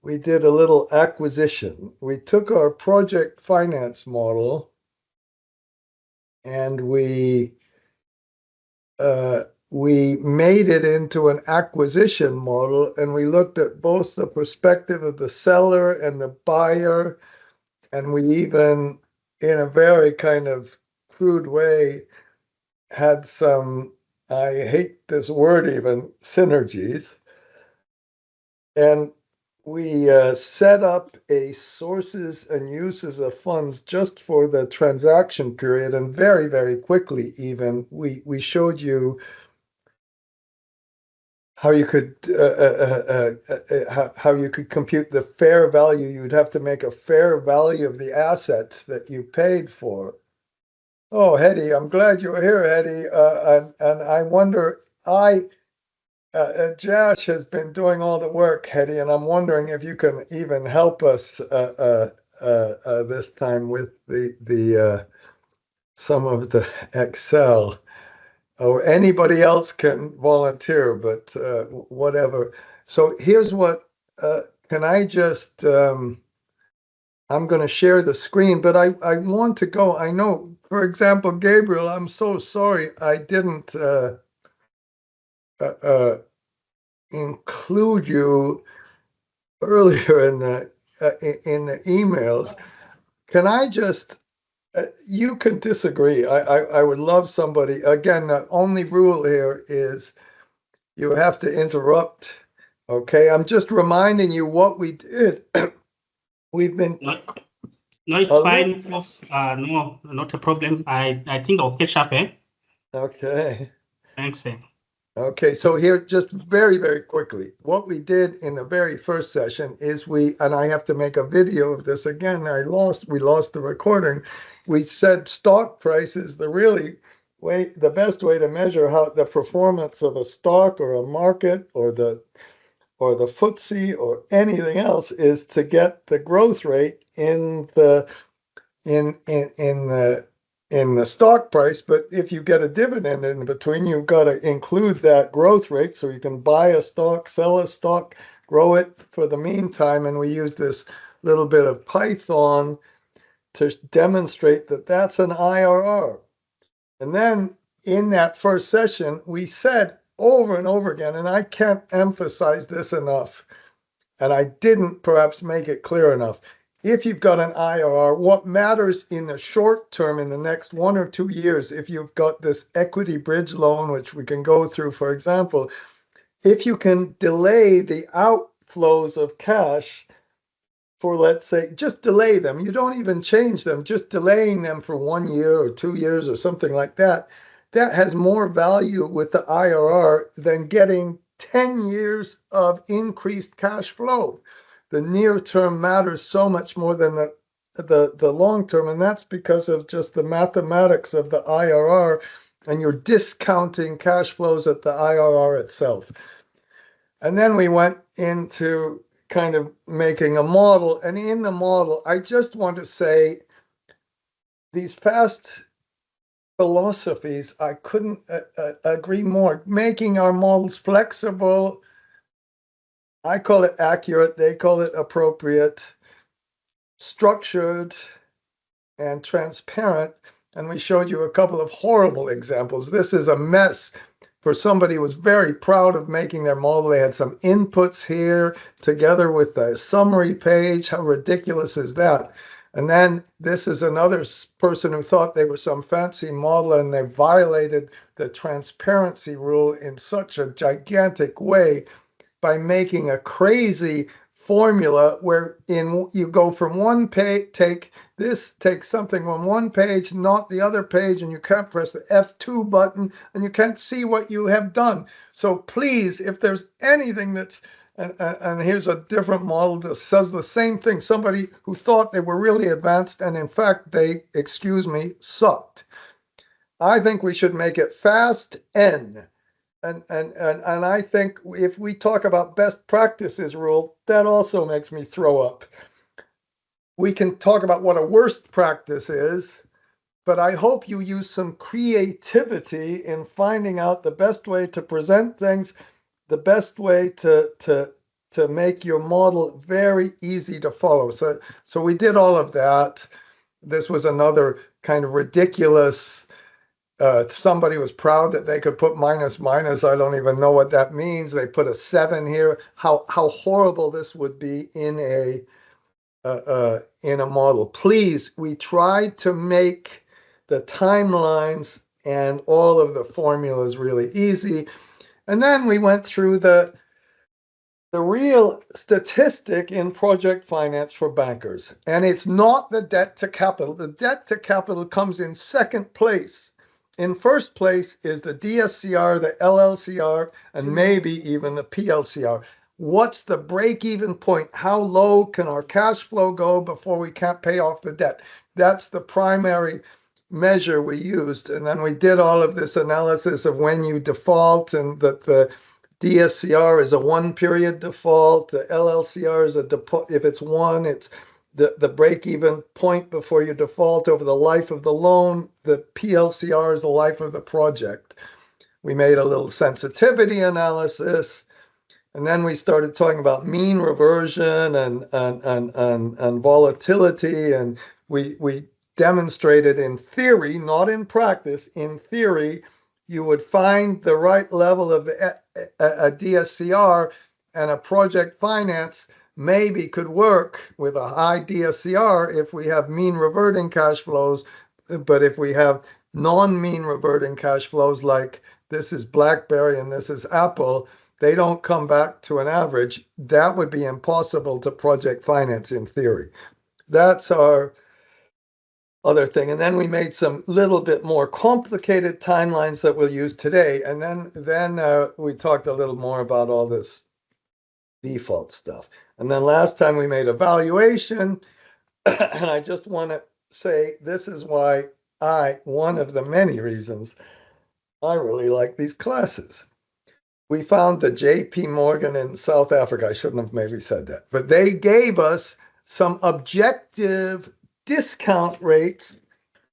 we did a little acquisition. We took our project finance model and uh, we made it into an acquisition model, and we looked at both the perspective of the seller and the buyer, and we even, in a very kind of crude way, had some, I hate this word even, synergies. And we set up a sources and uses of funds just for the transaction period, and very, very quickly even, we showed you how you could how you could compute the fair value. You'd have to make a fair value of the assets that you paid for. Oh, Hetty, I'm glad you're here, Hetty. And I wonder, Josh has been doing all the work, Hetty, and I'm wondering if you can even help us this time with the some of the Excel. Or anybody else can volunteer, but whatever. So here's what, can I just, I'm going to share the screen, but I want to go. I know, for example, Gabriel, I'm so sorry I didn't uh, uh, include you earlier in the emails. Can I just, you can disagree. I would love somebody, again, the only rule here is you have to interrupt. Okay, I'm just reminding you what we did. We've been No, no, it's fine, Prof. No, not a problem. I think I'll catch up, eh? Okay. Thanks, eh? Okay, so here, just very, very quickly, what we did in the very first session is and I have to make a video of this again. We lost the recording. We said stock price is the best way to measure how the performance of a stock or a market or the FTSE or anything else is to get the growth rate in the in the stock price. But if you get a dividend in between, you've got to include that growth rate so you can buy a stock, sell a stock, grow it for the meantime. And we use this little bit of Python to demonstrate that that's an IRR. And then in that first session, we said over and over again, and I can't emphasize this enough, and I didn't perhaps make it clear enough. If you've got an IRR, what matters in the short term, in the next 1 or 2 years, if you've got this equity bridge loan, which we can go through, for example, if you can delay the outflows of cash for, let's say, just delay them, you don't even change them, just delaying them for 1 year or 2 years or something like that, that has more value with the IRR than getting 10 years of increased cash flow. The near term matters so much more than the long term, and that's because of just the mathematics of the IRR, and you're discounting cash flows at the IRR itself. And then we went into kind of making a model, and in the model, I just want to say these past philosophies, I couldn't agree more. Making our models flexible, I call it accurate, they call it appropriate, structured, and transparent. And we showed you a couple of horrible examples. This is a mess for somebody who was very proud of making their model. They had some inputs here together with the summary page. How ridiculous is that? And then this is another person who thought they were some fancy model, and they violated the transparency rule in such a gigantic way by making a crazy formula where you go from one page, take something on one page, not the other page, and you can't press the F2 button, and you can't see what you have done. So please, if there's anything that's, and here's a different model that says the same thing, somebody who thought they were really advanced, and in fact, they, excuse me, sucked. I think we should make it fast N. And I think if we talk about best practices rule, that also makes me throw up. We can talk about what a worst practice is, but I hope you use some creativity in finding out the best way to present things, the best way to to make your model very easy to follow. So we did all of that. This was another kind of ridiculous. Somebody was proud that they could put minus minus. I don't even know what that means. They put a 7 here. How horrible this would be in a model. Please, we tried to make the timelines and all of the formulas really easy. And then we went through the real statistic in project finance for bankers. And it's not the debt to capital. The debt to capital comes in second place. In first place is the DSCR, the LLCR, and maybe even the PLCR. What's the break-even point? How low can our cash flow go before we can't pay off the debt? That's the primary measure we used. And then we did all of this analysis of when you default, and that the DSCR is a 1-period default. The LLCR is if it's 1, it's the break-even point before you default over the life of the loan. The PLCR is the life of the project. We made a little sensitivity analysis, and then we started talking about mean reversion and volatility, and we demonstrated in theory, not in practice, in theory, you would find the right level of a DSCR, and a project finance maybe could work with a high DSCR if we have mean reverting cash flows. But if we have non-mean reverting cash flows, like this is BlackBerry and this is Apple, they don't come back to an average. That would be impossible to project finance in theory. That's our other thing. And then we made some little bit more complicated timelines that we'll use today. And then we talked a little more about all this default stuff. And then last time we made a valuation, and I just want to say this is why one of the many reasons I really like these classes. We found the JP Morgan in South Africa. I shouldn't have maybe said that, but they gave us some objective discount rates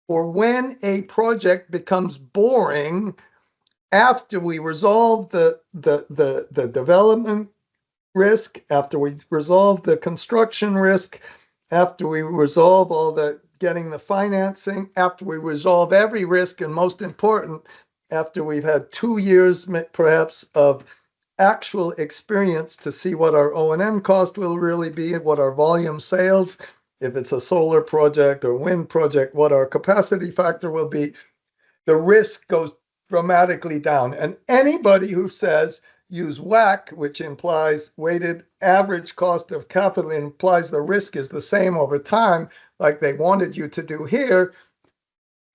for when a project becomes boring after we resolve the development risk, after we resolve the construction risk, after we resolve all the getting the financing, after we resolve every risk, and most important, after we've had 2 years perhaps of actual experience to see what our O&M cost will really be, what our volume sales, if it's a solar project or wind project, what our capacity factor will be. The risk goes dramatically down. And anybody who says use WACC, which implies weighted average cost of capital, implies the risk is the same over time, like they wanted you to do here,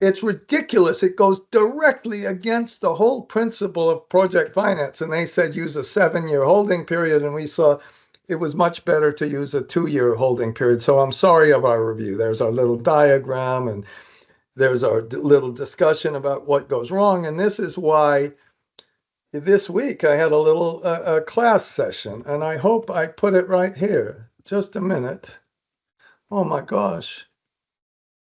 it's ridiculous. It goes directly against the whole principle of project finance. And they said use a 7-year holding period, and we saw it was much better to use a 2-year holding period. So I'm sorry of our review. There's our little diagram, and there's our little discussion about what goes wrong. And this is why this week I had a little class session, and I hope I put it right here. Just a minute. Oh my gosh.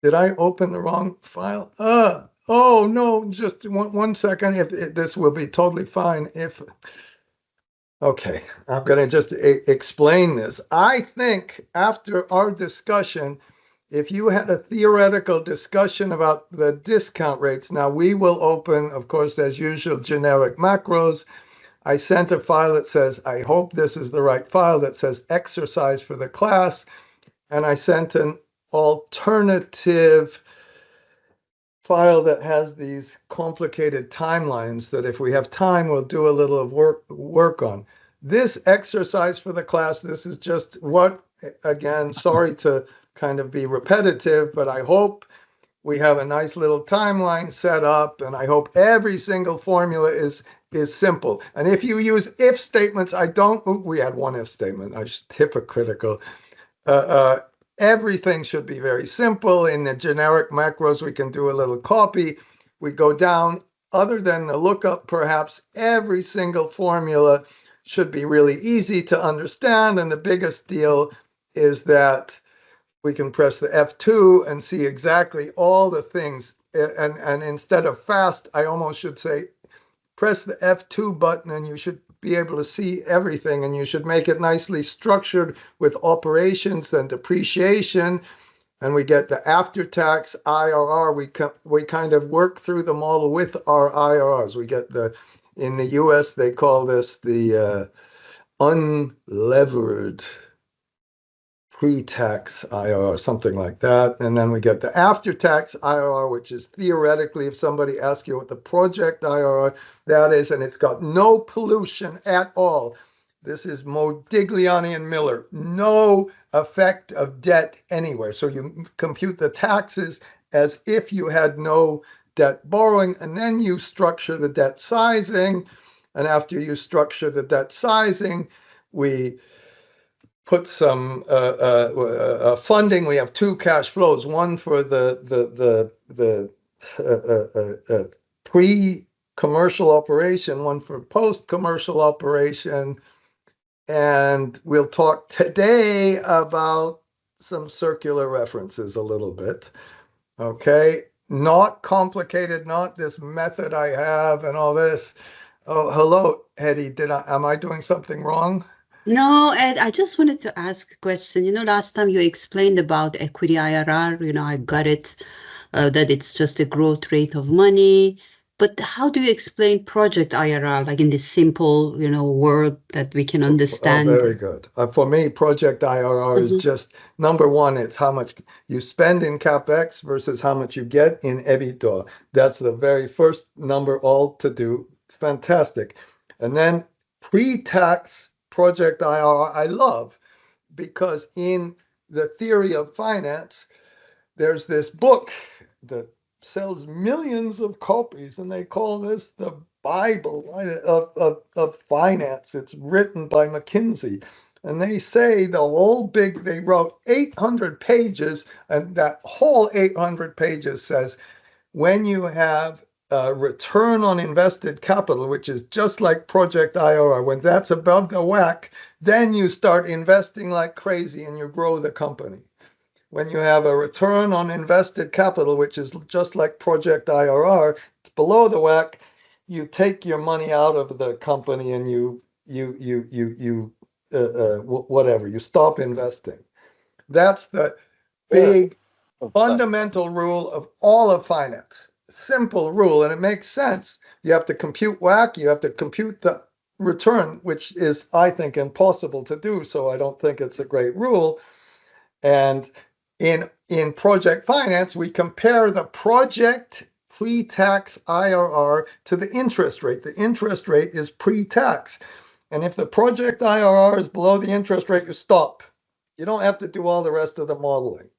Did I open the wrong file? Oh no, just one second. If this will be totally fine. Okay, I'm going to just explain this. I think after our discussion, if you had a theoretical discussion about the discount rates, now we will open, of course, as usual, generic macros. I sent a file that says, I hope this is the right file, that says exercise for the class. And I sent an alternative file that has these complicated timelines that if we have time, we'll do a little of work on. This exercise for the class, this is just what, again, sorry to kind of be repetitive, but I hope we have a nice little timeline set up, and I hope every single formula is simple. And if you use if statements, we had one if statement, I just hypocritical. Everything should be very simple. In the generic macros, we can do a little copy. We go down, other than the lookup, perhaps every single formula should be really easy to understand. And the biggest deal is that we can press the F2 and see exactly all the things. And instead of fast, I almost should say, press the F2 button and you should be able to see everything, and you should make it nicely structured with operations and depreciation. And we get the after-tax IRR. We kind of work through the model with our IRRs. We get in the US, they call this the unlevered pre-tax IRR, something like that. And then we get the after-tax IRR, which is theoretically, if somebody asks you what the project IRR that is, and it's got no pollution at all. This is Modigliani and Miller. No effect of debt anywhere. So you compute the taxes as if you had no debt borrowing, and then you structure the debt sizing. And after you structure the debt sizing, we put some funding. We have two cash flows, one for the pre-commercial operation, one for post-commercial operation. And we'll talk today about some circular references a little bit. Okay, not complicated, not this method I have and all this. Oh, hello, Hetty. Am I doing something wrong? No, Ed, I just wanted to ask a question. Last time you explained about equity IRR, I got it, that it's just a growth rate of money. But how do you explain project IRR, like in this simple, word that we can understand? Oh, very good. For me, project IRR is just, number one, it's how much you spend in CapEx versus how much you get in EBITDA. That's the very first number all to do. Fantastic. And then pre-tax project IRR, I love, because in the theory of finance, there's this book that sells millions of copies, and they call this the Bible of finance. It's written by McKinsey. And they say they wrote 800 pages, and that whole 800 pages says, when you have return on invested capital, which is just like project IRR, when that's above the WACC, then you start investing like crazy and you grow the company. When you have a return on invested capital, which is just like project IRR, it's below the WACC, you take your money out of the company and you stop investing. That's the big fundamental rule of all of finance. Simple rule, and it makes sense. You have to compute WACC, you have to compute the return, which is, I think, impossible to do, so I don't think it's a great rule. And in project finance, we compare the project pre-tax IRR to the interest rate. The interest rate is pre-tax. And if the project IRR is below the interest rate, you stop. You don't have to do all the rest of the modeling.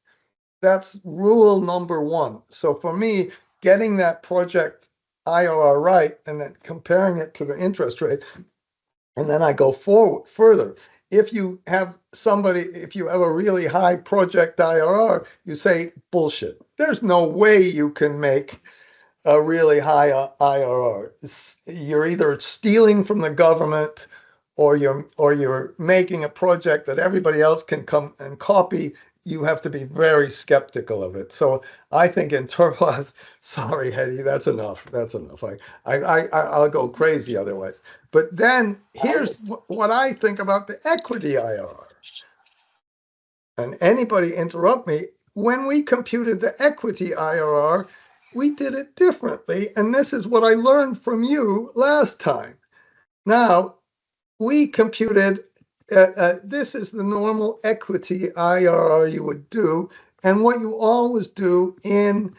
That's rule number one. So for me, getting that project IRR right and then comparing it to the interest rate, and then I go further. If you have a really high project IRR, you say, bullshit. There's no way you can make a really high IRR. You're either stealing from the government or you're making a project that everybody else can come and copy. You have to be very skeptical of it. So I think in terms, sorry, Hetty, that's enough. That's enough. I'll go crazy otherwise. But then here's what I think about the equity IRR. And anybody interrupt me. When we computed the equity IRR, we did it differently. And this is what I learned from you last time. Now, we computed this is the normal equity IRR you would do. And what you always do in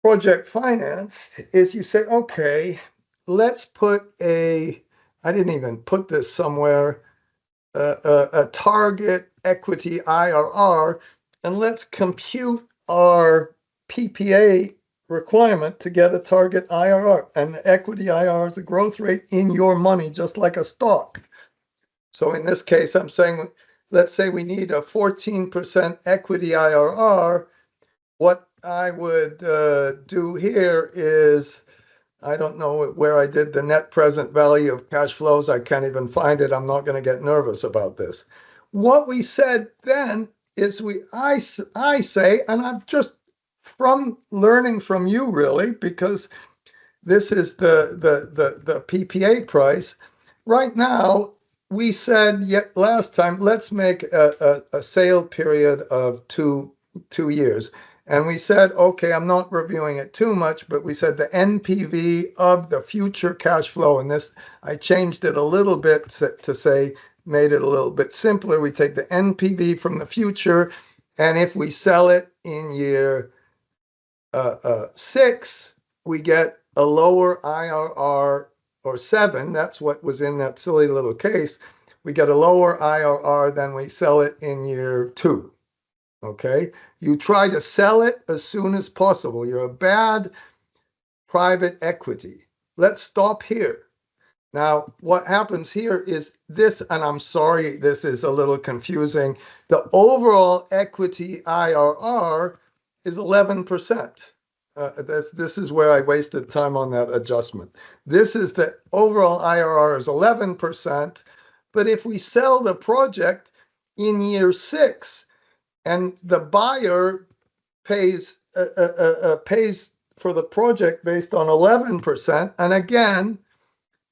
project finance is you say, okay, let's put I didn't even put this somewhere, a target equity IRR, and let's compute our PPA requirement to get a target IRR. And the equity IRR is the growth rate in your money, just like a stock. So in this case, I'm saying, let's say we need a 14% equity IRR. What I would do here is, I don't know where I did the net present value of cash flows. I can't even find it. I'm not going to get nervous about this. What we said then is I say, and I'm just from learning from you really, because this is the PPA price. right now, we said yet last time, let's make a sale period of two years. And we said, okay, I'm not reviewing it too much, but we said the NPV of the future cash flow. And this, I changed it a little bit to say, made it a little bit simpler. We take the NPV from the future, and if we sell it in year 6, we get a lower IRR, or 7. That's what was in that silly little case. We get a lower IRR than we sell it in year 2. Okay, you try to sell it as soon as possible. You're a bad private equity. Let's stop here. Now, what happens here is this, and I'm sorry, this is a little confusing. The overall equity IRR is 11%. This is where I wasted time on that adjustment. This is the overall IRR is 11%, but if we sell the project in year 6, and the buyer pays for the project based on 11%. And again,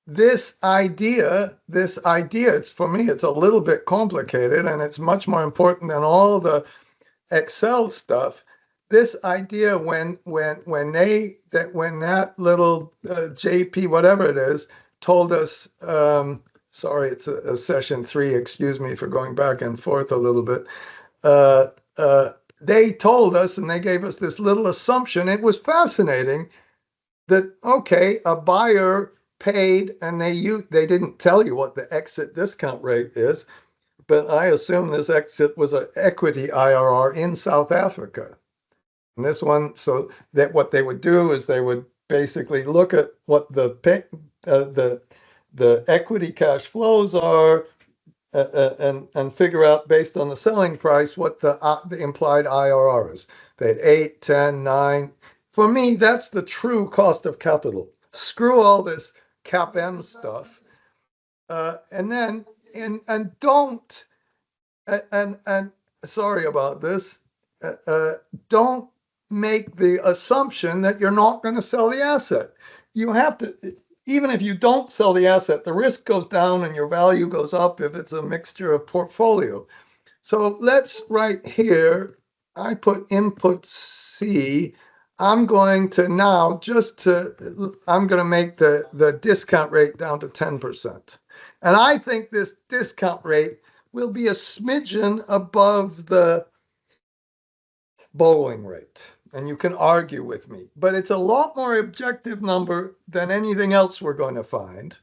this idea, it's, for me, it's a little bit complicated, and it's much more important than all the Excel stuff. This idea, when that little JP, whatever it is, told us, sorry, it's a session 3, excuse me for going back and forth a little bit. They told us, and they gave us this little assumption. It was fascinating that, okay, a buyer paid, and they didn't tell you what the exit discount rate is, but I assume this exit was an equity IRR in South Africa. And this one, so that what they would do is they would basically look at what the equity cash flows are, and figure out based on the selling price what the implied IRR is. They had 8, 10, 9. For me, that's the true cost of capital. Screw all this CAPM stuff, and don't, and sorry about this, don't make the assumption that you're not going to sell the asset. You have to. Even if you don't sell the asset, the risk goes down and your value goes up if it's a mixture of portfolio. So let's right here, I put input C. I'm going to now I'm going to make the discount rate down to 10%. And I think this discount rate will be a smidgen above the borrowing rate. And you can argue with me, but it's a lot more objective number than anything else we're going to find.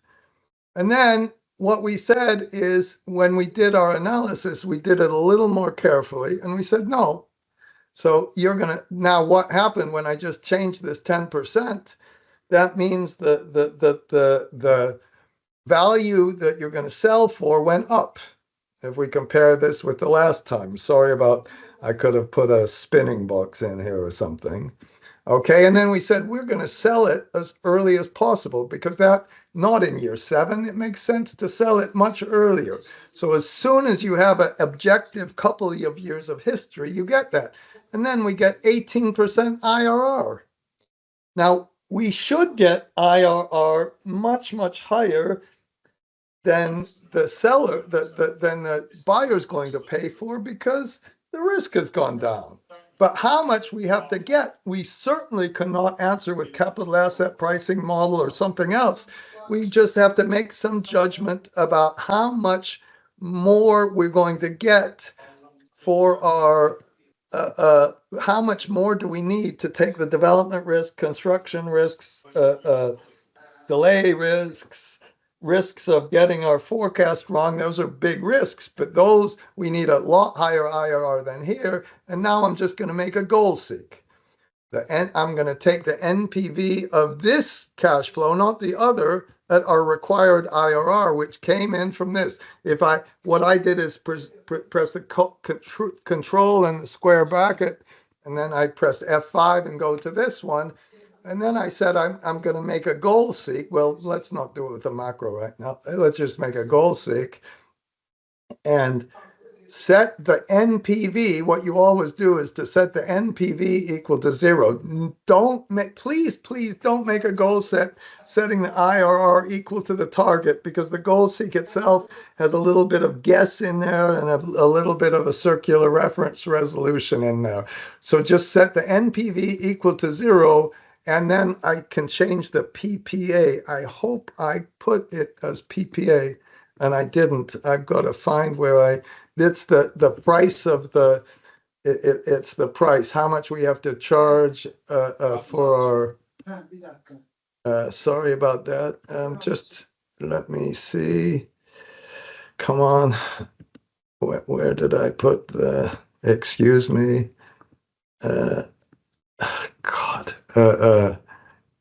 And then what we said is, when we did our analysis, we did it a little more carefully, and we said, no. So now what happened when I just changed this 10%, that means the value that you're going to sell for went up. If we compare this with the last time, sorry about, I could have put a spinning box in here or something. Okay, and then we said we're going to sell it as early as possible, because that, not in year 7, it makes sense to sell it much earlier. So as soon as you have an objective couple of years of history, you get that. And then we get 18% IRR. Now, we should get IRR much, much higher than the seller, than the buyer's going to pay for, because the risk has gone down. But how much we have to get, we certainly cannot answer with capital asset pricing model or something else. We just have to make some judgment about how much more we're going to get for our, how much more do we need to take the development risk, construction risks, delay risks of getting our forecast wrong. Those are big risks, but those we need a lot higher IRR than here. And now I'm just going to make a goal seek. I'm going to take the NPV of this cash flow, not the other, at our required IRR, which came in from this. What I did is press the control and the square bracket, and then I press F5 and go to this one. And then I said, I'm going to make a goal seek. Well, let's not do it with the macro right now. Let's just make a goal seek. And set the NPV. What you always do is to set the NPV equal to 0. Don't make, please don't make a goal setting the IRR equal to the target, because the goal seek itself has a little bit of guess in there and a little bit of a circular reference resolution in there. So just set the NPV equal to 0, and then I can change the PPA. I hope I put it as PPA, and I didn't. I've got to find where it's the price of the, it's the price, how much we have to charge for our, sorry about that. Just let me see. Come on. Where did I put the, excuse me. God.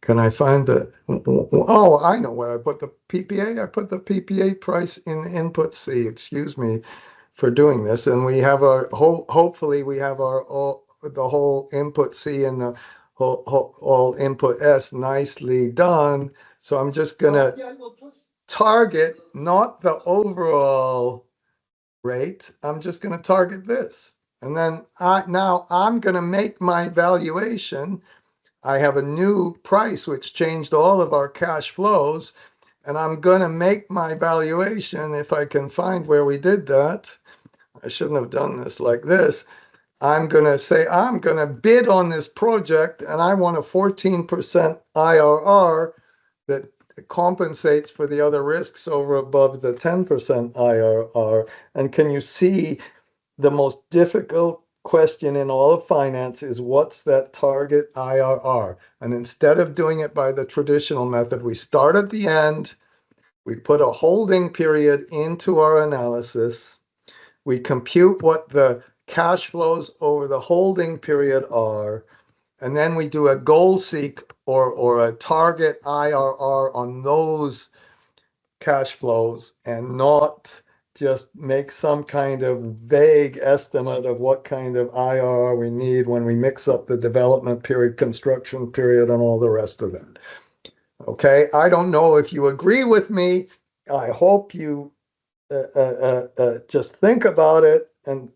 Can I find the, oh, I know where I put the PPA. I put the PPA price in input C, excuse me for doing this. And we have our, hopefully we have our, the whole input C and the all input S nicely done. So I'm just gonna target not the overall rate. I'm just gonna target this. And then now I'm gonna make my valuation. I have a new price, which changed all of our cash flows, and I'm going to make my valuation. If I can find where we did that, I shouldn't have done this like this. I'm going to say, I'm going to bid on this project, and I want a 14% IRR that compensates for the other risks over above the 10% IRR. And can you see the most difficult question in all of finance is what's that target IRR? And instead of doing it by the traditional method, we start at the end, we put a holding period into our analysis, we compute what the cash flows over the holding period are, and then we do a goal seek or a target IRR on those cash flows, and not just make some kind of vague estimate of what kind of IRR we need when we mix up the development period, construction period, and all the rest of it. Okay, I don't know if you agree with me. I hope you just think about it and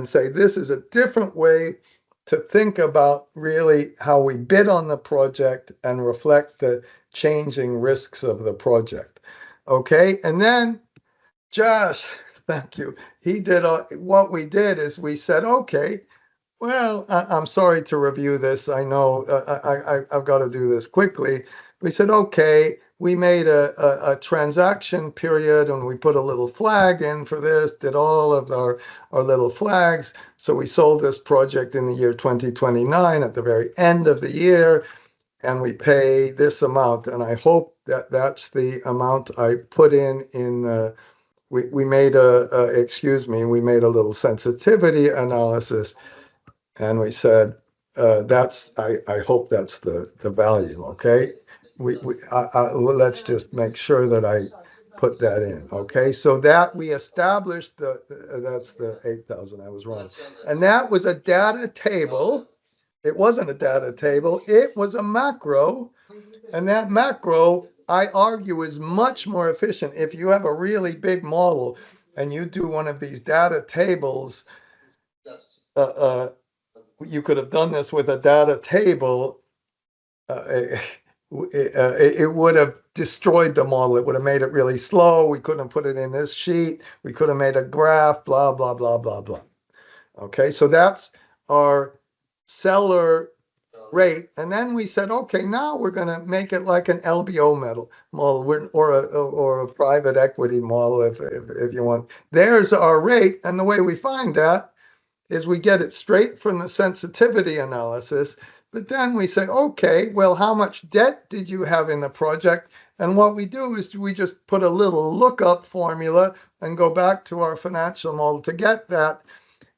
say this is a different way to think about really how we bid on the project and reflect the changing risks of the project. Okay, and then Josh, thank you. He did, what we did is we said, okay, well, I'm sorry to review this. I know I've got to do this quickly. We said, okay, we made a transaction period and we put a little flag in for this, did all of our little flags. So we sold this project in the year 2029 at the very end of the year, and we pay this amount. And I hope that that's the amount I put in we made we made a little sensitivity analysis, and we said, I hope that's the value, okay? Let's just make sure that I put that in, okay? So that we established that's the 8,000, I was wrong. And that was a data table. It wasn't a data table, it was a macro, and that macro, I argue, is much more efficient. If you have a really big model and you do one of these data tables, you could have done this with a data table. It would have destroyed the model. It would have made it really slow. We couldn't put it in this sheet. We could have made a graph, blah, blah, blah, blah, blah. Okay, so that's our seller rate. And then we said, okay, now we're going to make it like an LBO model, or a private equity model, if you want. There's our rate. And the way we find that is we get it straight from the sensitivity analysis. But then we say, okay, well, how much debt did you have in the project? And what we do is we just put a little lookup formula and go back to our financial model to get that.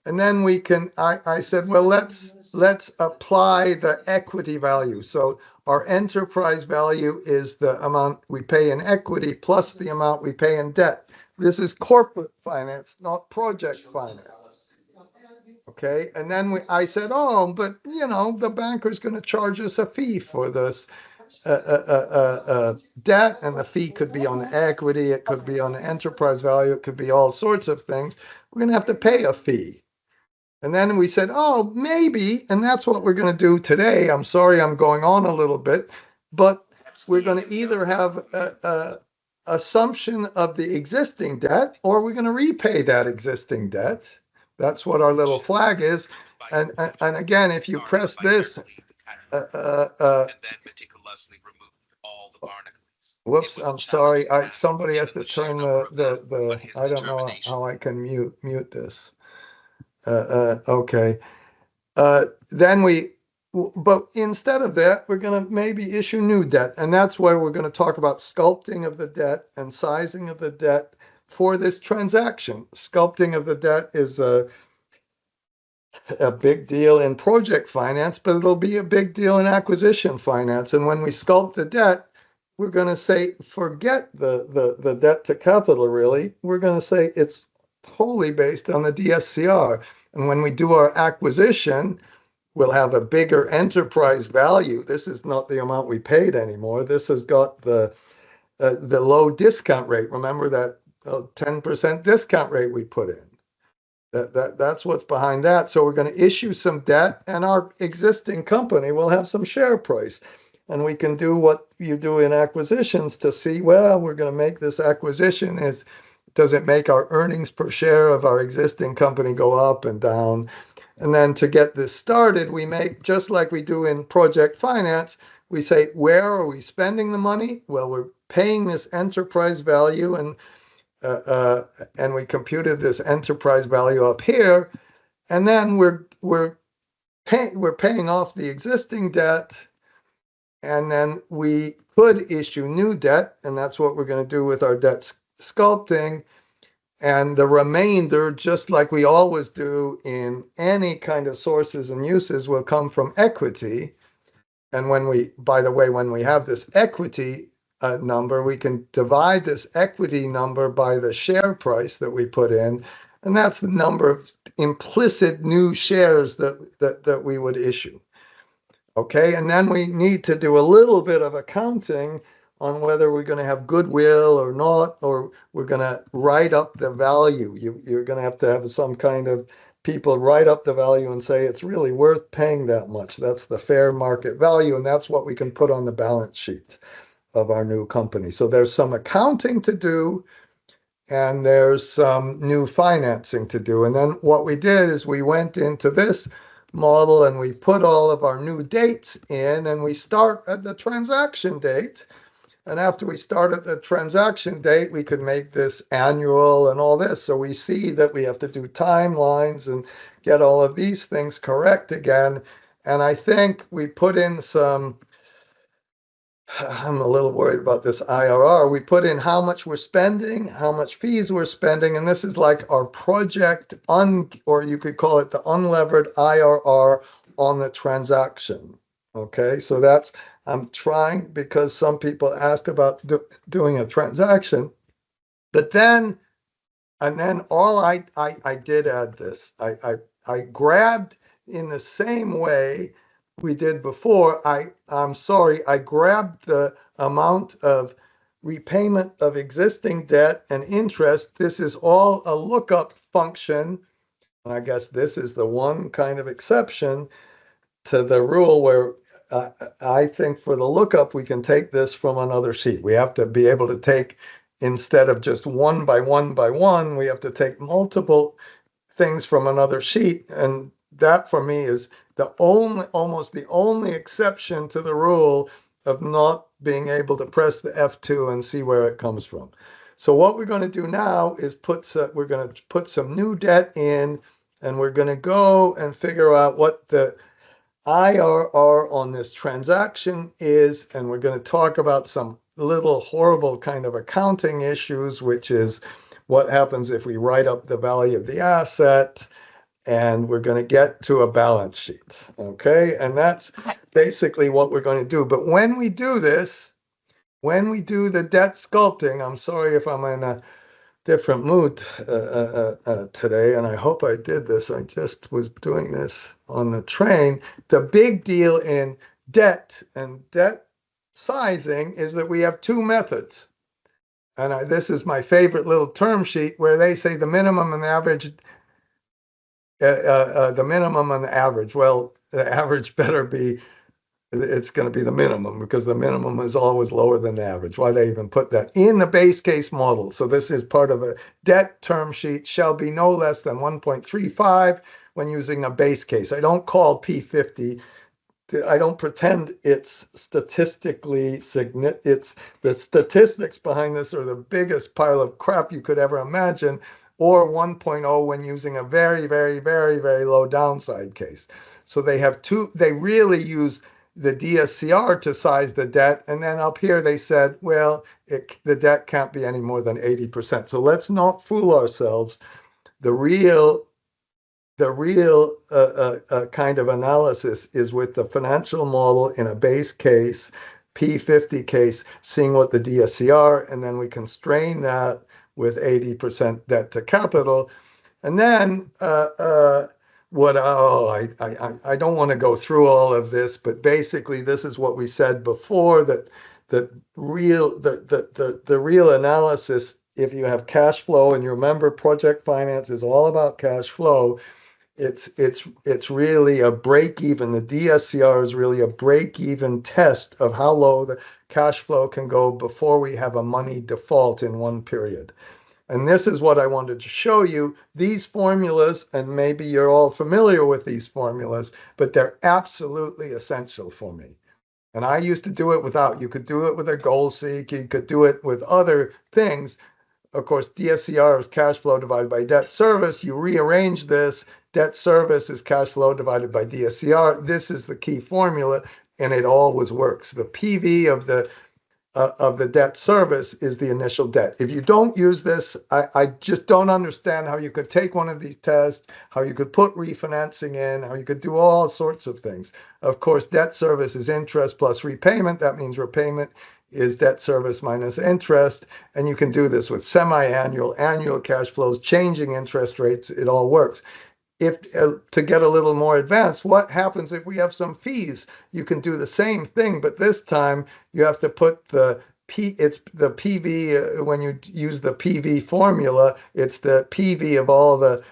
And then we can, I said, well, let's apply the equity value. So our enterprise value is the amount we pay in equity plus the amount we pay in debt. This is corporate finance, not project finance. Okay, and then I said, oh, but you know, the banker's going to charge us a fee for this. debt, and the fee could be on the equity, it could be on the enterprise value, it could be all sorts of things. We're going to have to pay a fee. And then we said, oh, maybe, and that's what we're going to do today. I'm sorry I'm going on a little bit, but we're going to either have a assumption of the existing debt, or we're going to repay that existing debt. That's what our little flag is. And again, if you press this, whoops, I'm sorry. Somebody has to turn the I don't know how I can mute this. Okay. Then but instead of that, we're going to maybe issue new debt. And that's why we're going to talk about sculpting of the debt and sizing of the debt for this transaction. Sculpting of the debt is a big deal in project finance, but it'll be a big deal in acquisition finance. And when we sculpt the debt, we're going to say, forget the debt to capital, really. We're going to say it's totally based on the DSCR. And when we do our acquisition, we'll have a bigger enterprise value. This is not the amount we paid anymore. This has got the low discount rate. Remember that 10% discount rate we put in. That's what's behind that. So we're going to issue some debt, and our existing company will have some share price. And we can do what you do in acquisitions to see, well, we're going to make this acquisition. Does it make our earnings per share of our existing company go up and down? And then to get this started, we make, just like we do in project finance, we say, where are we spending the money? Well, we're paying this enterprise value, and we computed this enterprise value up here. And then we're paying off the existing debt, and then we could issue new debt, and that's what we're going to do with our debt sculpting. And the remainder, just like we always do in any kind of sources and uses, will come from equity. And by the way, when we have this equity number, we can divide this equity number by the share price that we put in. And that's the number of implicit new shares that we would issue. Okay, and then we need to do a little bit of accounting on whether we're going to have goodwill or not, or we're going to write up the value. You're going to have some kind of people write up the value and say it's really worth paying that much. That's the fair market value, and that's what we can put on the balance sheet of our new company. So there's some accounting to do, and there's some new financing to do. And then what we did is we went into this model and we put all of our new dates in, and we start at the transaction date. And after we start at the transaction date, we could make this annual and all this. So we see that we have to do timelines and get all of these things correct again. And I think we put in I'm a little worried about this IRR. We put in how much we're spending, how much fees we're spending, and this is like our project, or you could call it the unlevered IRR on the transaction. Okay, so I'm trying, because some people ask about doing a transaction, but then all I did add this. I grabbed in the same way we did before. I'm sorry, I grabbed the amount of repayment of existing debt and interest. This is all a lookup function. I guess this is the one kind of exception to the rule where I think for the lookup, we can take this from another sheet. We have to be able to take, instead of just one by one by one, we have to take multiple things from another sheet. And that for me is almost the only exception to the rule of not being able to press the F2 and see where it comes from. So what we're going to do now is we're going to put some new debt in, and we're going to go and figure out what the IRR on this transaction is, and we're going to talk about some little horrible kind of accounting issues, which is what happens if we write up the value of the asset, and we're going to get to a balance sheet. Okay, and that's basically what we're going to do. But when we do this, when we do the debt sculpting, I'm sorry if I'm in a different mood today, and I hope I did this. I just was doing this on the train. The big deal in debt and debt sizing is that we have two methods. And this is my favorite little term sheet where they say the minimum and the average, the minimum and the average. Well, the average better be, it's going to be the minimum because the minimum is always lower than the average. Why they even put that in the base case model? So this is part of a debt term sheet, shall be no less than 1.35 when using a base case. I don't call P50. I don't pretend it's statistically significant. It's the statistics behind this are the biggest pile of crap you could ever imagine, or 1.0 when using a very, very, very, very low downside case. So they have two, they really use the DSCR to size the debt. And then up here they said, well, the debt can't be any more than 80%. So let's not fool ourselves. The real kind of analysis is with the financial model in a base case, P50 case, seeing what the DSCR, and then we constrain that with 80% debt to capital. And then I don't want to go through all of this, but basically this is what we said before, that the real analysis, if you have cash flow, and you remember project finance is all about cash flow, it's really a break even. The DSCR is really a break even test of how low the cash flow can go before we have a money default in one period. And this is what I wanted to show you. These formulas, and maybe you're all familiar with these formulas, but they're absolutely essential for me. And I used to do it without. You could do it with a goal seek. You could do it with other things. Of course, DSCR is cash flow divided by debt service. You rearrange this. Debt service is cash flow divided by DSCR. This is the key formula, and it always works. The PV of the debt service is the initial debt. If you don't use this, I just don't understand how you could take one of these tests, how you could put refinancing in, how you could do all sorts of things. Of course, debt service is interest plus repayment. That means repayment is debt service minus interest. And you can do this with semi-annual, annual cash flows, changing interest rates. It all works. If to get a little more advanced, what happens if we have some fees? You can do the same thing, but this time you have to put it's the PV, when you use the PV formula, it's the PV of all the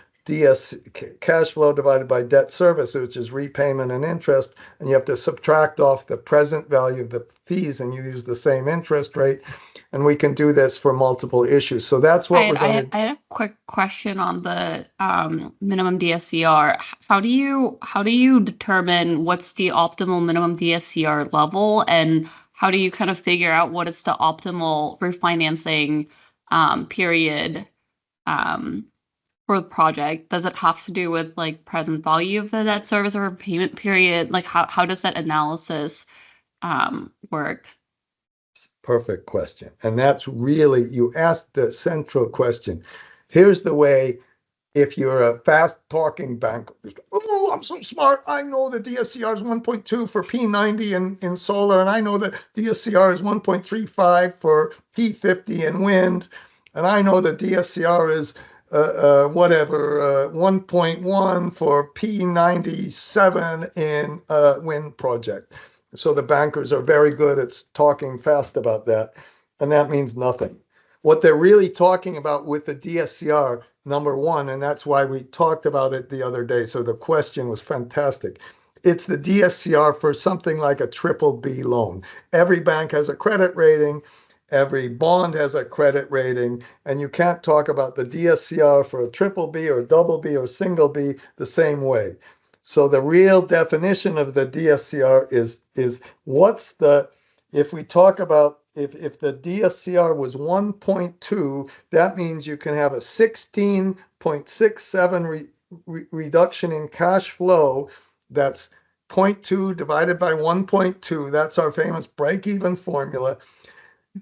cash flow divided by debt service, which is repayment and interest, and you have to subtract off the present value of the fees, and you use the same interest rate. And we can do this for multiple issues. So that's what we're going to. I had a quick question on the minimum DSCR. How do you determine what's the optimal minimum DSCR level, and how do you kind of figure out what is the optimal refinancing period for the project? Does it have to do with like present value of the debt service or payment period? Like how does that analysis work? Perfect question. And that's really, you asked the central question. Here's the way, if you're a fast talking bank, oh, I'm so smart. I know the DSCR is 1.2 for P90 in solar, and I know the DSCR is 1.35 for P50 in wind, and I know the DSCR is 1.1 for P97 in wind project. So the bankers are very good at talking fast about that, and that means nothing. What they're really talking about with the DSCR, number one, and that's why we talked about it the other day, so the question was fantastic. It's the DSCR for something like a BBB loan. Every bank has a credit rating, every bond has a credit rating, and you can't talk about the DSCR for a BBB or BB or single B the same way. So the real definition of the DSCR is what's the, if we talk about, if the DSCR was 1.2, that means you can have a 16.67 reduction in cash flow. That's 0.2 divided by 1.2. That's our famous break-even formula.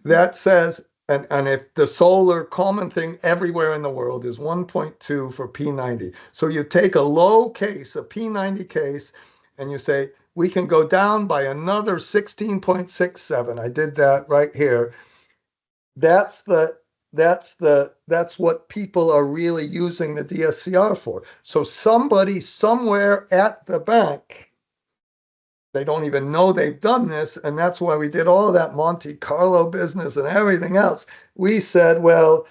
That says, and if the solar common thing everywhere in the world is 1.2 for P90. So you take a low case, a P90 case, and you say, we can go down by another 16.67. I did that right here. That's what people are really using the DSCR for. So somebody somewhere at the bank They don't even know they've done this. And that's why we did all of that Monte Carlo business and everything else. We said, well,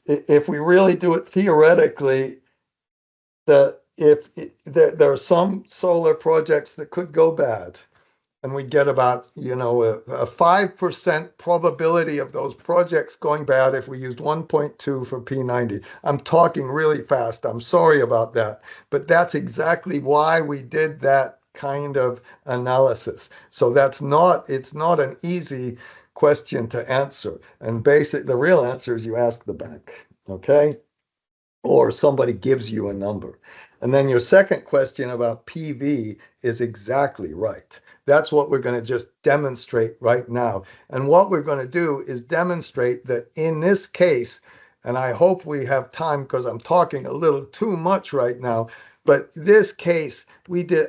if we really do it theoretically, that if there are some solar projects that could go bad, and we get about, a 5% probability of those projects going bad if we used 1.2 for P90. I'm talking really fast. I'm sorry about that. But that's exactly why we did that kind of analysis. So it's not an easy question to answer. And the real answer is you ask the bank, okay? Or somebody gives you a number. And then your second question about PV is exactly right. That's what we're going to just demonstrate right now. And what we're going to do is demonstrate that in this case, and I hope we have time because I'm talking a little too much right now, but this case,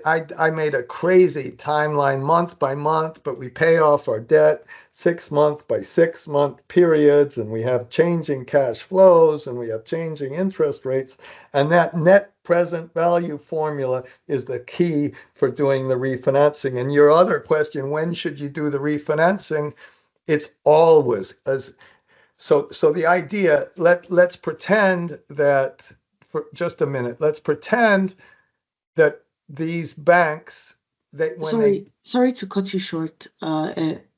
I made a crazy timeline month by month, but we pay off our debt 6 month by 6 month periods, and we have changing cash flows, and we have changing interest rates. And that net present value formula is the key for doing the refinancing. And your other question, when should you do the refinancing? It's always so the idea, let's pretend that for just a minute, let's pretend that these banks, Sorry to cut you short.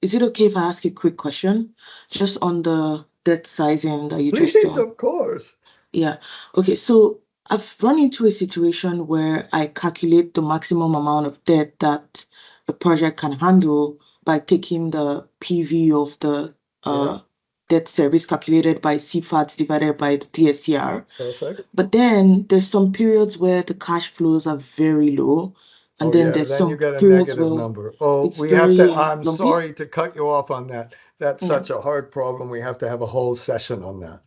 Is it okay if I ask a quick question just on the debt sizing that you just Please, of course. Yeah. Okay. So I've run into a situation where I calculate the maximum amount of debt that the project can handle by taking the PV of the debt service calculated by CFAT divided by the DSCR. Perfect. But then there's some periods where the cash flows are very low. And then there's some you get a periods negative where number. I'm lumpy. sorry to cut you off on that. That's such a hard problem. We have to have a whole session on that.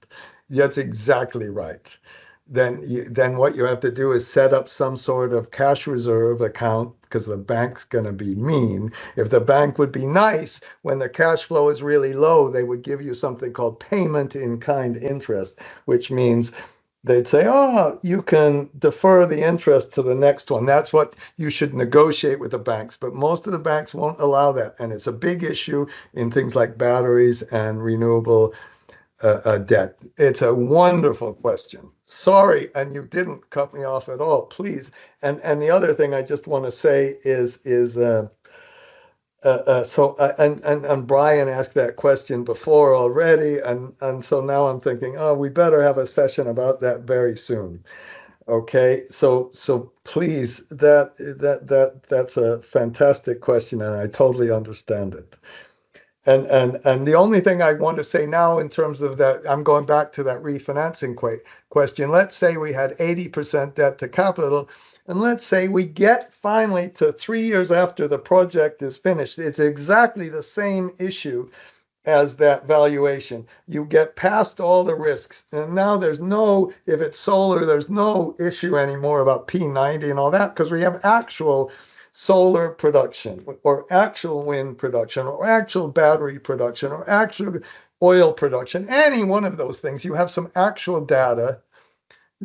That's exactly right. Then what you have to do is set up some sort of cash reserve account, because the bank's going to be mean. If the bank would be nice, when the cash flow is really low, they would give you something called payment in kind interest, which means they'd say, you can defer the interest to the next one. That's what you should negotiate with the banks. But most of the banks won't allow that. And it's a big issue in things like batteries and renewable debt. It's a wonderful question. Sorry, and you didn't cut me off at all, please. And the other thing I just want to say is Brian asked that question before already, and so now I'm thinking, we better have a session about that very soon. Okay, so please, that's a fantastic question, and I totally understand it. And the only thing I want to say now in terms of that, I'm going back to that refinancing question. Let's say we had 80% debt to capital, and let's say we get finally to 3 years after the project is finished. It's exactly the same issue as that valuation. You get past all the risks, and now if it's solar, there's no issue anymore about P90 and all that, because we have actual solar production or actual wind production or actual battery production or actual oil production, any one of those things. You have some actual data,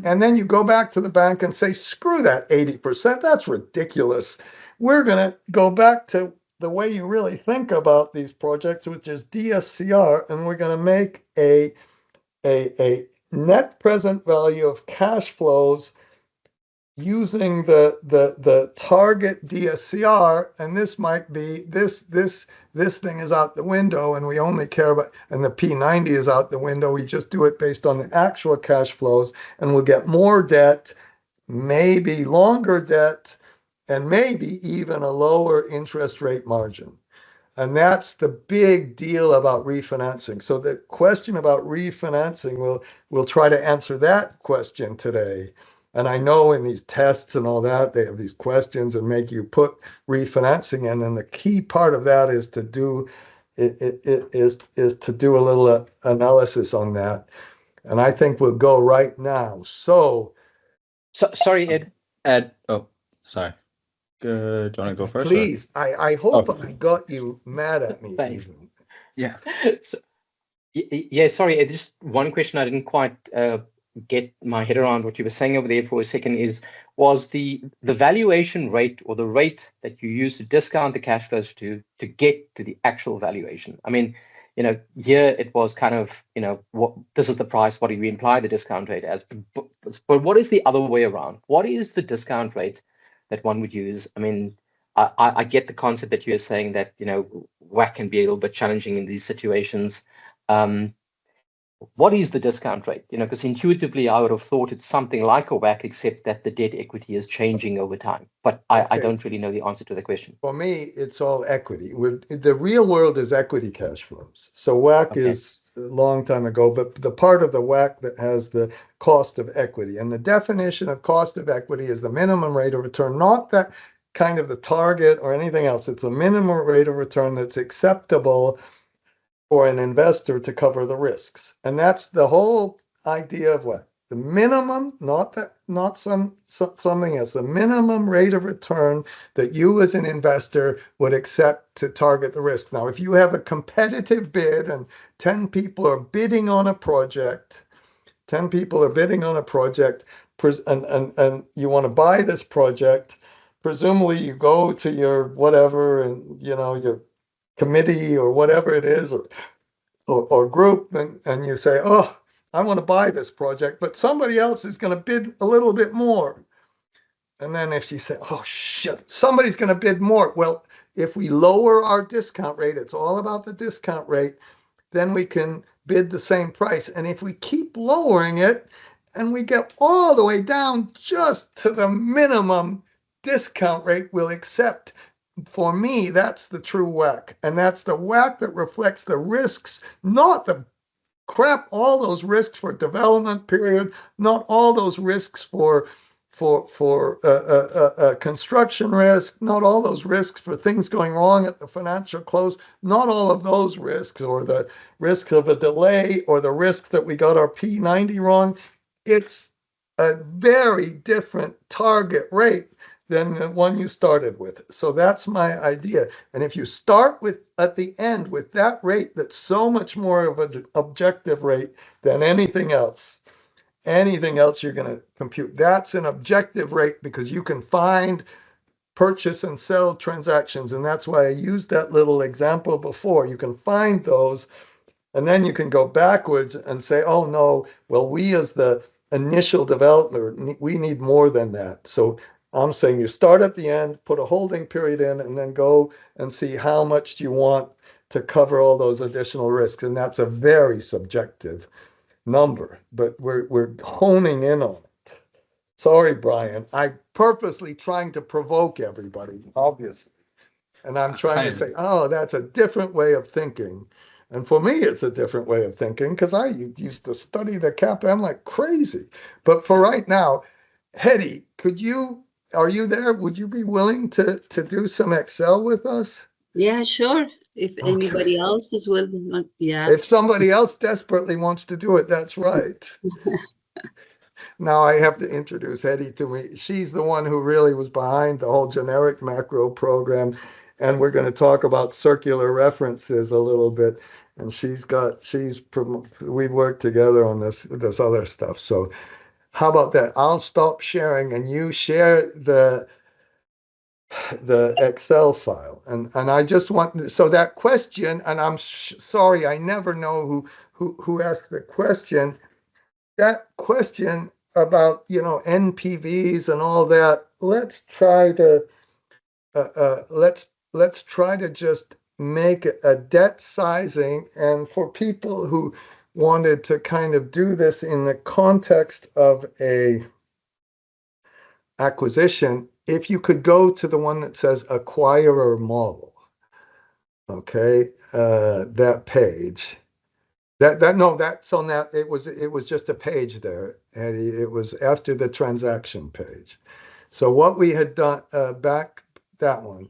and then you go back to the bank and say, screw that 80%, that's ridiculous. We're going to go back to the way you really think about these projects, which is DSCR, and we're going to make a net present value of cash flows using the target DSCR, and this might be this thing is out the window, and we only care about, and the P90 is out the window. We just do it based on the actual cash flows, and we'll get more debt, maybe longer debt, and maybe even a lower interest rate margin. And that's the big deal about refinancing. So the question about refinancing, we'll try to answer that question today. And I know in these tests and all that, they have these questions and make you put refinancing in. And the key part of that is to do to do a little analysis on that. And I think we'll go right now. So sorry, Ed. Oh, sorry. Good. Do you want to go first? Please. I hope I got you mad at me. Thanks. Even. Yeah. So, yeah, sorry, just one question I didn't quite get my head around what you were saying over there for a second is, was the valuation rate, or the rate that you use to discount the cash flows to get to the actual valuation. I mean, here it was kind of, this is the price. What do you imply the discount rate as? But what is the other way around? What is the discount rate that one would use? I mean, I get the concept that you're saying that, WACC can be a little bit challenging in these situations. What is the discount rate? Because intuitively I would have thought it's something like a WACC, except that the debt equity is changing over time. But I don't really know the answer to the question. For me, it's all equity. The real world is equity cash flows. So WACC is a long time ago, but the part of the WACC that has the cost of equity. And the definition of cost of equity is the minimum rate of return, not that kind of the target or anything else. It's a minimum rate of return that's acceptable for an investor to cover the risks. And that's the whole idea of what? The minimum, not something else, the minimum rate of return that you as an investor would accept to target the risk. Now, if you have a competitive bid and 10 people are bidding on a project, and you want to buy this project, presumably you go to your whatever, and your committee or whatever it is, or group, and you say, oh, I want to buy this project, but somebody else is going to bid a little bit more. And then if you say, oh shit, somebody's going to bid more. Well, if we lower our discount rate, it's all about the discount rate, then we can bid the same price. And if we keep lowering it and we get all the way down just to the minimum discount rate we'll accept, for me, that's the true WACC. And that's the WACC that reflects the risks, not the crap, all those risks for development period, not all those risks for construction risk, not all those risks for things going wrong at the financial close, not all of those risks, or the risks of a delay, or the risk that we got our P90 wrong. It's a very different target rate than the one you started with. So that's my idea. And if you start with, at the end, with that rate, that's so much more of an objective rate than anything else you're going to compute. That's an objective rate because you can find purchase and sell transactions. And that's why I used that little example before. You can find those, and then you can go backwards and say, oh no, well, we as the initial developer, we need more than that. So I'm saying you start at the end, put a holding period in, and then go and see how much do you want to cover all those additional risks. And that's a very subjective number, but we're honing in on it. Sorry, Brian. I'm purposely trying to provoke everybody, obviously. And I'm trying to say, oh, that's a different way of thinking. And for me, it's a different way of thinking because I used to study the CAPM like crazy. But for right now, Hedy, are you there? Would you be willing to do some Excel with us? Yeah, sure. If anybody else is willing, yeah. If somebody else desperately wants to do it, that's right. Now I have to introduce Hedy to me. She's the one who really was behind the whole generic macro program. And we're going to talk about circular references a little bit. And we've worked together on this other stuff. So how about that? I'll stop sharing and you share the Excel file. And I just want, so that question, and I'm sorry, I never know who asked the question. That question about, NPVs and all that, let's try to just make a debt sizing. And for people who wanted to kind of do this in the context of a acquisition, if you could go to the one that says acquirer model, okay, that page, that's on that. It was just a page there, and it was after the transaction page. So what we had done back that one,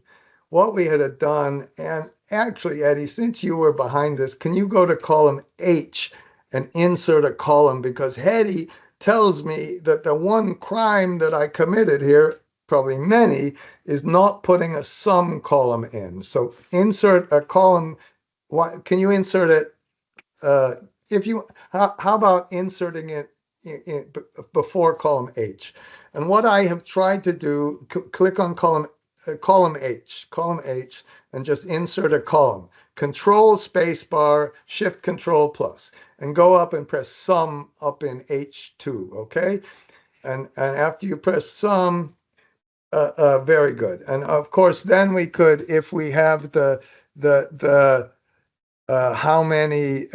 what we had done, and actually, Hedy, since you were behind this, can you go to column H and insert a column? Because Hedy tells me that the one crime that I committed here, probably many, is not putting a sum column in. So insert a column. Can you insert it? How about inserting it before column H. And what I have tried to do, click on column H, and just insert a column. Control space bar, shift control plus, and go up and press sum up in H2, okay? And after you press sum, very good. And of course, then we could, if we have the how many,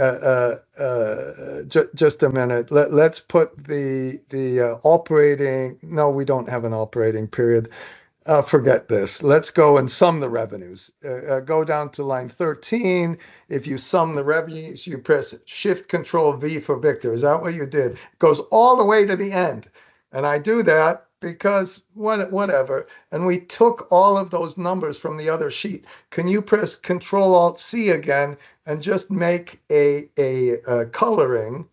just a minute, let's put the operating, no, we don't have an operating period. Forget this. Let's go and sum the revenues. Go down to line 13. If you sum the revenues, you press Shift Control V for Victor. Is that what you did? It goes all the way to the end. And I do that because whatever. And we took all of those numbers from the other sheet. Can you press Control Alt C again and just make a coloring?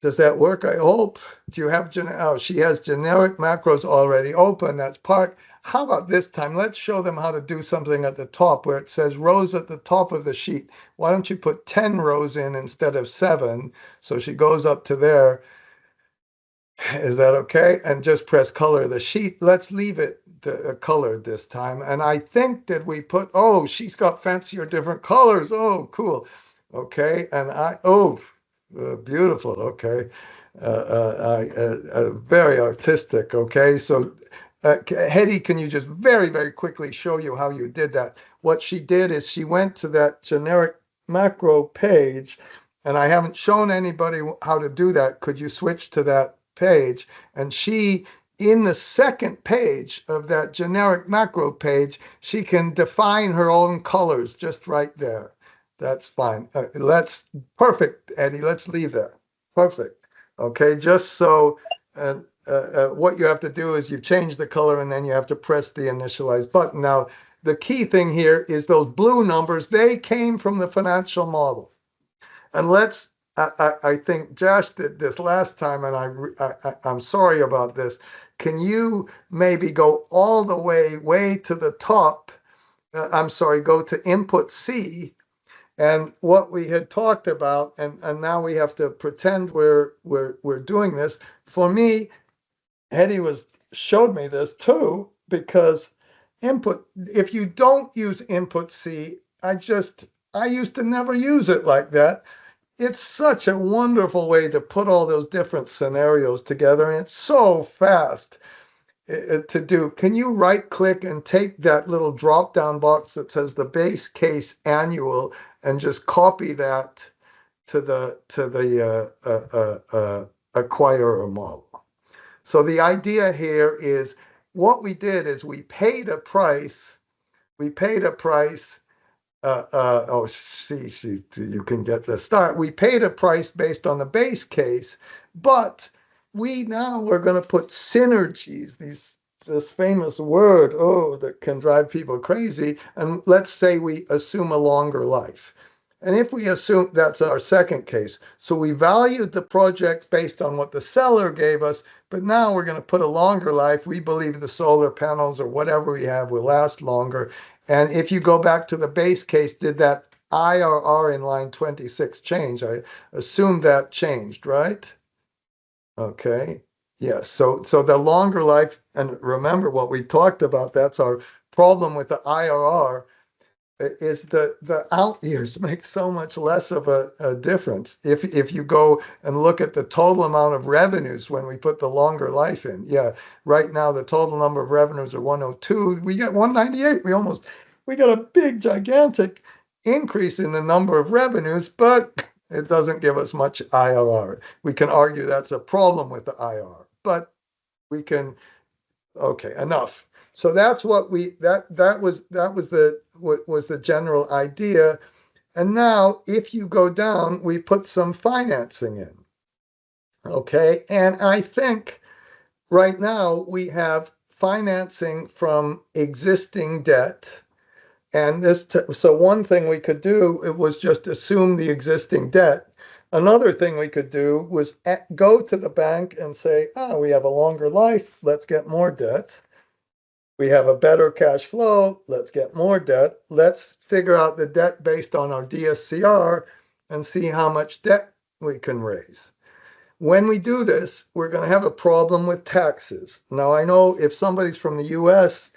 Does that work? I hope. Do you have, oh, she has generic macros already open. That's part. How about this time? Let's show them how to do something at the top where it says rows at the top of the sheet. Why don't you put 10 rows in instead of 7? So she goes up to there. Is that okay? And just press color the sheet. Let's leave it colored this time. And I think that we put, oh, she's got fancier different colors. Oh, cool. Okay. And beautiful. Okay. Very artistic. Okay. So, Hetty, can you just very, very quickly show you how you did that? What she did is she went to that generic macro page, and I haven't shown anybody how to do that. Could you switch to that page? And she, in the second page of that generic macro page, she can define her own colors just right there. That's fine. Perfect, Eddie. Let's leave there. Perfect. Okay, just so what you have to do is you change the color and then you have to press the initialize button. Now, the key thing here is those blue numbers, they came from the financial model. And I think Josh did this last time, and I'm sorry about this. Can you maybe go all the way to the top? Go to input C. And what we had talked about, and now we have to pretend we're doing this. For me, Hetty showed me this too, because if you don't use input C, I used to never use it like that. It's such a wonderful way to put all those different scenarios together, and it's so fast to do. Can you right click and take that little drop down box that says the base case annual and just copy that to the acquirer model? So the idea here is what we did is we paid a price. You can get the start. We paid a price based on the base case, but we're going to put synergies, this famous word, that can drive people crazy. And let's say we assume a longer life. And if we assume that's our second case, so we valued the project based on what the seller gave us, but now we're going to put a longer life. We believe the solar panels or whatever we have will last longer. And if you go back to the base case, did that IRR in line 26 change? I assume that changed, right? Okay. Yes. So the longer life, and remember what we talked about, that's our problem with the IRR, is the out years make so much less of a difference. If you go and look at the total amount of revenues when we put the longer life in, right now the total number of revenues are 102. We get 198. We got a big gigantic increase in the number of revenues, but it doesn't give us much IRR. We can argue that's a problem with the IRR, but we can. Okay, enough. So that's what that was the general idea. And now if you go down, we put some financing in. Okay, and I think right now we have financing from existing debt. And so one thing we could do, it was just assume the existing debt. Another thing we could do was go to the bank and say, we have a longer life, let's get more debt. We have a better cash flow, let's get more debt. Let's figure out the debt based on our DSCR and see how much debt we can raise. when we do this, we're going to have a problem with taxes. Now, I know if somebody's from the US,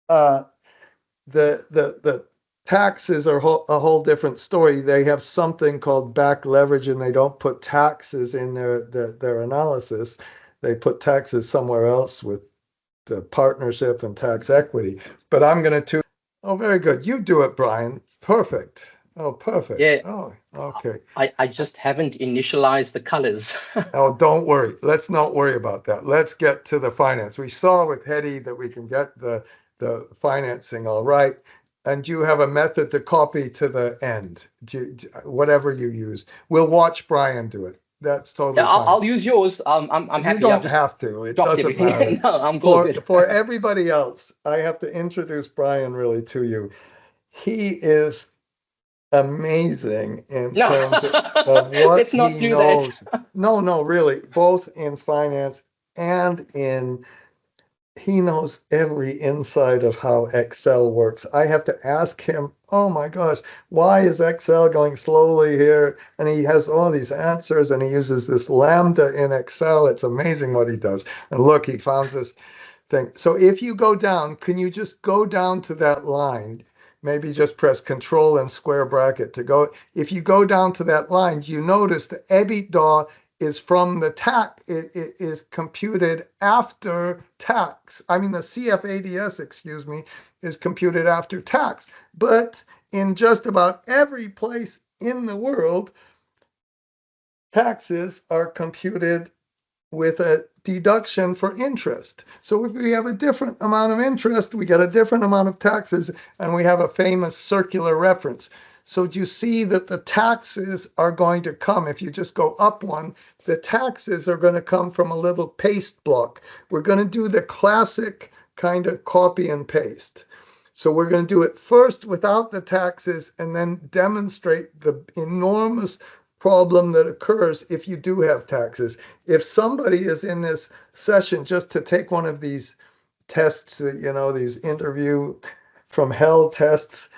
the taxes are a whole different story. They have something called back leverage, and they don't put taxes in their analysis. They put taxes somewhere else with the partnership and tax equity. But I'm going to. Oh, very good. You do it, Brian. Perfect. Oh, perfect. Yeah. Oh, okay. I just haven't initialized the colors. Oh, don't worry. Let's not worry about that. Let's get to the finance. We saw with Hetty that we can get the financing all right. And you have a method to copy to the end, whatever you use. We'll watch Brian do it. That's totally Yeah, fine. I'll use yours. I'm happy. You don't have to. It doesn't matter. No, I'm good. For everybody else, I have to introduce Brian really to you. He is amazing in terms of what Let's not he do knows. that. No, really, both in finance and he knows every inside of how Excel works. I have to ask him, oh my gosh, why is Excel going slowly here? And he has all these answers, and he uses this lambda in Excel. It's amazing what he does. And look, he found this thing. So if you go down, can you just go down to that line? Maybe just press Control and square bracket to go. If you go down to that line, you notice the EBITDA is from the tax, it is computed after tax. I mean, the CFADS, excuse me, is computed after tax. But in just about every place in the world, taxes are computed with a deduction for interest. So if we have a different amount of interest, we get a different amount of taxes, and we have a famous circular reference. So do you see that the taxes are going to come, if you just go up one, the taxes are going to come from a little paste block. We're going to do the classic kind of copy and paste. So we're going to do it first without the taxes and then demonstrate the enormous problem that occurs if you do have taxes. If somebody is in this session just to take one of these tests, these interview from hell tests,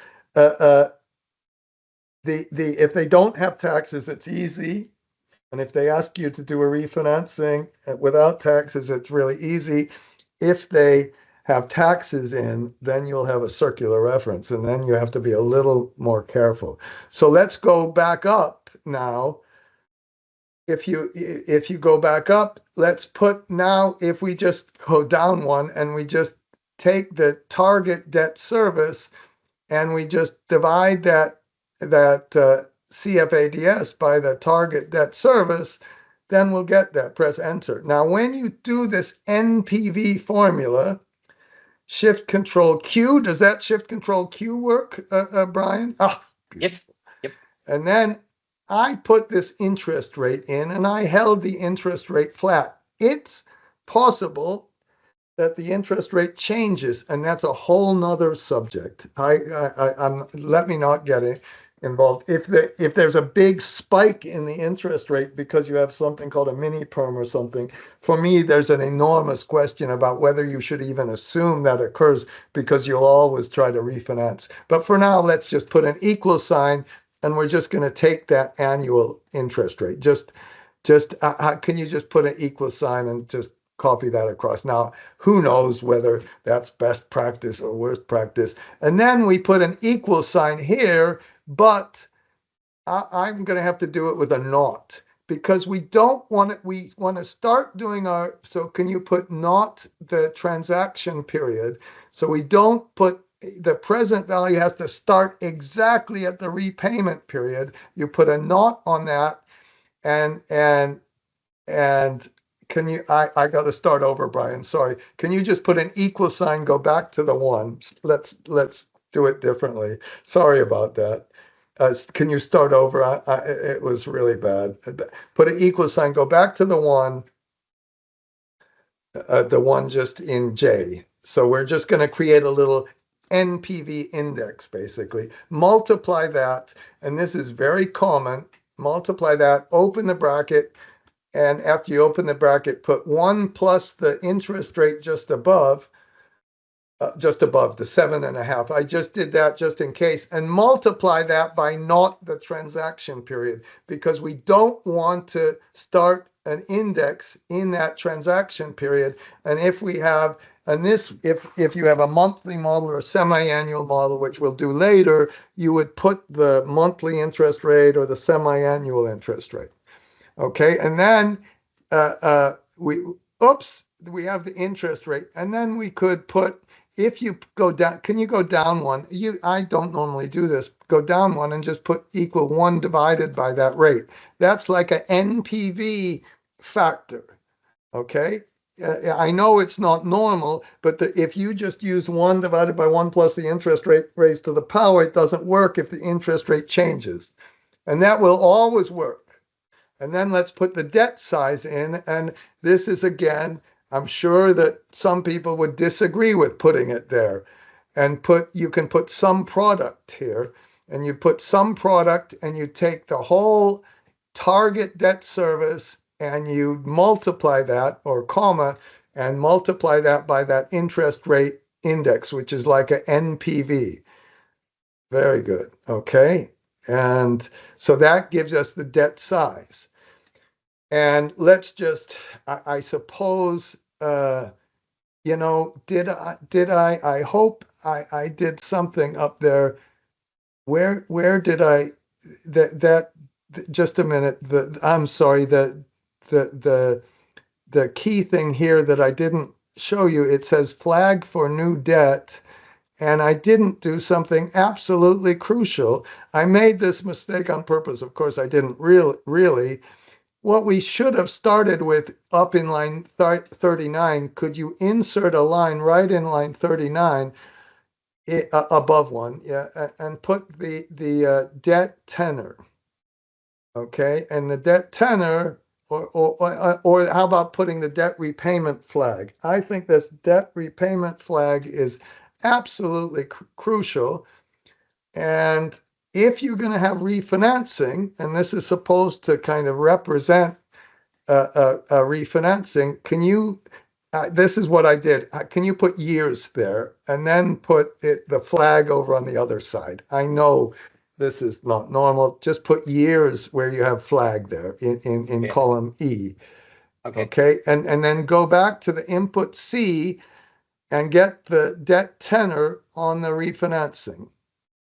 if they don't have taxes, it's easy. And if they ask you to do a refinancing without taxes, it's really easy. If they have taxes in, then you'll have a circular reference, and then you have to be a little more careful. So let's go back up now. If you go back up, let's put now, if we just go down one and we just take the target debt service and we just divide that CFADS by the target debt service, then we'll get that. Press enter. Now, when you do this NPV formula, Shift Control Q, does that Shift Control Q work, Brian? Yes. Yep. And then I put this interest rate in, and I held the interest rate flat. It's possible that the interest rate changes, and that's a whole nother subject. Let me not get involved. If there's a big spike in the interest rate because you have something called a mini perm or something, for me, there's an enormous question about whether you should even assume that occurs, because you'll always try to refinance. But for now, let's just put an equal sign, and we're just going to take that annual interest rate. Can you just put an equal sign and just copy that across? Now, who knows whether that's best practice or worst practice? And then we put an equal sign here, but I'm going to have to do it with a naught, because we don't want it. We want to start doing so can you put naught the transaction period? So we don't put the present value has to start exactly at the repayment period. You put a naught on that, and can you, I got to start over, Brian, sorry. Can you just put an equal sign, go back to the one? Let's do it differently. Sorry about that. Can you start over? It was really bad. Put an equal sign, go back to the one just in J. So we're just going to create a little NPV index, basically. Multiply that, and this is very common. Multiply that, open the bracket, and after you open the bracket, put 1 plus the interest rate just above the 7.5. I just did that just in case, and multiply that by naught the transaction period, because we don't want to start an index in that transaction period. And if we have, and this, if you have a monthly model or a semi-annual model, which we'll do later, you would put the monthly interest rate or the semi-annual interest rate. Okay, and then we have the interest rate, and then we could put, if you go down, can you go down one? I don't normally do this. Go down one and just put equal 1 divided by that rate. That's like a NPV factor. Okay, I know it's not normal, but if you just use 1 divided by 1 plus the interest rate raised to the power, it doesn't work if the interest rate changes, and that will always work. And then let's put the debt size in, and this is, again, I'm sure that some people would disagree with putting it there, and you can put some product here, and you put some product, and you take the whole target debt service and you multiply that, or comma, and multiply that by that interest rate index, which is like an NPV. Very good. Okay. And so that gives us the debt size. And let's just, I suppose, you know, I hope I did something up there. Where did I, just a minute, I'm sorry, the key thing here that I didn't show you, it says flag for new debt. And I didn't do something absolutely crucial. I made this mistake on purpose. Of course, I didn't really. What we should have started with up in line 39, could you insert a line right in line 39 above one, yeah, and put the debt tenor, okay, and the debt tenor, or how about putting the debt repayment flag? I think this debt repayment flag is absolutely crucial, and if you're going to have refinancing, and this is supposed to kind of represent a refinancing, can you, this is what I did. Can you put years there and then put the flag over on the other side? I know this is not normal. Just put years where you have flag there in column E. Okay. And then go back to the input C and get the debt tenor on the refinancing.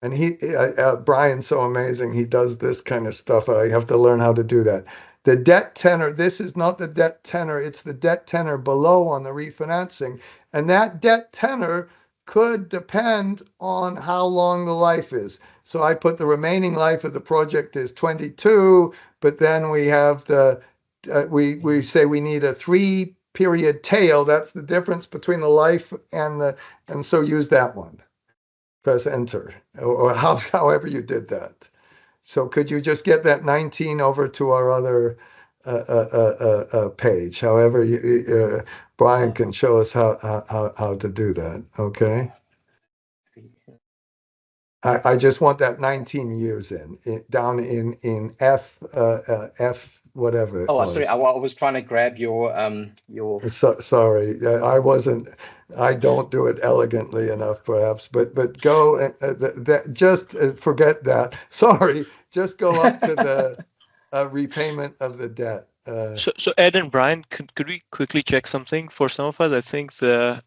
And Brian's so amazing. He does this kind of stuff. I have to learn how to do that. The debt tenor, this is not the debt tenor. It's the debt tenor below on the refinancing. And that debt tenor could depend on how long the life is. So I put the remaining life of the project is 22, but then we have we say we need a 3-period tail. That's the difference between the life and so use that one. Press enter, or however you did that. So could you just get that 19 over to our other page? However, Brian can show us how to do that. Okay. I just want that 19 years down in F whatever. Oh, sorry. I was trying to grab your. Sorry, I don't do it elegantly enough, perhaps. But go just forget that. Sorry, just go up to the repayment of the debt. So Ed and Brian, could we quickly check something for some of us? I think the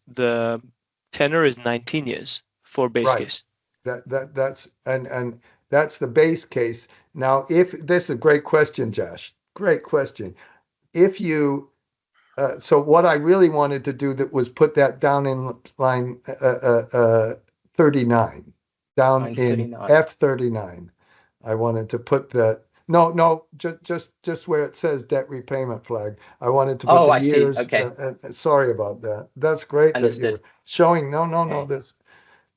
tenor is 19 years for base case. That's and that's the base case. Now, if this is a great question, Josh. Great question. If you, so what I really wanted to do that was put that down in line 39, down in F39. I wanted to put that. No, just where it says debt repayment flag. I wanted to put the years. Okay. Sorry about that. That's great. Understood. That you're showing. No. This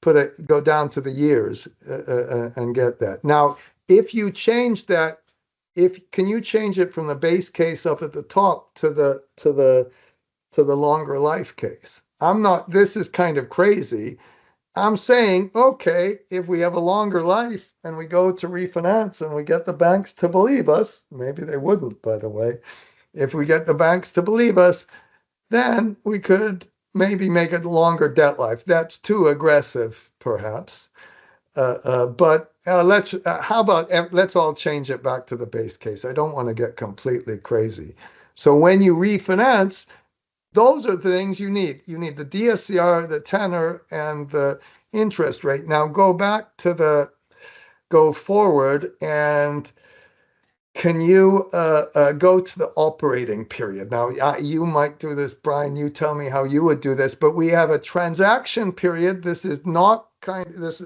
go down to the years and get that. Now, if you change that. Can you change it from the base case up at the top to the longer life case? This is kind of crazy. I'm saying, okay, if we have a longer life and we go to refinance and we get the banks to believe us, maybe they wouldn't, by the way. If we get the banks to believe us, then we could maybe make it a longer debt life. That's too aggressive, perhaps. But how about let's all change it back to the base case. I don't want to get completely crazy. So when you refinance, those are the things you need. You need the DSCR, the tenor, and the interest rate. Now go forward, and can you go to the operating period? Now, you might do this, Brian. You tell me how you would do this, but we have a transaction period. This is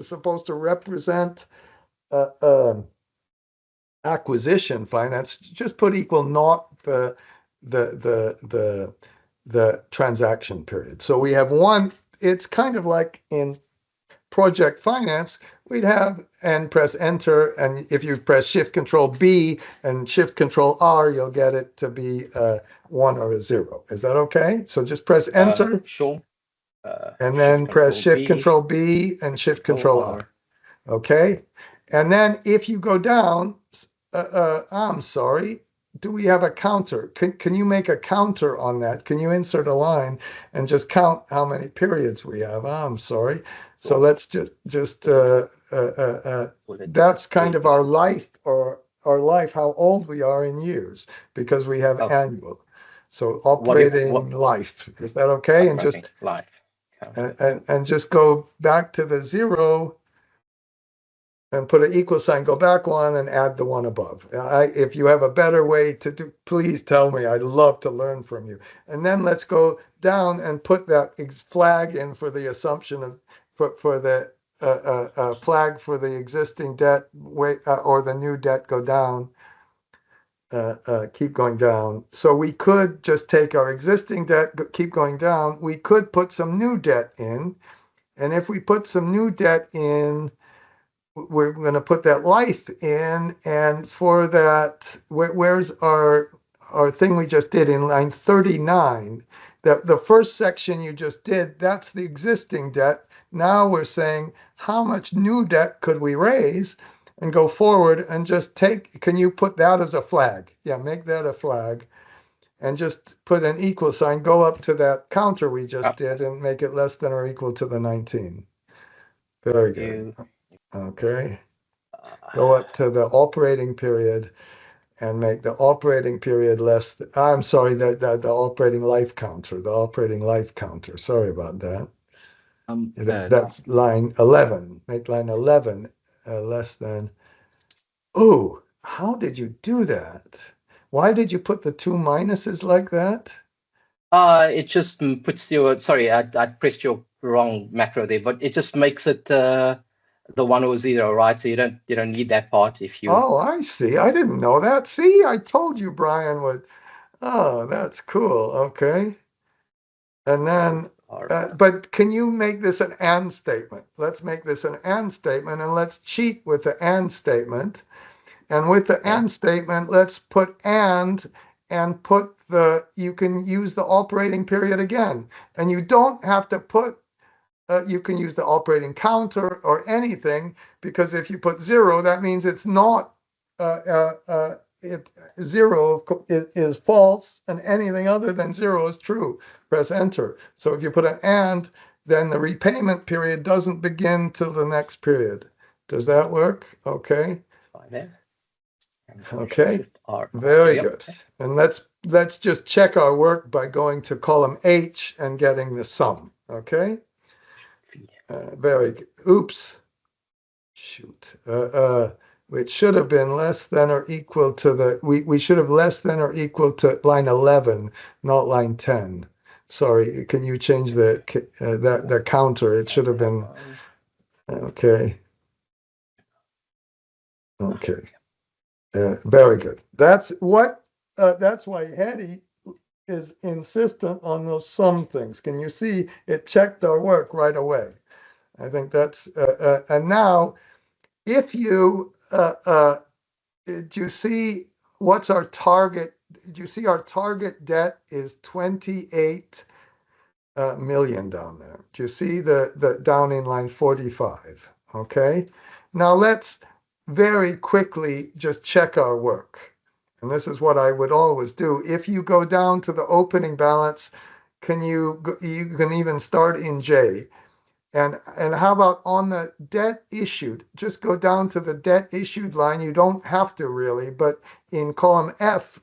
supposed to represent acquisition finance. Just put equal, not the transaction period. So we have one. It's kind of like in project finance, we'd have, and press enter, and if you press shift control B and shift control R, you'll get it to be a 1 or a 0. Is that okay? So just press enter. Sure. And then press shift control B and shift control R. Okay. And then if you go down, I'm sorry, do we have a counter? Can you make a counter on that? Can you insert a line and just count how many periods we have? I'm sorry. So let's that's kind of our life, or our life, how old we are in years, because we have annual. So operating life, is that okay? And just life. And just go back to the 0 and put an equal sign, go back 1 and add the 1 above. If you have a better way to do, please tell me. I'd love to learn from you. And then let's go down and put that flag in for the assumption of, for the flag for the existing debt, or the new debt, go down, keep going down. So we could just take our existing debt, keep going down. We could put some new debt in. And if we put some new debt in, we're going to put that life in, and for that, where's our thing we just did in line 39? The first section you just did, that's the existing debt. Now we're saying, how much new debt could we raise, and go forward and just take, can you put that as a flag? Yeah, make that a flag, and just put an equal sign, go up to that counter we just did, and make it less than or equal to the 19. Very good. Okay, go up to the operating period and make the operating period less. I'm sorry, the operating life counter, Sorry about that. That's line 11. Make line 11 less than. Oh, how did you do that? Why did you put the 2 minuses like that? It just puts your, sorry, I pressed your wrong macro there, but it just makes it the 1 or 0, right? So you don't need that part if you. Oh, I see. I didn't know that. See, I told you Brian would. Oh, that's cool. Okay. And then, but can you make this an and statement? Let's make this an and statement, and let's cheat with the and statement. And with the and statement, let's put and put you can use the operating period again. And you don't have to put, you can use the operating counter or anything, because if you put 0, that means it's not, 0 is false, and anything other than 0 is true. Press enter. So if you put an and, then the repayment period doesn't begin till the next period. Does that work? Okay. Okay. Very good. And let's just check our work by going to column H and getting the sum. Okay. Very good. Oops. Shoot. It should have been less than or equal to the, we should have less than or equal to line 11, not line 10. Sorry, can you change the counter? It should have been, okay. Okay. Very good. That's why Hetty is insistent on those sum things. Can you see it checked our work right away? I think that's, and now if you, do you see what's our target? Do you see our target debt is 28 million down there? Do you see the down in line 45? Okay. Now let's very quickly just check our work. And this is what I would always do. If you go down to the opening balance, you can even start in J. And how about on the debt issued? Just go down to the debt issued line. You don't have to really, but in column F,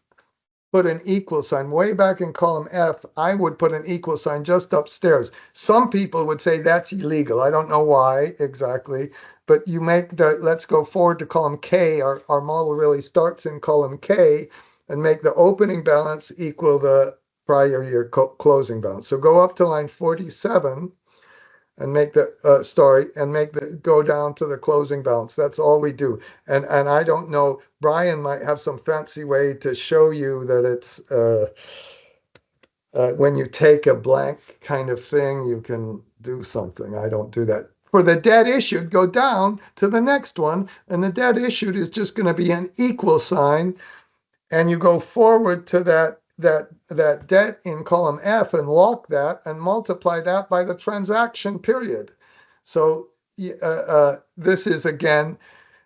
put an equal sign. Way back in column F, I would put an equal sign just upstairs. Some people would say that's illegal. I don't know why exactly, but you make the, let's go forward to column K. Our model really starts in column K, and make the opening balance equal the prior year closing balance. So go up to line 47 and make the, go down to the closing balance. That's all we do. And I don't know, Brian might have some fancy way to show you that it's, when you take a blank kind of thing, you can do something. I don't do that. For the debt issued, go down to the next one, and the debt issued is just going to be an equal sign, and you go forward to that debt in column F and lock that and multiply that by the transaction period. So this is again,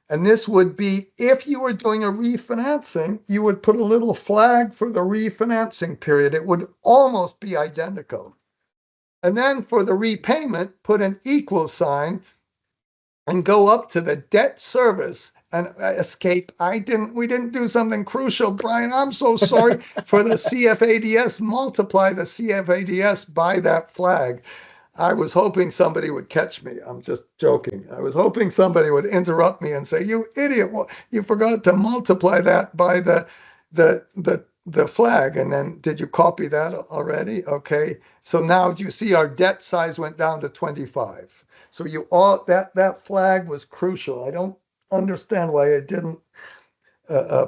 and this would be, if you were doing a refinancing, you would put a little flag for the refinancing period. It would almost be identical. And then for the repayment, put an equal sign and go up to the debt service and escape. We didn't do something crucial, Brian. I'm so sorry. For the CFADS, multiply the CFADS by that flag. I was hoping somebody would catch me. I'm just joking. I was hoping somebody would interrupt me and say, "You idiot, you forgot to multiply that by the flag." And then, did you copy that already? Okay. So now, do you see our debt size went down to 25? So that flag was crucial. I don't understand why I didn't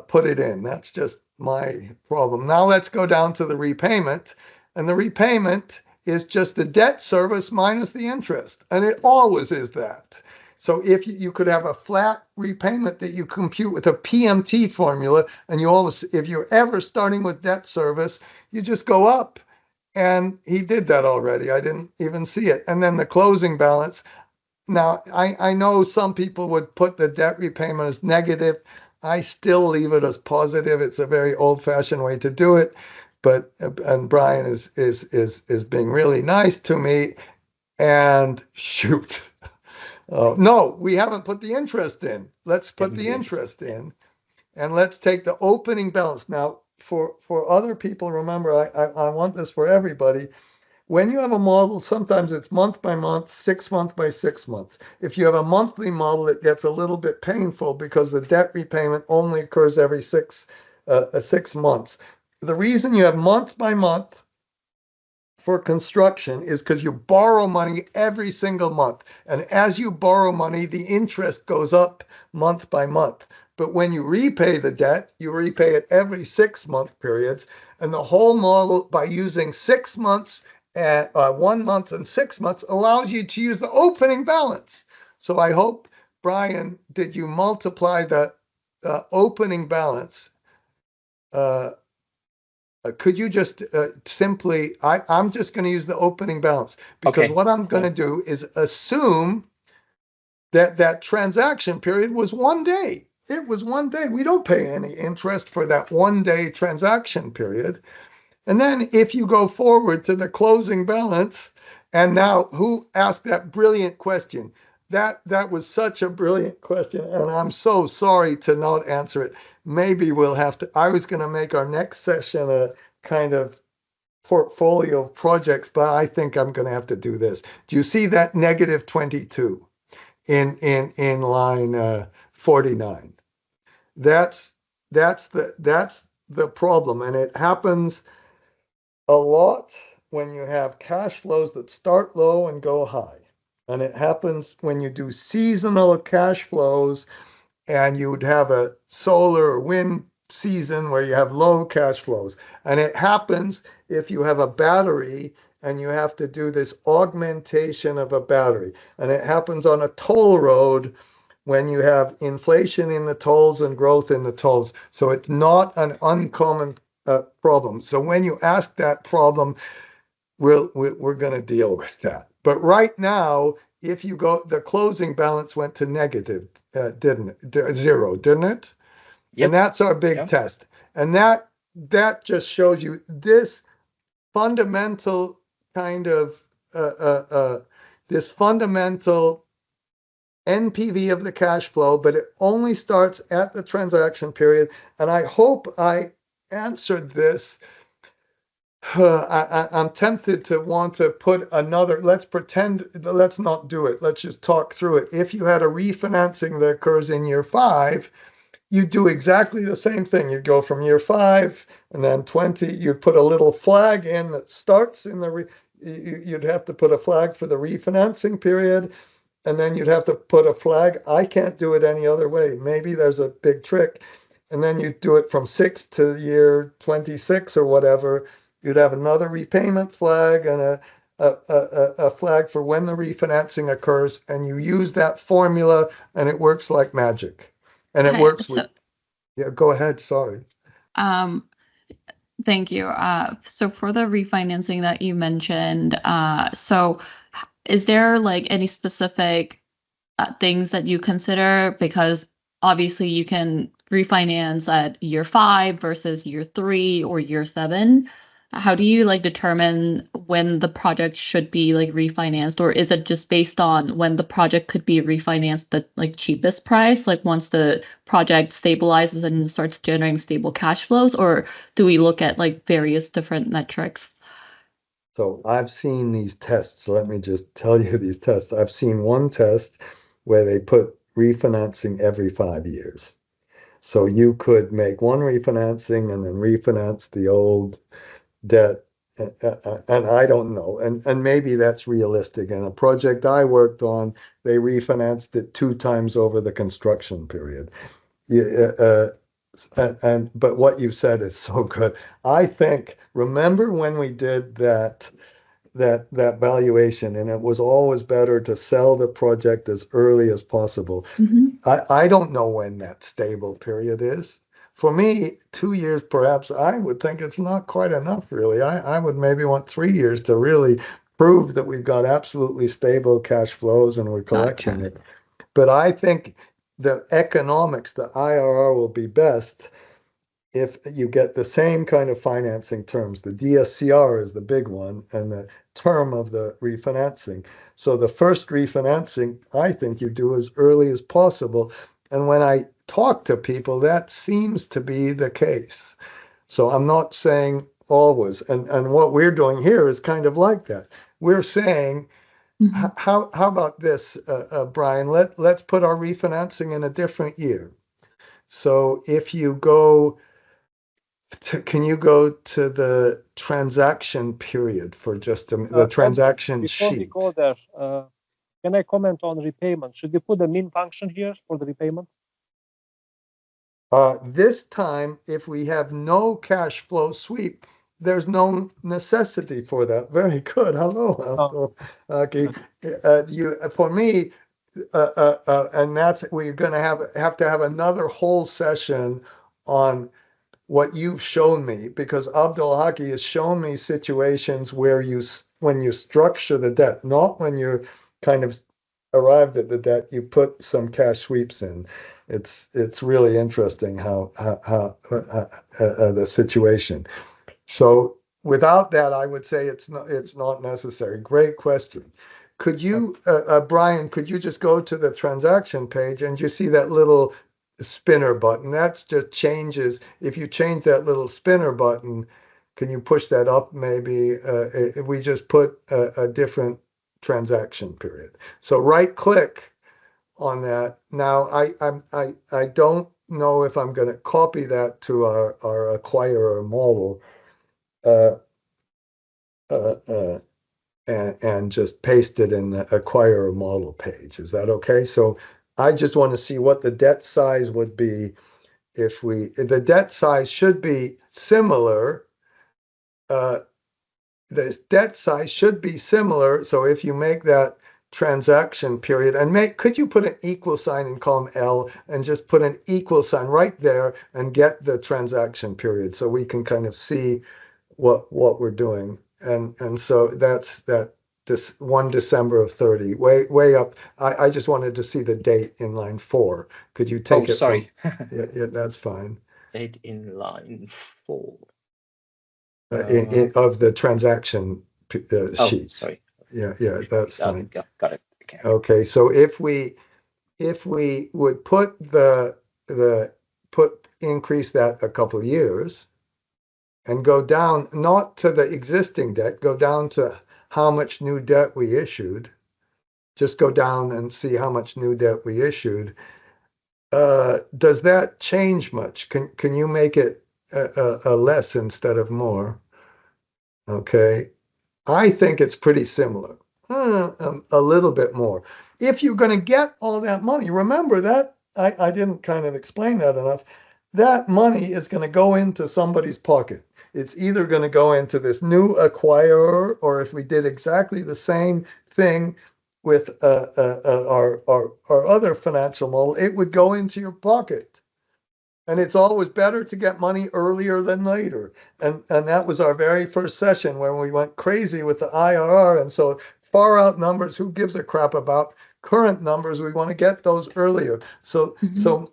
put it in. That's just my problem. Now let's go down to the repayment, and the repayment is just the debt service minus the interest, and it always is that. So if you could have a flat repayment that you compute with a PMT formula, and you always, if you're ever starting with debt service, you just go up. And he did that already. I didn't even see it. And then the closing balance. Now, I know some people would put the debt repayment as negative. I still leave it as positive. It's a very old-fashioned way to do it. And Brian is being really nice to me. And shoot. No, we haven't put the interest in. Let's put the interest in. And let's take the opening balance. Now, for other people, remember, I want this for everybody. When you have a model, sometimes it's month by month, 6 month by 6 months. If you have a monthly model, it gets a little bit painful because the debt repayment only occurs every 6 months. The reason you have month by month for construction is because you borrow money every single month. And as you borrow money, the interest goes up month by month. But when you repay the debt, you repay it every 6 month periods. And the whole model, by using 6 months, 1 month and 6 months, allows you to use the opening balance. So I hope, Brian, did you multiply the opening balance? Could you just simply, I'm just going to use the opening balance, because what I'm going to do is assume that transaction period was 1 day. It was 1 day. We don't pay any interest for that 1 day transaction period. And then if you go forward to the closing balance, and now who asked that brilliant question? That was such a brilliant question, and I'm so sorry to not answer it. Maybe we'll have to, I was going to make our next session a kind of portfolio of projects, but I think I'm going to have to do this. Do you see that negative 22 in line 49? That's the problem, and it happens a lot when you have cash flows that start low and go high. And it happens when you do seasonal cash flows, and you would have a solar or wind season where you have low cash flows. And it happens if you have a battery and you have to do this augmentation of a battery. And it happens on a toll road when you have inflation in the tolls and growth in the tolls. So it's not an uncommon problem. So when you ask that problem, we're going to deal with that. But right now, if you go, the closing balance went to negative, didn't it? Zero, didn't it? Yep. And that's our big test. And that just shows you this fundamental kind of this fundamental NPV of the cash flow, but it only starts at the transaction period. And I hope I answered this, I'm tempted to want to put another, let's not do it. Let's just talk through it. If you had a refinancing that occurs in year 5, you do exactly the same thing. You go from year 5 and then 20, you put a little flag in that starts in you'd have to put a flag for the refinancing period. And then you'd have to put a flag. I can't do it any other way. Maybe there's a big trick. And then you do it from 6 to year 26 or whatever. You'd have another repayment flag and a flag for when the refinancing occurs. And you use that formula and it works like magic. And it works with, yeah, go ahead. Sorry. Thank you. So for the refinancing that you mentioned, so is there like any specific things that you consider? Because obviously you can refinance at year 5 versus year 3 or year 7. How do you like determine when the project should be like refinanced, or is it just based on when the project could be refinanced the like cheapest price, like once the project stabilizes and starts generating stable cash flows, or do we look at like various different metrics? So I've seen these tests. Let me just tell you these tests. I've seen one test where they put refinancing every 5 years. So you could make one refinancing and then refinance the old debt. And I don't know. And maybe that's realistic. In a project I worked on, they refinanced it 2 times over the construction period. But what you said is so good. I think, remember when we did that valuation, and it was always better to sell the project as early as possible. I don't know when that stable period is. For me, 2 years perhaps, I would think it's not quite enough, really. I would maybe want 3 years to really prove that we've got absolutely stable cash flows and we're collecting it. But I think the economics, the IRR will be best if you get the same kind of financing terms. The DSCR is the big one, and the term of the refinancing. So the first refinancing, I think you do as early as possible. And when I talk to people, that seems to be the case. So I'm not saying always. And what we're doing here is kind of like that. We're saying, how about this, Brian? Let's put our refinancing in a different year. So if you go can you go to the transaction period for just the transaction before sheet? We go there, can I comment on repayment? Should we put the min function here for the repayment? This time, if we have no cash flow sweep, there's no necessity for that. Very good. Hello, okay. For me, and that's, we're going to have to have another whole session on what you've shown me, because Abdulhaki has shown me situations where when you structure the debt, not when you're kind of arrived at the debt, you put some cash sweeps in. It's really interesting how the situation. So without that, I would say it's not necessary. Great question. Could you, Brian, could you just go to the transaction page and you see that little spinner button? That's just changes. If you change that little spinner button, can you push that up? Maybe we just put a different transaction period. So right click on that. Now I don't know if I'm going to copy that to our acquirer model and just paste it in the acquirer model page. Is that okay? So I just want to see what the debt size would be if the debt size should be similar. The debt size should be similar. So if you make that transaction period and could you put an equal sign in column L and just put an equal sign right there and get the transaction period so we can kind of see what we're doing. And so that's that. This 1 December of 30, way up. I just wanted to see the date in line 4. Could you take it? Sorry. Yeah, that's fine. Date in line 4. Of the transaction sheet. Sorry. Yeah, that's fine. Got it. Okay, so if we would put increase that a couple of years, and go down, not to the existing debt, go down to how much new debt we issued. Just go down and see how much new debt we issued. Does that change much? Can you make it a less instead of more? Okay. I think it's pretty similar. A little bit more. If you're going to get all that money, remember that I didn't kind of explain that enough. That money is going to go into somebody's pocket. It's either going to go into this new acquirer, or if we did exactly the same thing with our other financial model, it would go into your pocket. And it's always better to get money earlier than later. And that was our very first session where we went crazy with the IRR. And so far out numbers, who gives a crap about current numbers? We want to get those earlier. So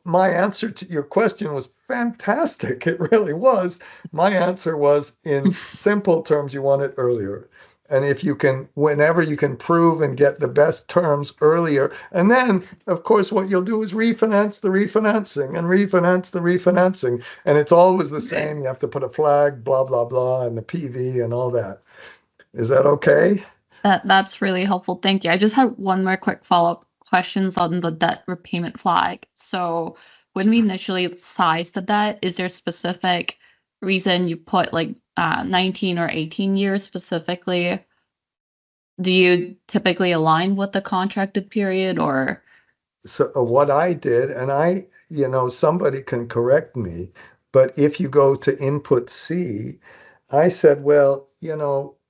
my answer to your question was fantastic. It really was. My answer was, in simple terms, you want it earlier. And if you can, whenever you can prove and get the best terms earlier, and then, of course, what you'll do is refinance the refinancing and refinance the refinancing. And it's always the same. You have to put a flag, blah, blah, blah, and the PV and all that. Is that okay? That's really helpful. Thank you. I just had one more quick follow-up questions on the debt repayment flag. So when we initially sized the debt, is there a specific reason you put like 19 or 18 years specifically? Do you typically align with the contracted period, or? So what I did, and somebody can correct me, but if you go to input C, I said, well,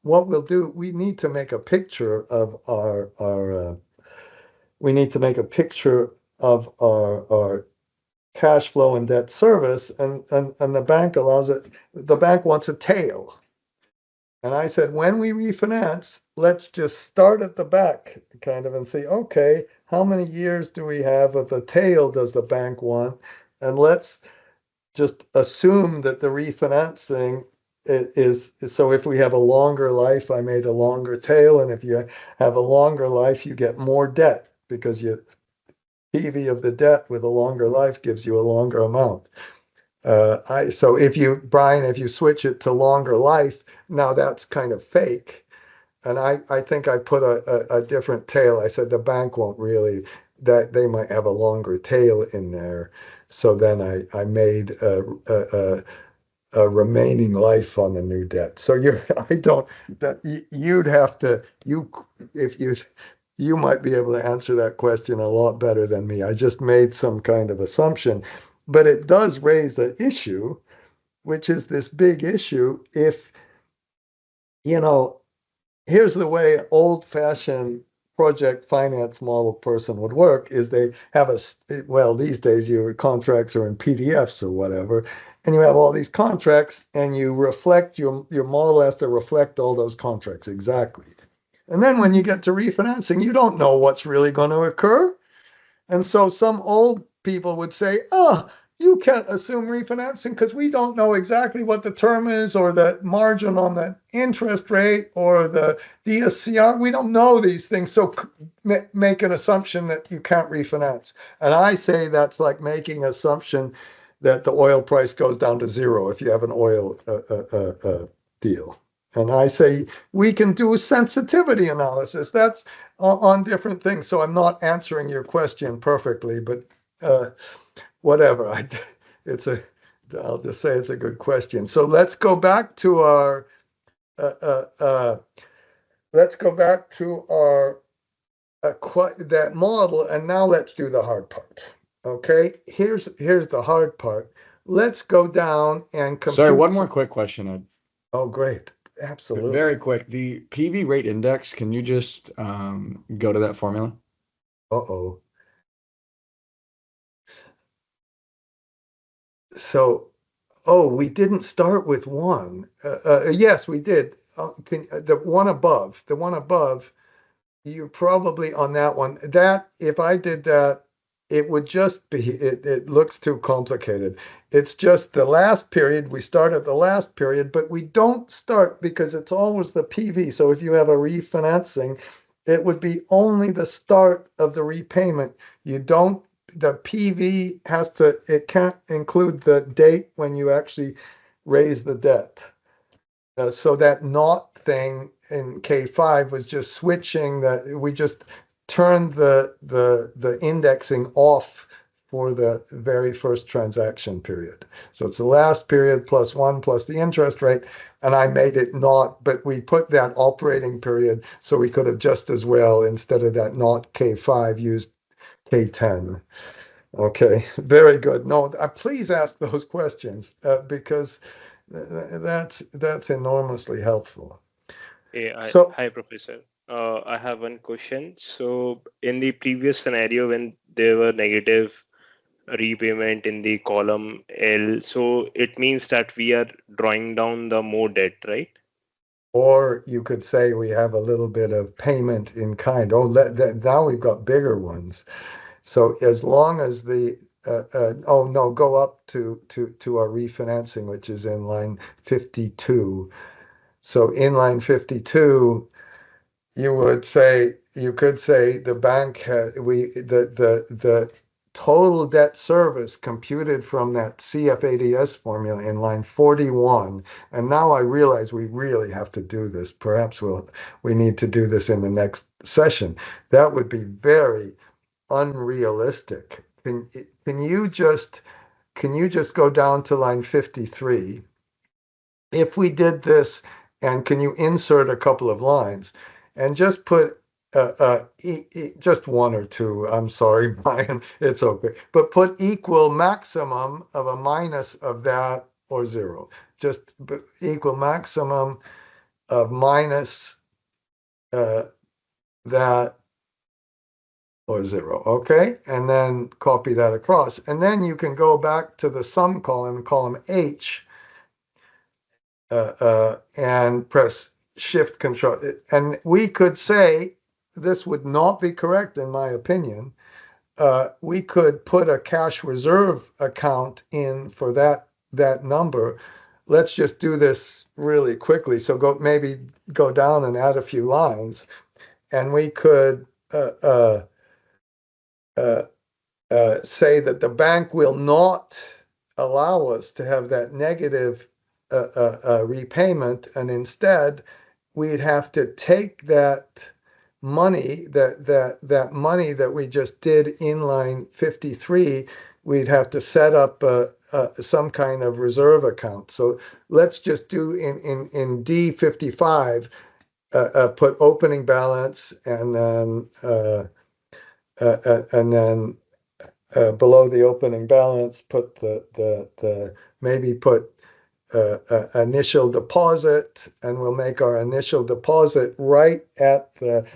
what we'll do, we need to make a picture of our cash flow and debt service, and the bank allows it. The bank wants a tail. And I said, when we refinance, let's just start at the back kind of and say, okay, how many years do we have of the tail does the bank want? And let's just assume that the refinancing is so if we have a longer life, I made a longer tail. And if you have a longer life, you get more debt, because PV of the debt with a longer life gives you a longer amount. So Brian, if you switch it to longer life, now that's kind of fake. And I think I put a different tail. I said the bank won't really, that they might have a longer tail in there. So then I made a remaining life on the new debt. So you might be able to answer that question a lot better than me. I just made some kind of assumption. But it does raise an issue, which is this big issue. If, here's the way an old-fashioned project finance model person would work, is they have these days your contracts are in PDFs or whatever, and you have all these contracts, and you reflect, your model has to reflect all those contracts exactly. And then when you get to refinancing, you don't know what's really going to occur. And so some old people would say, you can't assume refinancing because we don't know exactly what the term is, or the margin on the interest rate, or the DSCR. We don't know these things. So make an assumption that you can't refinance. And I say that's like making an assumption that the oil price goes down to zero if you have an oil deal. And I say we can do sensitivity analysis. That's on different things. So I'm not answering your question perfectly, but whatever. I'll just say it's a good question. So let's go back to our that model, and now let's do the hard part. Okay, here's the hard part. Let's go down and compute. Sorry, one more quick question, Ed. Oh, great. Absolutely. Very quick. The PV rate index, can you just go to that formula? Uh-oh. So, we didn't start with one. Yes, we did. The one above, you're probably on that one. That, if I did that, it would just be, it looks too complicated. It's just the last period. We start at the last period, but we don't start because it's always the PV. So if you have a refinancing, it would be only the start of the repayment. The PV it can't include the date when you actually raise the debt. So that not thing in K5 was just switching that. We just turned the indexing off for the very first transaction period. So it's the last period plus 1 plus the interest rate, and I made it not, but we put that operating period, so we could have just as well, instead of that not K5, used K10. Okay, very good. No, please ask those questions because that's enormously helpful. So- Hi, Professor. I have one question. So, in the previous scenario, when there were negative repayment in the column L, so it means that we are drawing down the more debt, right? Or you could say we have a little bit of payment in kind. Oh, now we've got bigger ones. So as long as the oh no, go up to our refinancing, which is in line 52. So in line 52, you could say the bank the total debt service computed from that CFADS formula in line 41. And now I realize we really have to do this. Perhaps we need to do this in the next session. That would be very unrealistic. Can you just go down to line 53? If we did this, and can you insert a couple of lines and just put just one or two? I'm sorry, Brian, it's okay. But put equal maximum of a minus of that or 0. Just equal maximum of minus that or 0, okay? And then copy that across. And then you can go back to the sum column H, and press Shift Control. And we could say, this would not be correct in my opinion, we could put a cash reserve account in for that number. Let's just do this really quickly. So maybe go down and add a few lines, and we could say that the bank will not allow us to have that negative repayment, and instead we'd have to take that money, that money that we just did in line 53, we'd have to set up some kind of reserve account. So let's just do in D55, put opening balance, and then below the opening balance, put maybe put initial deposit, and we'll make our initial deposit right at the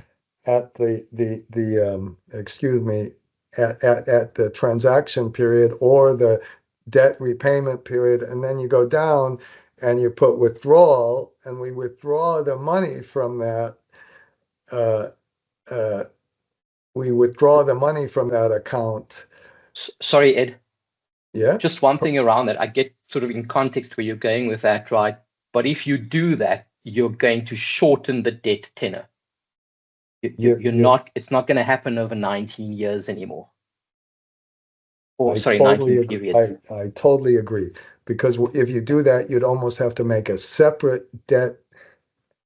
excuse me, at the transaction period or the debt repayment period. And then you go down and you put withdrawal, and we withdraw the money from that. We withdraw the money from that account. Sorry, Ed. Yeah. Just one thing around that. I get sort of in context where you're going with that, right? But if you do that, you're going to shorten the debt tenor. It's not going to happen over 19 years anymore. Or sorry, 19 periods. I totally agree. Because if you do that, you'd almost have to make a separate debt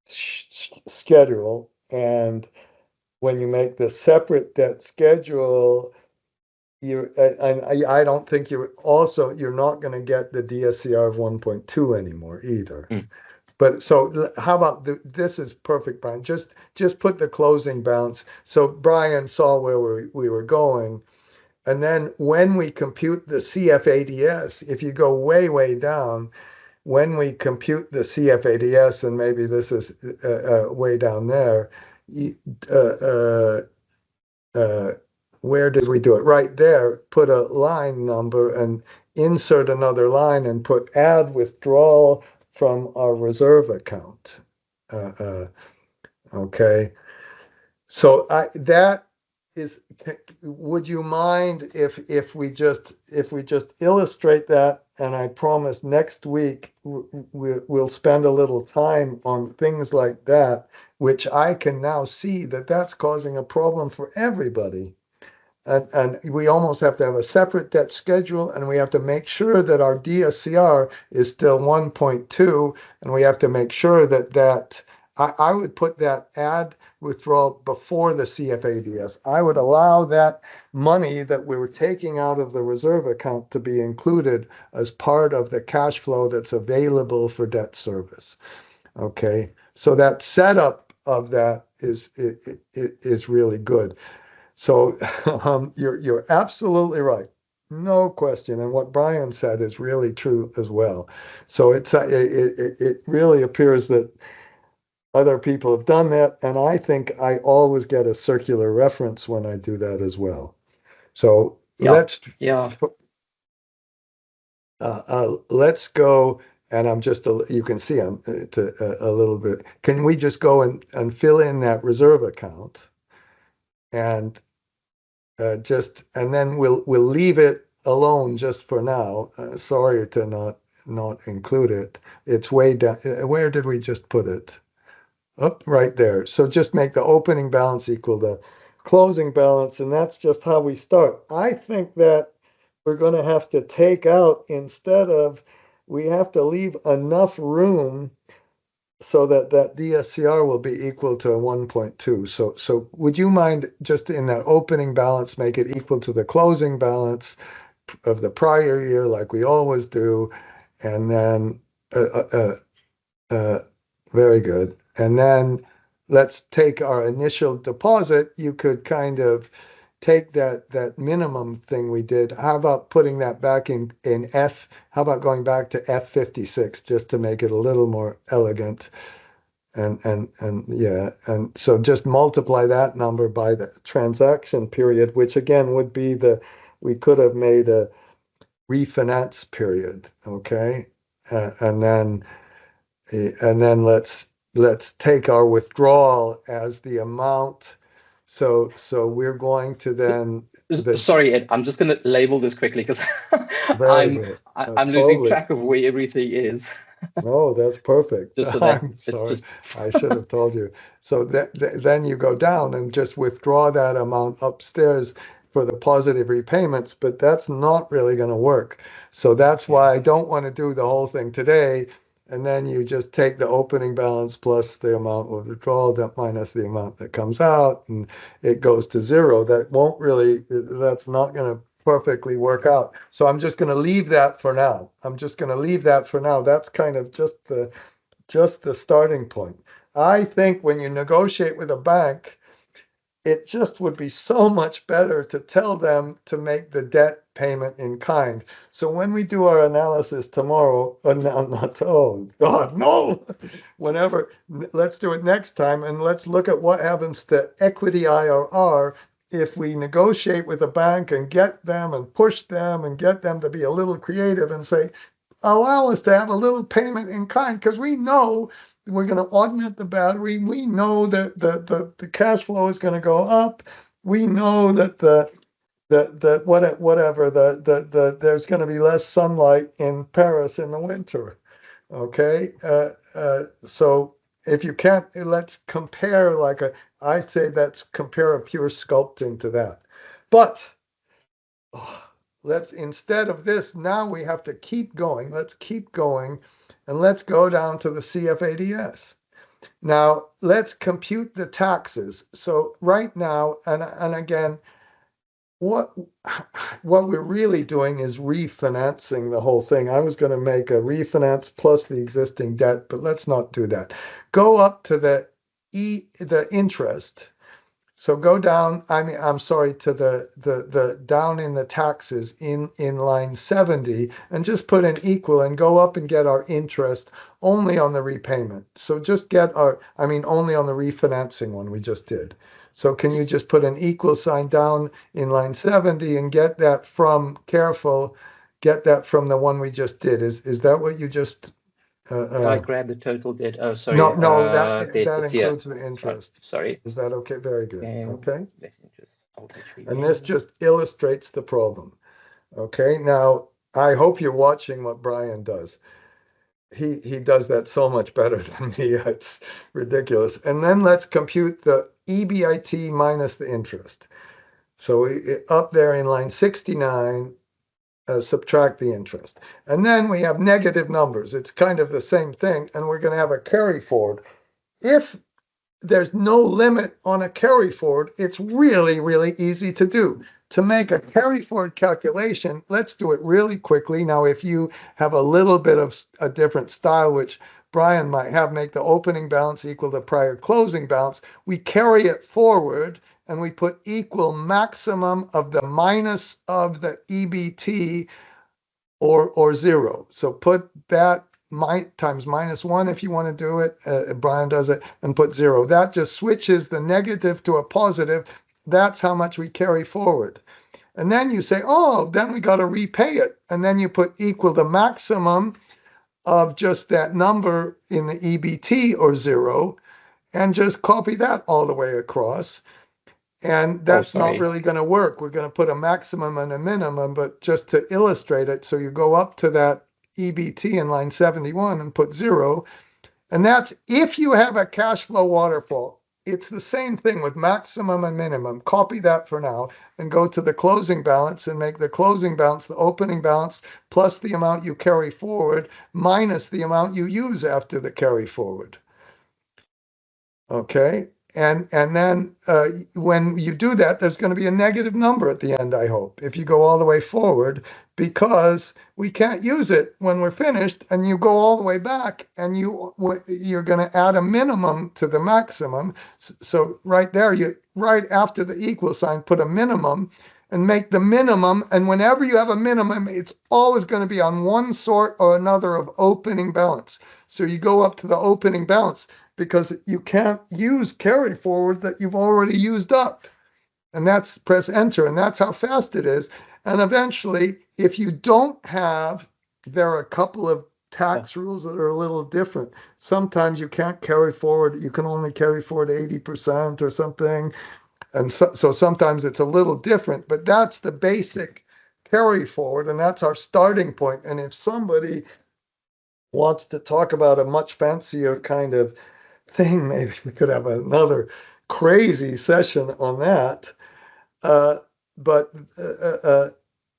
schedule. And when you make the separate debt schedule, I don't think you're not going to get the DSCR of 1.2 anymore either. But so how about this is perfect, Brian. Just put the closing balance. So Brian saw where we were going. And then when we compute the CFADS, if you go way down, when we compute the CFADS, and maybe this is way down there, where did we do it? Right there, put a line number and insert another line and put add withdrawal from our reserve account. Okay. So that is, would you mind if we just illustrate that? And I promise next week we'll spend a little time on things like that, which I can now see that that's causing a problem for everybody. And we almost have to have a separate debt schedule, and we have to make sure that our DSCR is still 1.2, and we have to make sure that I would put that add withdrawal before the CFADS. I would allow that money that we were taking out of the reserve account to be included as part of the cash flow that's available for debt service. Okay, so that setup of that is really good. So you're absolutely right, no question. And what Brian said is really true as well. So it really appears that other people have done that, and I think I always get a circular reference when I do that as well. So let's go. And I'm just, you can see I'm a little bit. Can we just go and fill in that reserve account, and and then we'll leave it alone just for now. Sorry to not include it. It's way down. Where did we just put it? Up right there. So just make the opening balance equal the closing balance, and that's just how we start. I think that we're going to have to take out, instead of, we have to leave enough room so that DSCR will be equal to 1.2. So would you mind just in that opening balance, make it equal to the closing balance of the prior year, like we always do, and then very good. And then let's take our initial deposit. You could kind of take that minimum thing we did. How about putting that back in F? How about going back to F56 just to make it a little more elegant? And yeah, and so just multiply that number by the transaction period, which again would be we could have made a refinance period, okay? And then let's take our withdrawal as the amount. So we're going to then. Sorry, Ed, I'm just going to label this quickly because I'm losing track of where everything is. No, that's perfect. Just so that I'm sorry, I should have told you. So then you go down and just withdraw that amount upstairs for the positive repayments, but that's not really going to work. So that's why I don't want to do the whole thing today. And then you just take the opening balance plus the amount of withdrawal minus the amount that comes out, and it goes to zero. That's not going to perfectly work out. So I'm just going to leave that for now. That's kind of just the starting point. I think when you negotiate with a bank, it just would be so much better to tell them to make the debt payment in kind. So when we do our analysis tomorrow, oh God, no, whenever, let's do it next time, and let's look at what happens to equity IRR if we negotiate with a bank and get them and push them and get them to be a little creative and say, allow us to have a little payment in kind, because we know we're going to augment the battery. We know that the cash flow is going to go up. We know that there's going to be less sunlight in Paris in the winter. Okay, so if you can't, let's compare I say let's compare a pure sculpting to that. But let's, instead of this, now we have to keep going. Let's keep going. And let's go down to the CFADS. Now, let's compute the taxes. So right now, and again, what we're really doing is refinancing the whole thing. I was going to make a refinance plus the existing debt, but let's not do that. Go up to the interest. So go down, to the down in the taxes in line 70, and just put an equal and go up and get our interest only on the repayment. So just get only on the refinancing one we just did. So can you just put an equal sign down in line 70 and get that from the one we just did? Is that what you just... I grabbed the total debt. Oh, sorry. No, that includes the interest. Sorry. Is that okay? Very good. Okay. Interest. And this just illustrates the problem. Okay. Now, I hope you're watching what Brian does. He does that so much better than me. It's ridiculous. And then let's compute the EBIT minus the interest. So up there in line 69, subtract the interest. And then we have negative numbers. It's kind of the same thing, and we're going to have a carry forward. If there's no limit on a carry forward, it's really, really easy to do. To make a carry forward calculation, let's do it really quickly. Now, if you have a little bit of a different style, which Brian might have, make the opening balance equal the prior closing balance, we carry it forward and we put equal maximum of the minus of the EBT or 0. So put that times -1 if you want to do it. Brian does it, and put 0. That just switches the negative to a positive. That's how much we carry forward. And then you say, oh, then we got to repay it. And then you put equal the maximum of just that number in the EBT or 0, and just copy that all the way across. And that's not really going to work. We're going to put a maximum and a minimum, but just to illustrate it, so you go up to that EBT in line 71 and put 0. And that's if you have a cash flow waterfall. It's the same thing with maximum and minimum. Copy that for now and go to the closing balance and make the closing balance the opening balance plus the amount you carry forward minus the amount you use after the carry forward. Okay. And then when you do that, there's going to be a negative number at the end, I hope, if you go all the way forward, because we can't use it when we're finished, and you go all the way back, and you're going to add a minimum to the maximum. So right there, right after the equal sign, put a minimum and make the minimum. And whenever you have a minimum, it's always going to be on one sort or another of opening balance. So you go up to the opening balance, because you can't use carry forward that you've already used up. And that's press enter, and that's how fast it is. And eventually, if you don't have, there are a couple of tax rules that are a little different. Sometimes you can't carry forward, you can only carry forward 80% or something. And so sometimes it's a little different, but that's the basic carry forward, and that's our starting point. And if somebody wants to talk about a much fancier kind of thing, maybe we could have another crazy session on that.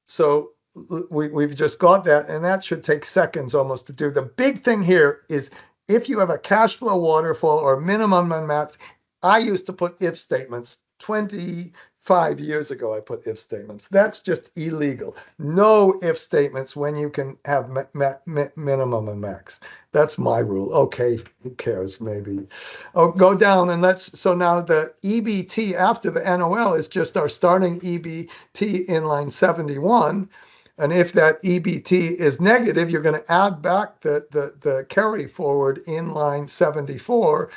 So we've just got that, and that should take seconds almost to do. The big thing here is if you have a cash flow waterfall or minimum and max. I used to put if statements. 25 years ago, I put if statements. That's just illegal. No if statements when you can have minimum and max. That's my rule. Okay, who cares? Maybe. Oh, go down and so now the EBT after the NOL is just our starting EBT in line 71. And if that EBT is negative, you're going to add back the carry forward in line 74.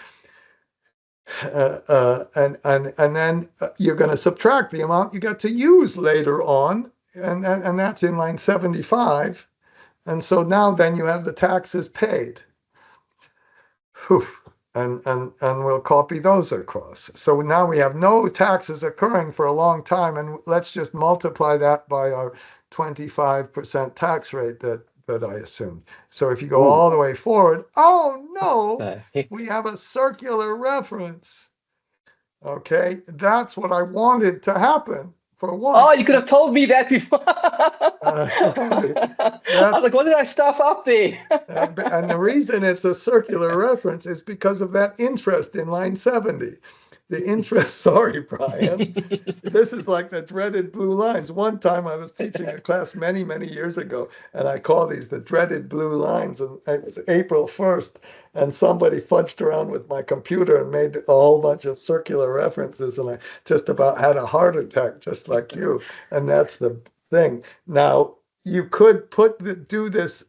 And then you're going to subtract the amount you got to use later on, and that's in line 75. And so now then you have the taxes paid. Whew. And we'll copy those across. So now we have no taxes occurring for a long time, and let's just multiply that by our 25% tax rate that I assumed. So if you go all the way forward, oh no, we have a circular reference. Okay, that's what I wanted to happen for once. Oh, you could have told me that before. I was like, what did I stuff up there? And the reason it's a circular reference is because of that interest in line 70. The interest, sorry, Brian. This is like the dreaded blue lines. One time I was teaching a class many, many years ago, and I call these the dreaded blue lines. And it was April 1st, and somebody fudged around with my computer and made a whole bunch of circular references, and I just about had a heart attack, just like you. And that's the thing. Now, you could do this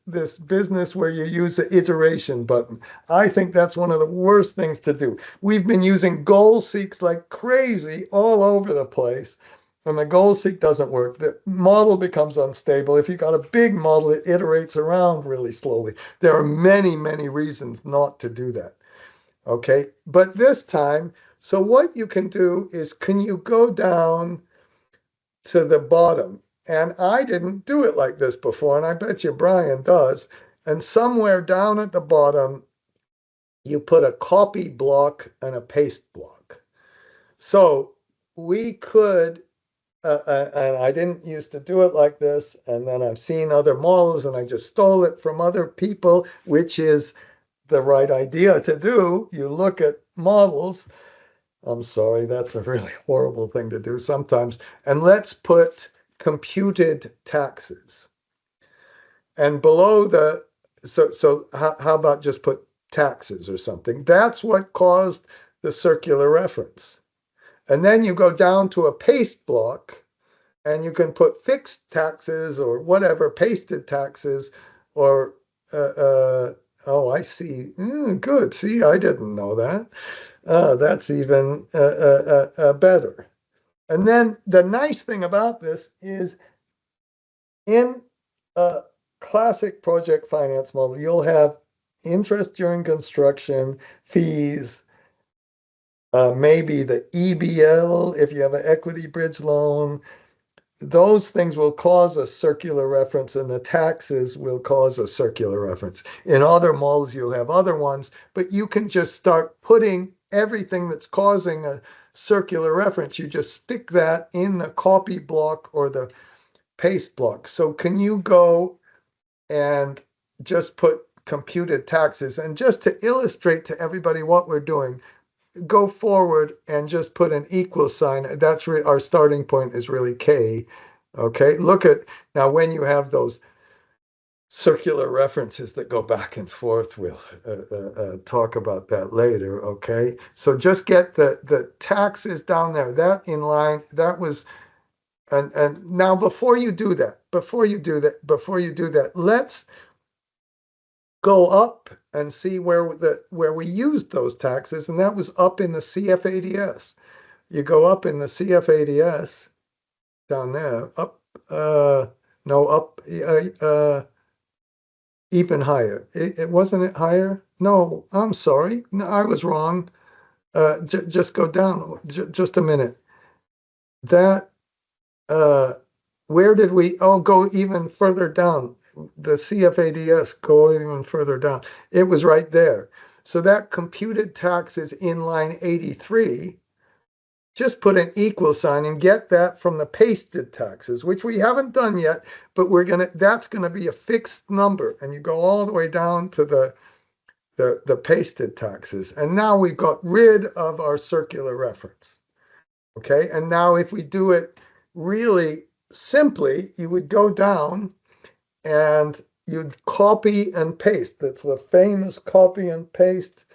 business where you use the iteration button. I think that's one of the worst things to do. We've been using goal seeks like crazy all over the place, and the goal seek doesn't work. The model becomes unstable. If you got a big model, it iterates around really slowly. There are many, many reasons not to do that. Okay, but this time, so what you can do is, can you go down to the bottom? And I didn't do it like this before, and I bet you Brian does. And somewhere down at the bottom, you put a copy block and a paste block. So we could and I didn't used to do it like this, and then I've seen other models and I just stole it from other people, which is the right idea to do. You look at models. I'm sorry, that's a really horrible thing to do sometimes. And let's put computed taxes. And below the, so how about just put taxes or something? That's what caused the circular reference. And then you go down to a paste block and you can put fixed taxes or whatever, pasted taxes, or, oh, I see. Good. See, I didn't know that. That's even better. And then the nice thing about this is in a classic project finance model, you'll have interest during construction, fees, maybe the EBL if you have an equity bridge loan. Those things will cause a circular reference, and the taxes will cause a circular reference. In other models, you'll have other ones, but you can just start putting everything that's causing a circular reference. You just stick that in the copy block or the paste block. So can you go and just put computed taxes? And just to illustrate to everybody what we're doing, go forward and just put an equal sign. That's our starting point is really K. Okay, look at now when you have those circular references that go back and forth. We'll talk about that later. Okay, so just get the taxes down there. That in line. That was, and now before you do that, let's go up and see where we used those taxes, and that was up in the CFADS. You go up in the CFADS down there, up, even higher. It wasn't it higher? No, I'm sorry. No, I was wrong. Just go down. Just a minute. That, where did we? Oh, go even further down. The CFADS, go even further down. It was right there. So that computed taxes in line 83, just put an equal sign and get that from the pasted taxes, which we haven't done yet, but that's gonna be a fixed number. And you go all the way down to the pasted taxes. And now we've got rid of our circular reference. Okay, and now if we do it really simply, you would go down and you'd copy and paste. That's the famous copy and paste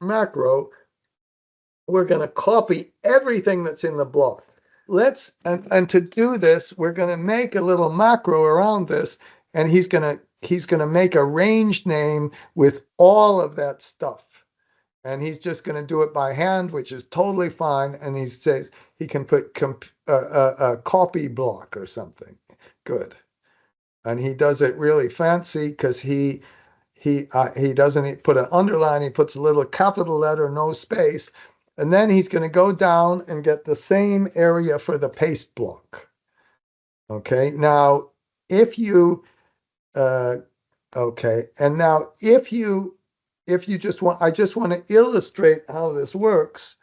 macro. We're going to copy everything that's in the block. And to do this, we're going to make a little macro around this, and he's going to make a range name with all of that stuff. And he's just going to do it by hand, which is totally fine. And he says he can put a copy block or something. Good. And he does it really fancy because he doesn't put an underline. He puts a little capital letter, no space. And then he's going to go down and get the same area for the paste block. Okay. Now, if you, okay. And now if you just want, I just want to illustrate how this works.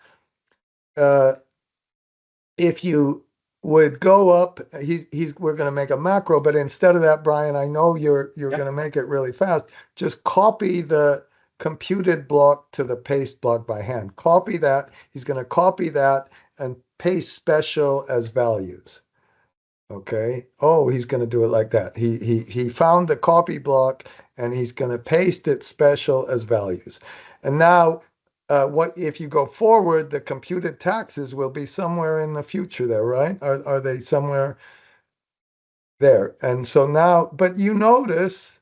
If you would go up, we're going to make a macro, but instead of that, Brian, I know you're going to make it really fast. Just copy the computed block to the paste block by hand. Copy that. He's going to copy that and paste special as values. Okay. Oh, he's going to do it like that. He found the copy block and he's going to paste it special as values. And now, what if you go forward, the computed taxes will be somewhere in the future there, right? Are they somewhere there? And so now, but you notice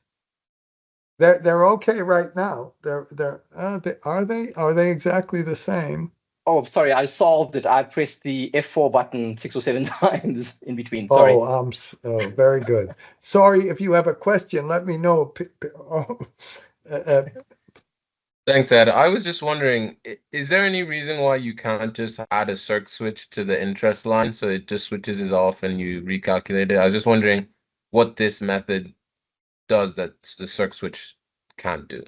they're okay right now. Are they exactly the same? Oh, sorry, I solved it. I pressed the F4 button 6 or 7 times in between. Sorry. Oh, very good. Sorry, if you have a question, let me know. Thanks, Ed. I was just wondering, is there any reason why you can't just add a circ switch to the interest line so it just switches it off and you recalculate it? I was just wondering what this method does that the circ switch can't do.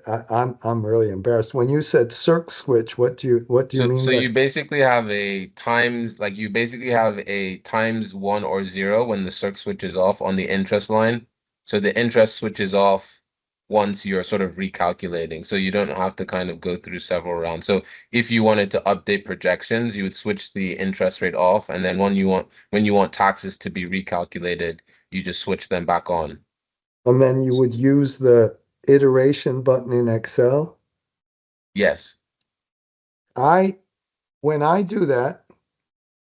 I'm really embarrassed. When you said circ switch, what do you mean? So you basically have a times, like you basically have a times 1 or 0 when the circ switch is off on the interest line. So the interest switches off once you're sort of recalculating. So you don't have to kind of go through several rounds. So if you wanted to update projections, you would switch the interest rate off, and then when you want taxes to be recalculated, you just switch them back on. And then you would use the iteration button in Excel. Yes. When I do that,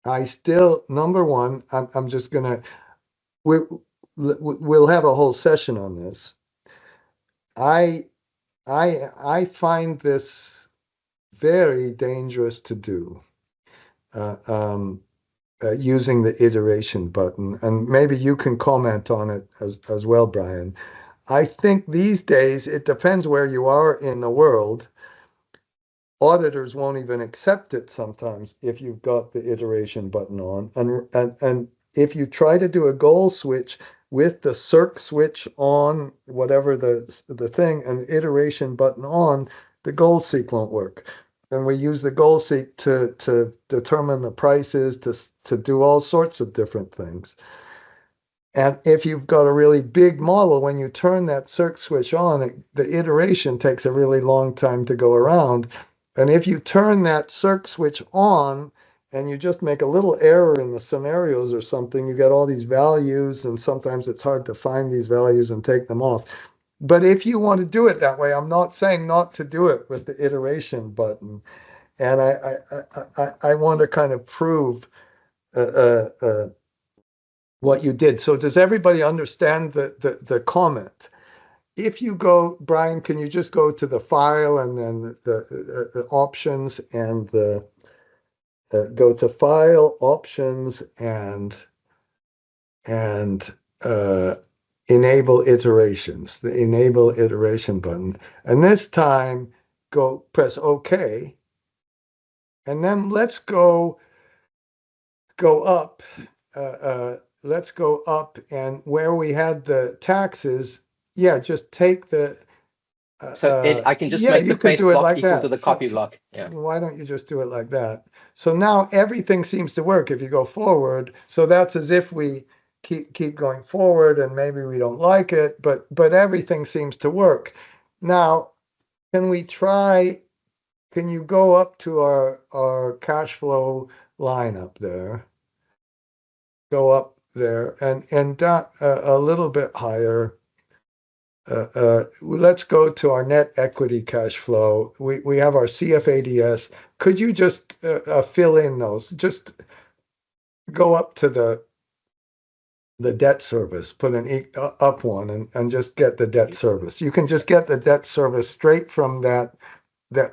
I still, number one, I'm just gonna, we'll have a whole session on this. I find this very dangerous to do, using the iteration button, and maybe you can comment on it as well, Brian. I think these days, it depends where you are in the world. Auditors won't even accept it sometimes if you've got the iteration button on. And if you try to do a goal switch with the circ switch on, whatever the thing, and iteration button on, the goal seek won't work. And we use the goal seek to determine the prices, to do all sorts of different things. And if you've got a really big model, when you turn that circ switch on, the iteration takes a really long time to go around. And if you turn that circ switch on and you just make a little error in the scenarios or something, you get all these values, and sometimes it's hard to find these values and take them off. But if you want to do it that way, I'm not saying not to do it with the iteration button. And I want to kind of prove what you did. So does everybody understand the comment? If you go, Brian, can you just go to the file and then the options and go to file, options, and enable iterations, the enable iteration button. And this time press OK. And then let's go up. Let's go up, and where we had the taxes, just take the. So Ed, I can just make the paste block equal to the copy block. Yeah. Why don't you just do it like that? So now everything seems to work if you go forward. So that's as if we keep going forward, and maybe we don't like it, but everything seems to work. Now, can you go up to our cash flow line up there? Go up there and down a little bit higher. Let's go to our net equity cash flow. We have our CFADS. Could you just fill in those? Just go up to the debt service, put an up one, and just get the debt service. You can just get the debt service straight from that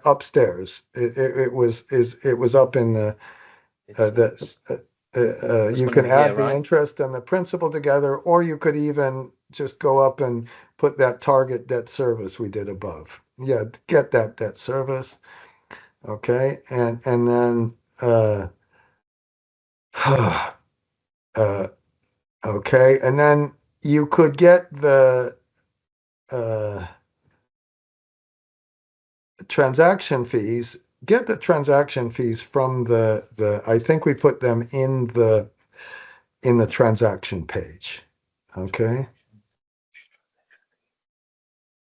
upstairs. It was up in the you can add the interest and the principal together, or you could even just go up and put that target debt service we did above. Yeah, get that debt service. Okay, and then okay, and then you could get the transaction fees. Get the transaction fees from the I think we put them in the transaction page. Okay.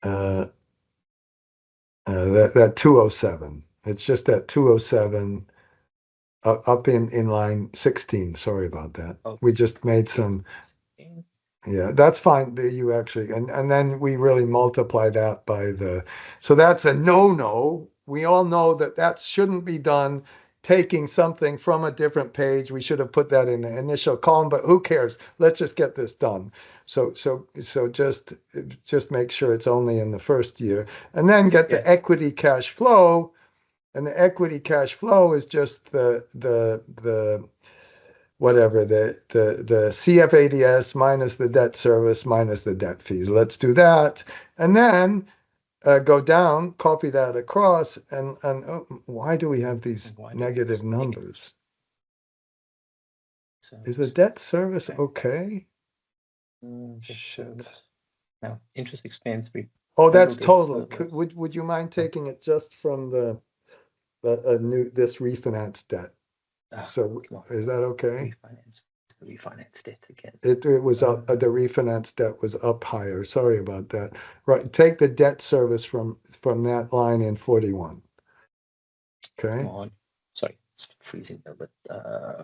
That 207. It's just that 207 up in line 16. Sorry about that. Okay. We just made some. Yeah, that's fine. You actually, and then we really multiply that by so that's a no. We all know that shouldn't be done. Taking something from a different page, we should have put that in the initial column, but who cares? Let's just get this done. So just make sure it's only in the first year, and then get the equity cash flow, and the equity cash flow is just the whatever the CFADS minus the debt service minus the debt fees. Let's do that, and then go down, copy that across, and why do we have these negative numbers? Is the debt service okay? Shit. No, interest expense. Oh, that's Total total. debt Would you mind taking it just from the this refinance debt? So come on. is that okay? Refinance debt again. It was up, the refinance debt was up higher. Sorry about that. Right, take the debt service from that line in 41. Okay. Come on. Sorry, it's freezing a bit.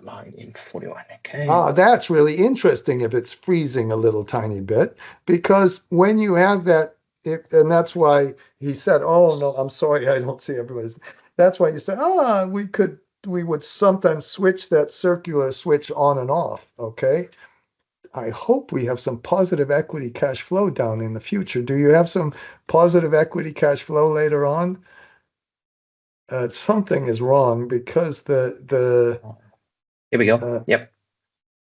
Line in 41. Okay. Ah, that's really interesting if it's freezing a little tiny bit, because when you have that, and that's why he said, oh no, I'm sorry, I don't see everybody's. That's why you said, we would sometimes switch that circular switch on and off. Okay. I hope we have some positive equity cash flow down in the future. Do you have some positive equity cash flow later on? Something is wrong because the Here we go. Yep.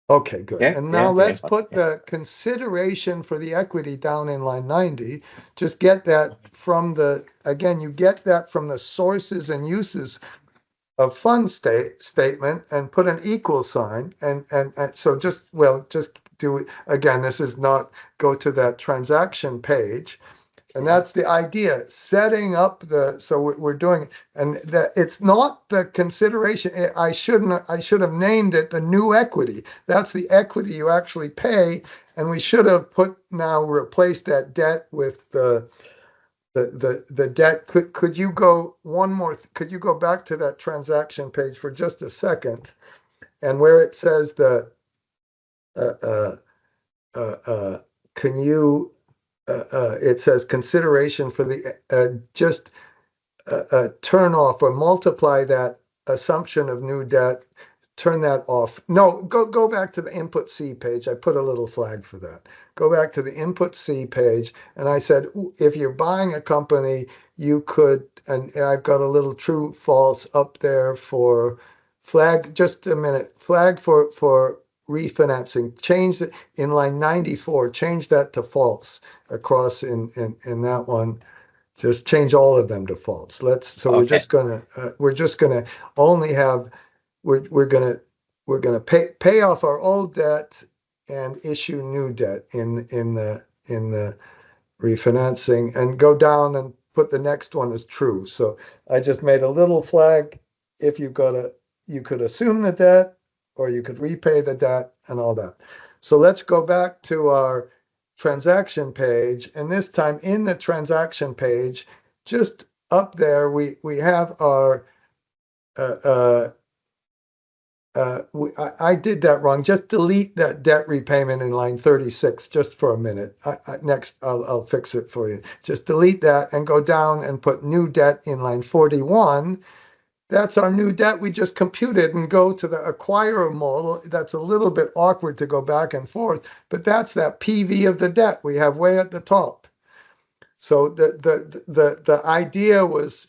Okay, good. Yeah, And now yeah, let's yeah. put the consideration for the equity down in line 90. Just get that from again, you get that from the sources and uses of fund statement and put an equal sign. And so just do it again. This is not go to that transaction page. And that's the idea, setting up so we're doing, and that it's not the consideration. I should have named it the new equity. That's the equity you actually pay. And we should have replaced that debt with the debt. Could you go could you go back to that transaction page for just a second? And where it says can you, it says consideration for the just turn off or multiply that assumption of new debt, turn that off. No, go back to the input C page. I put a little flag for that. Go back to the input C page, and I said if you're buying a company, you could, and I've got a little true false up there for flag. Just a minute, flag for refinancing. Change it in line 94. Change that to false across in that one. Just change all of them to false. So okay. We're just gonna only have we're gonna pay off our old debt and issue new debt in the refinancing, and go down and put the next one as true. So I just made a little flag. If you could assume the debt, or you could repay the debt and all that. So let's go back to our transaction page, and this time in the transaction page, just up there, we have our I did that wrong. Just delete that debt repayment in line 36 just for a minute. Next, I'll fix it for you. Just delete that and go down and put new debt in line 41. That's our new debt we just computed, and go to the acquirer model. That's a little bit awkward to go back and forth, but that's that PV of the debt we have way at the top. So the idea was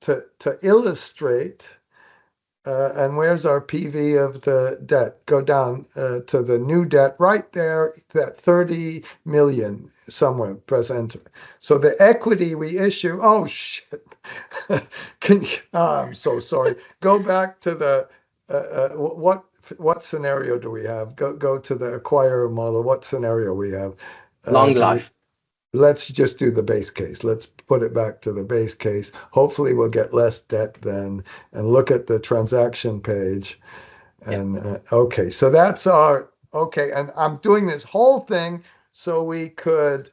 to illustrate, and where's our PV of the debt? Go down to the new debt right there, that 30 million somewhere, press enter. So the equity we issue, oh shit. I'm so sorry. Go back to the, what scenario do we have? Go to the acquirer model. What scenario we have? Long life. Let's just do the base case. Let's put it back to the base case. Hopefully we'll get less debt then, and look at the transaction page. And okay, so that's okay. And I'm doing this whole thing so we could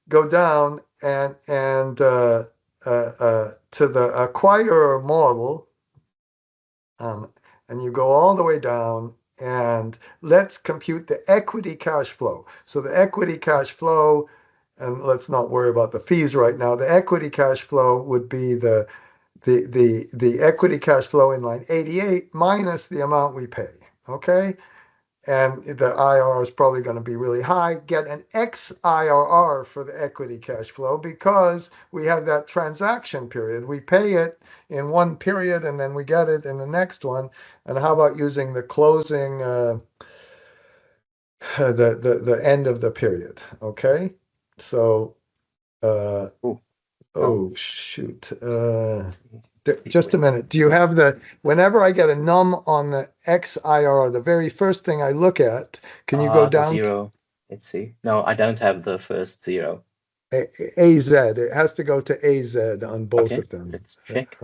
go down and to the acquirer model, and you go all the way down, and let's compute the equity cash flow. So the equity cash flow, and let's not worry about the fees right now. The equity cash flow would be the equity cash flow in line 88 minus the amount we pay. Okay. And the IRR is probably going to be really high. Get an XIRR for the equity cash flow, because we have that transaction period. We pay it in one period and then we get it in the next one. And how about using the closing, the end of the period? Okay. So, shoot. Just a minute. Do you have whenever I get a num on the XIRR, the very first thing I look at, can you go down? 0. Let's see. No, I don't have the first 0. AZ. It has to go to AZ on both Okay, of them. let's check.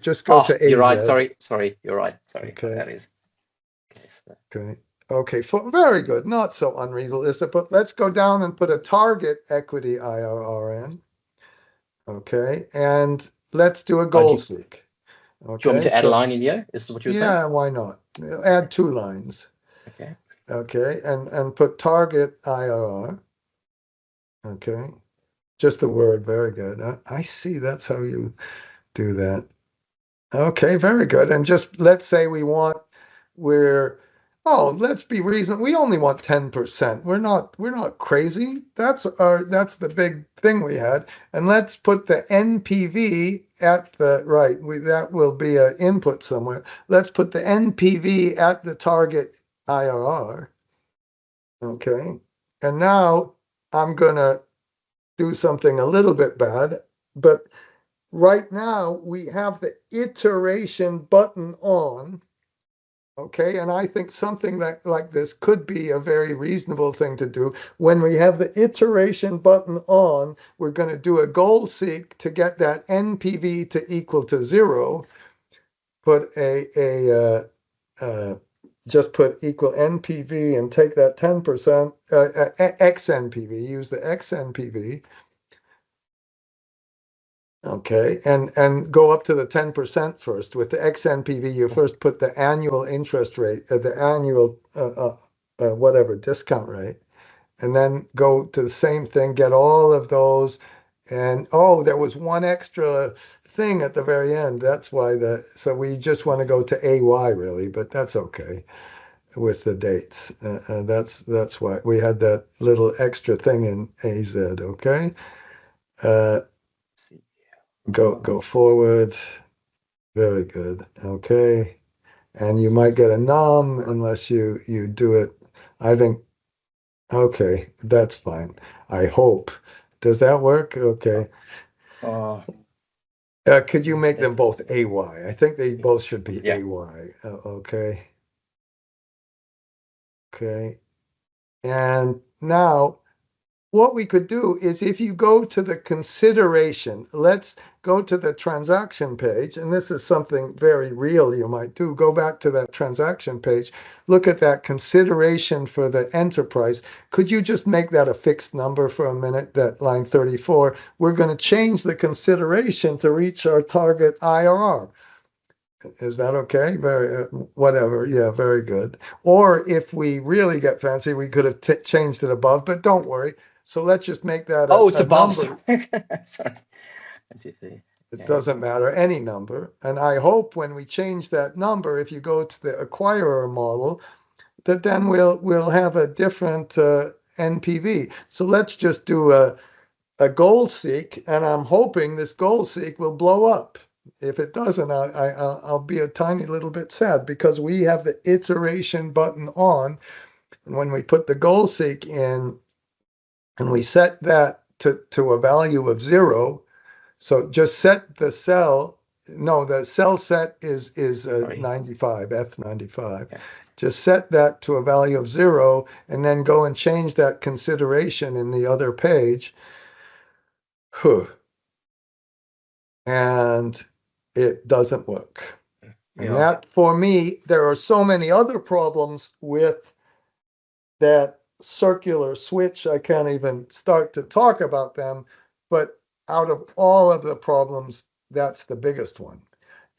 Just go to AZ. You're right. Sorry. You're right. Sorry. Okay. That is. Okay. Okay. Very good. Not so unreasonable. But let's go down and put a target equity IRR in. Okay, and let's do a goal seek. Okay, do you want me to add a line in here? Is what you're saying? Yeah, why not? Add 2 lines. Okay. Okay, and put target IRR. Okay, just the word. Very good. I see. That's how you do that. Okay, very good. And just let's say let's be reasonable. We only want 10%. We're not crazy. That's the big thing we had. And let's put the NPV at the right. That will be an input somewhere. Let's put the NPV at the target IRR. Okay. And now I'm gonna do something a little bit bad, but right now we have the iteration button on. Okay, and I think something like this could be a very reasonable thing to do. When we have the iteration button on, we're going to do a goal seek to get that NPV to equal to 0. Put just put equal NPV and take that 10%, XNPV, use the XNPV. Okay, and go up to the 10% first. With the XNPV, you first put the annual interest rate, the annual whatever discount rate, and then go to the same thing, get all of those, and there was one extra thing at the very end. That's why so we just want to go to AY really, but that's okay with the dates. That's why we had that little extra thing in AZ. Okay. Go forward. Very good. Okay. And you might get a num unless you do it. I think, okay, that's fine. I hope. Does that work? Okay. Could you make them both AY? I think they both should be AY. Okay. Okay. And now what we could do is if you go to the consideration, let's go to the transaction page, and this is something very real you might do. Go back to that transaction page, look at that consideration for the enterprise. Could you just make that a fixed number for a minute, that line 34? We're going to change the consideration to reach our target IRR. Is that okay? Whatever. Yeah, very good. Or if we really get fancy, we could have changed it above, but don't worry. So let's just make that it's above. Sorry. It doesn't matter, any number. And I hope when we change that number, if you go to the acquirer model, that then we'll have a different NPV. So let's just do a goal seek, and I'm hoping this goal seek will blow up. If it doesn't, I'll be a tiny little bit sad, because we have the iteration button on. And when we put the goal seek in, and we set that to a value of 0, so just set the cell. No, the cell set is 95, F95. Okay. Just set that to a value of 0, and then go and change that consideration in the other page. And it doesn't work. And that, for me, there are so many other problems with that circular switch. I can't even start to talk about them, but out of all of the problems, that's the biggest one.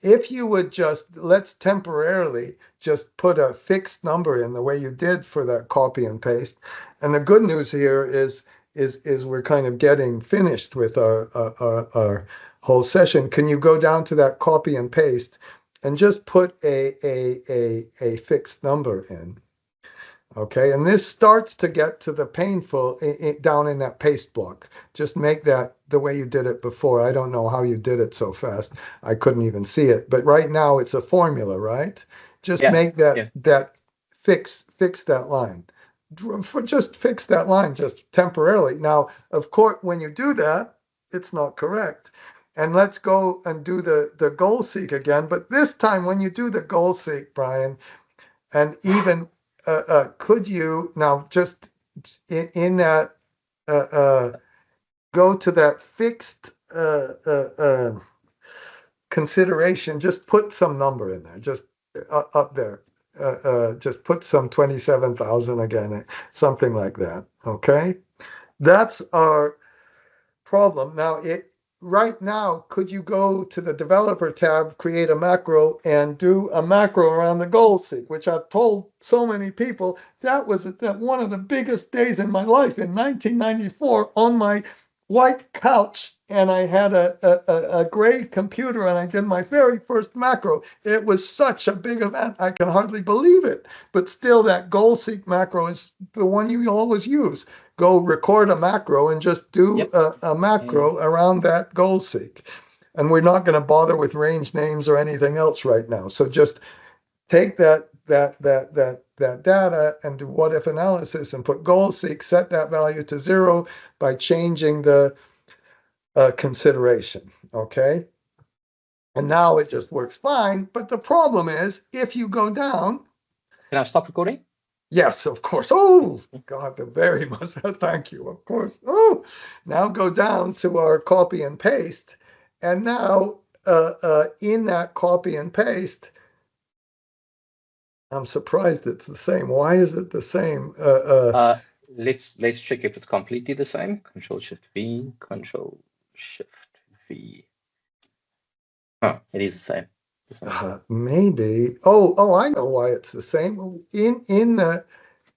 If you would let's temporarily just put a fixed number in the way you did for that copy and paste. And the good news here is we're kind of getting finished with our whole session. Can you go down to that copy and paste and just put a fixed number in? Okay, and this starts to get to the painful down in that paste block. Just make that the way you did it before. I don't know how you did it so fast. I couldn't even see it. But right now it's a formula, right? Just make that fix that line. Just fix that line just temporarily. Now, of course, when you do that, it's not correct. And let's go and do the goal seek again. But this time, when you do the goal seek, Brian, and even could you now just in that go to that fixed consideration, just put some number in there, just up there. Just put some 27,000 again, something like that. Okay, that's our problem. Now, right now, could you go to the developer tab, create a macro, and do a macro around the goal seek, which I've told so many people that was one of the biggest days in my life in 1994 on my white couch, and I had a gray computer, and I did my very first macro. It was such a big event, I can hardly believe it. But still, that goal seek macro is the one you always use. Go record a macro and just do a macro around that goal seek. And we're not going to bother with range names or anything else right now. So just take that data and do what if analysis and put goal seek, set that value to 0 by changing the consideration. Okay. And now it just works fine. But the problem is, if you go down. Can I stop recording? Yes, of course. Oh, God, the very much. Thank you. Of course. Oh, now go down to our copy and paste. And now in that copy and paste, I'm surprised it's the same. Why is it the same? Let's check if it's completely the same. Control Shift V, Control Shift V. Oh, it is the same. Maybe. Oh, I know why it's the same. In the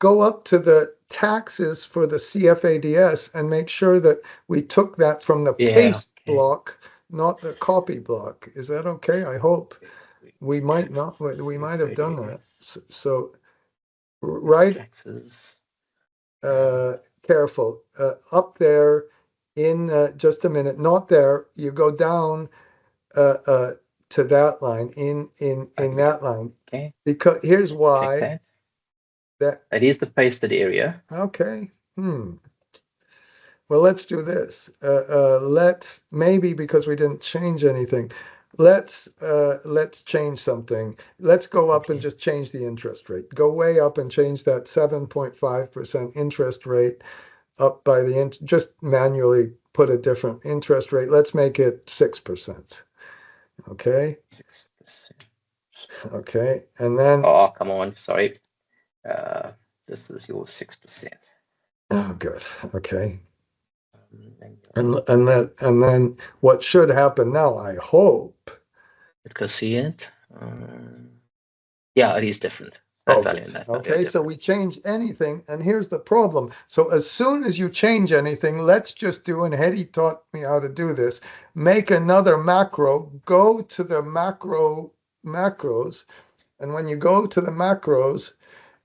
go up to the taxes for the CFADS and make sure that we took that from the paste block, not the copy block. Is that okay? I hope. We might not. We might have done that. So right. Careful. Up there in just a minute. Not there. You go down to that line in that line. Okay. Because here's why. That is the pasted area. Okay. Well, let's do this. Let's maybe because we didn't change anything. Let's change something. Let's go up and just change the interest rate. Go way up and change that 7.5% interest rate up by the just manually put a different interest rate. Let's make it 6%. Okay. 6%. Okay, and then. Oh, come on! Sorry. This is your 6%. Oh, good. Okay. And then what should happen now? I hope. Let's go see it. Yeah, it is different. That value and that value okay, so we change anything, and here's the problem. So as soon as you change anything, let's just do, and Hedy taught me how to do this, make another macro, go to the macros, and when you go to the macros,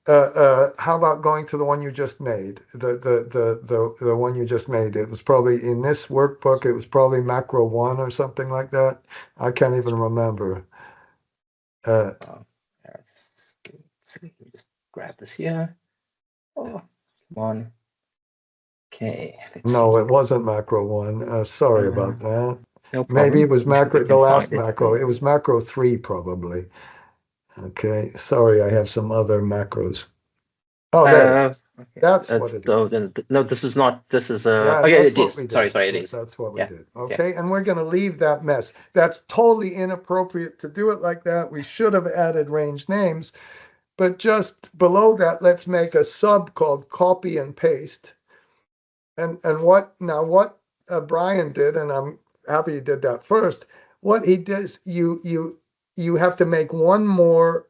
how about going to the one you just made, the one you just made? It was probably in this workbook, it was probably macro 1 or something like that. I can't even remember. Let me just grab this here. Oh, come on. Okay. No, it wasn't macro 1. Sorry about that. No problem. Maybe it was macro, the last macro. It was macro 3 probably. Okay, sorry, I have some other macros. Oh, there. That's what it is. No, this is not. This is Yeah, okay, that's it what is. we did. Sorry, it is. That's what we did. Okay, and we're going to leave that mess. That's totally inappropriate to do it like that. We should have added range names, but just below that, let's make a sub called copy and paste. And what Brian did, and I'm happy he did that first. What he does, you have to make one more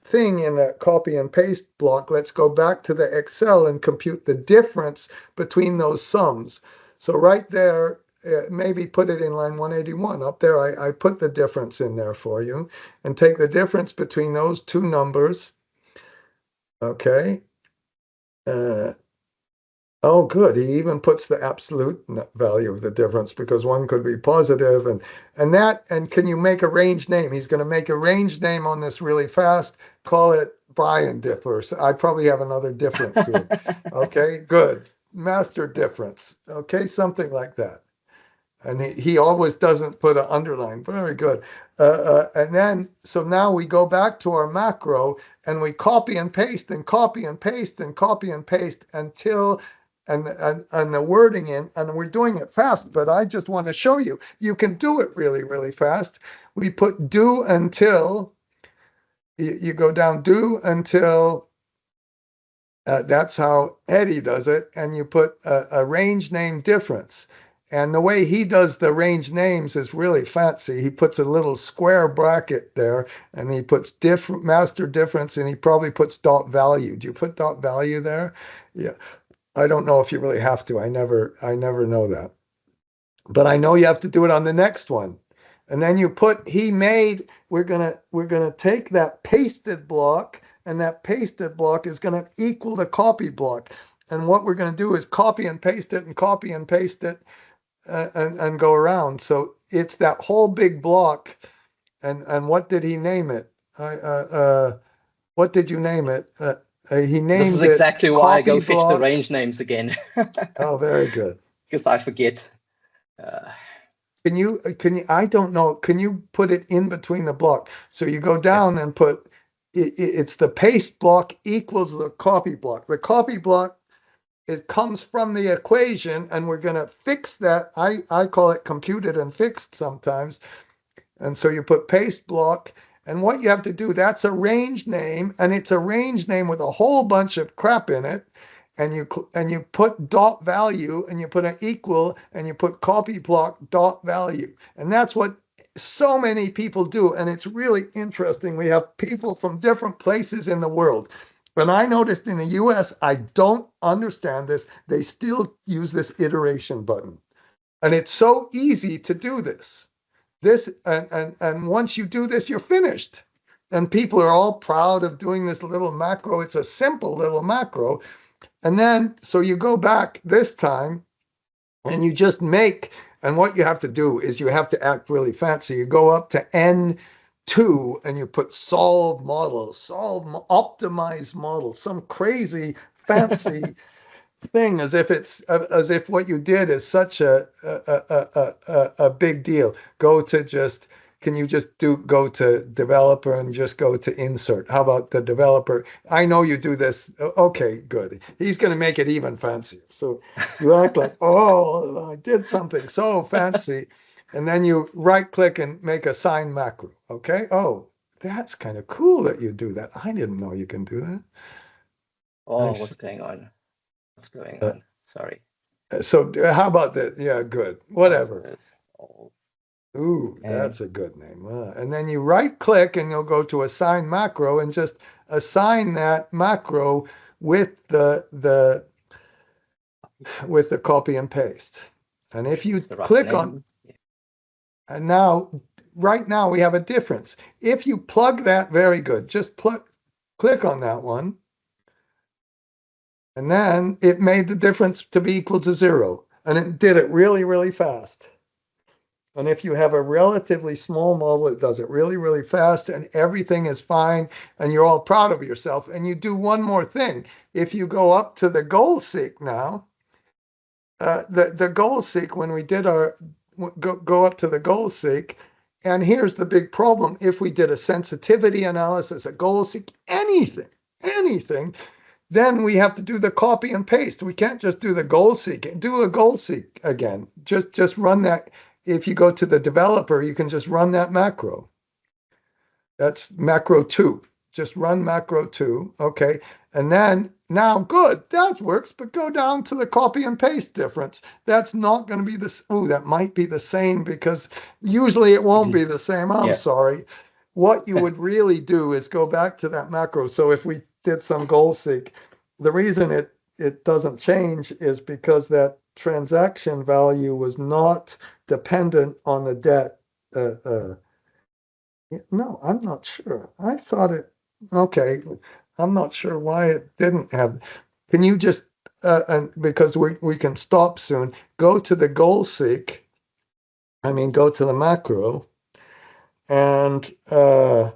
thing in that copy and paste block. Let's go back to the Excel and compute the difference between those sums. So right there, maybe put it in line 181. Up there, I put the difference in there for you. And take the difference between those two numbers. Okay. Oh, good. He even puts the absolute value of the difference because one could be positive and can you make a range name? He's going to make a range name on this really fast. Call it Brian differs. I probably have another difference here. Okay, good. Master difference. Okay, something like that. And he always doesn't put an underline. Very good. And then, so now we go back to our macro and we copy and paste and copy and paste and copy and paste until and the wording in, and we're doing it fast, but I just want to show you, you can do it really, really fast. We put do until, you go down do until, that's how Eddie does it, and you put a range name difference. And the way he does the range names is really fancy. He puts a little square bracket there, and he puts different master difference, and he probably puts dot value. Do you put dot value there? Yeah. I don't know if you really have to. I never know that. But I know you have to do it on the next one. And then you put, we're gonna take that pasted block, and that pasted block is gonna equal the copy block. And what we're gonna do is copy and paste it and copy and paste it and go around. So it's that whole big block. And what did he name it? What did you name it? He named it. This is exactly why I go copy fetch block. the range names again. Oh, very good. Because I forget. Can you, I don't know, can you put it in between the block? So you go down and put, it's the paste block equals the copy block. The copy block, it comes from the equation, and we're going to fix that. I call it computed and fixed sometimes. And so you put paste block, and what you have to do, that's a range name, and it's a range name with a whole bunch of crap in it. And you put dot value, and you put an equal, and you put copy block dot value. And that's what so many people do. And it's really interesting. We have people from different places in the world. But I noticed in the US, I don't understand this. They still use this iteration button. And it's so easy to do this. And once you do this, you're finished. And people are all proud of doing this little macro. It's a simple little macro. And then, so you go back this time and you just make, and what you have to do is you have to act really fancy. You go up to N2 and you put solve model, optimize model, some crazy fancy thing, as if what you did is such a big deal. Go to just, can you just go to developer and just go to insert? How about the developer? I know you do this. Okay, good. He's going to make it even fancier. So you act like, oh, I did something so fancy. And then you right click and make a sign macro. Okay. Oh, that's kind of cool that you do that. I didn't know you can do that. Oh, Nice. what's going on? What's going on? Sorry. So how about that? Yeah, good. Whatever. Oh, Ooh, Okay. that's a good name. And then you right click and you'll go to assign macro and just assign that macro with the copy and paste. And if you it's the right click on, name. and now, right now we have a difference. If you plug that, very good, just click on that one. And then it made the difference to be equal to 0. And it did it really, really fast. And if you have a relatively small model, it does it really, really fast, and everything is fine, and you're all proud of yourself. And you do one more thing. If you go up to the goal seek now, the goal seek, when we did our, go up to the goal seek, and here's the big problem. If we did a sensitivity analysis, a goal seek, anything, then we have to do the copy and paste. We can't just do the goal seek. Do a goal seek again. Just run that. If you go to the developer, you can just run that macro. That's macro 2. Just run macro 2. Okay. And then now, good, that works, but go down to the copy and paste difference. That's not going to be this. Oh, that might be the same, because usually it won't be the same. I'm Yeah. sorry. What you would really do is go back to that macro. So if we did some goal seek, the reason it doesn't change is because that transaction value was not dependent on the debt. No, I'm not sure. I thought it, okay. I'm not sure why it didn't have. Can you just, and because we can stop soon, go to the goal seek, go to the macro, and can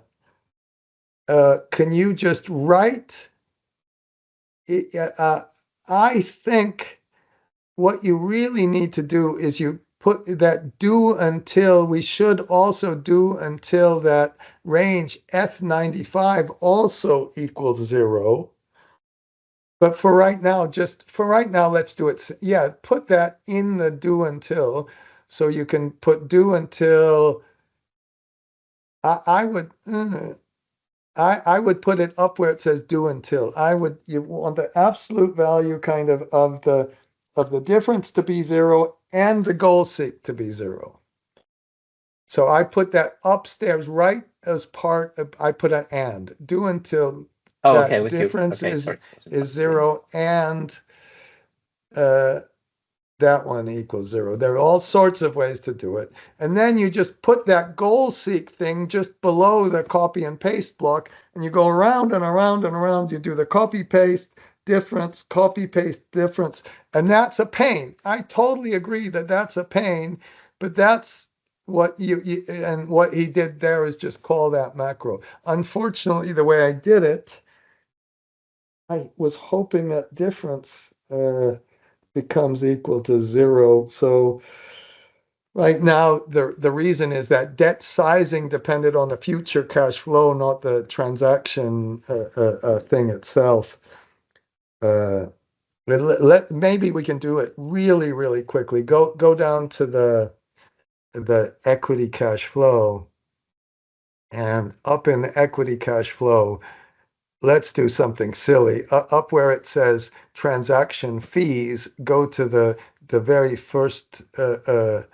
you just write, I think what you really need to do is you put that do until, we should also do until that range F95 also equals 0. But for right now, let's do it. Yeah, put that in the do until, so you can put do until. I would I would put it up where it says do until. You want the absolute value kind of the difference to be 0 and the goal seek to be 0. So I put that upstairs right as part of, I put an and, do until okay, that with difference you. Okay, is sorry. is 0 and that one equals 0. There are all sorts of ways to do it. And then you just put that goal seek thing just below the copy and paste block, and you go around and around and around. You do the copy paste difference, copy paste difference, and that's a pain. I totally agree that that's a pain, but that's what and what he did there is just call that macro. Unfortunately, the way I did it, I was hoping that difference becomes equal to 0. So right now, the reason is that debt sizing depended on the future cash flow, not the transaction thing itself. Maybe we can do it really, really quickly. Go down to the equity cash flow, and up in the equity cash flow, let's do something silly. Up where it says transaction fees, go to the very first and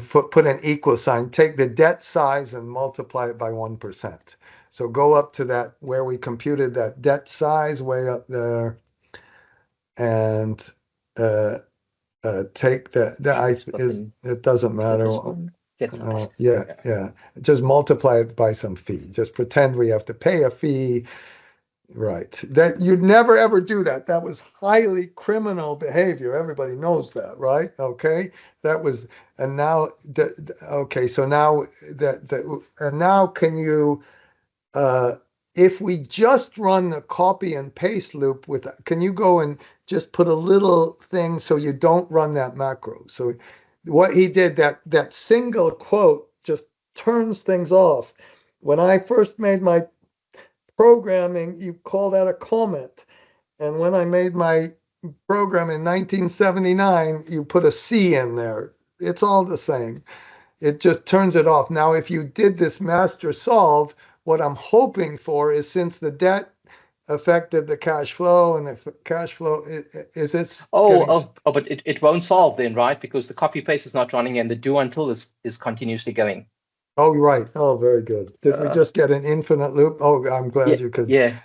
put an equal sign. Take the debt size and multiply it by 1%. So go up to that where we computed that debt size way up there, and take it doesn't matter. Yeah. Just multiply it by some fee. Just pretend we have to pay a fee. Right. That you'd never ever do that. That was highly criminal behavior. Everybody knows that, right? Okay. That was, and now, okay. So now and now can you, if we just run the copy and paste loop can you go and just put a little thing so you don't run that macro? So what he did, that single quote just turns things off. When I first made my programming, you call that a comment. And when I made my program in 1979, you put a C in there. It's all the same. It just turns it off. Now, if you did this master solve, what I'm hoping for is, since the debt affected the cash flow, and the cash flow is it's but it won't solve then, right? Because the copy paste is not running and the do until is continuously going. Oh, right. Oh, very good. Did we just get an infinite loop? Oh, I'm glad you could. Yeah.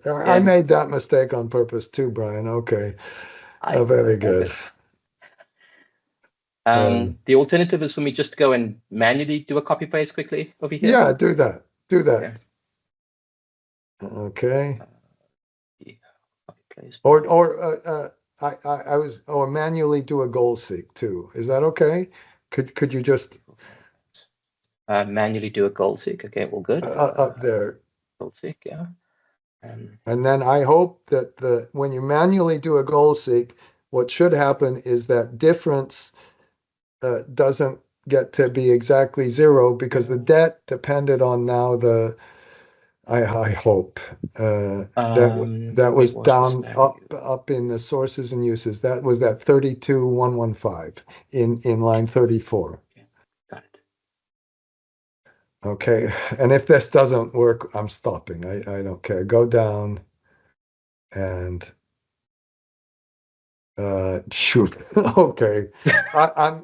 I made that mistake on purpose too, Brian. Okay. Very good. The alternative is for me just to go and manually do a copy paste quickly over here. Yeah, do that. Okay. Or manually do a goal seek too. Is that okay? Could you just manually do a goal seek? Okay, well, good. Up there. Goal seek, yeah. And then I hope that when you manually do a goal seek, what should happen is that difference doesn't get to be exactly 0, because the debt depended on now I hope that was down up in the sources and uses. That was that 32,115 in line 34. Got it. Okay, and if this doesn't work, I'm stopping. I don't care. Go down and shoot. Okay, I'm.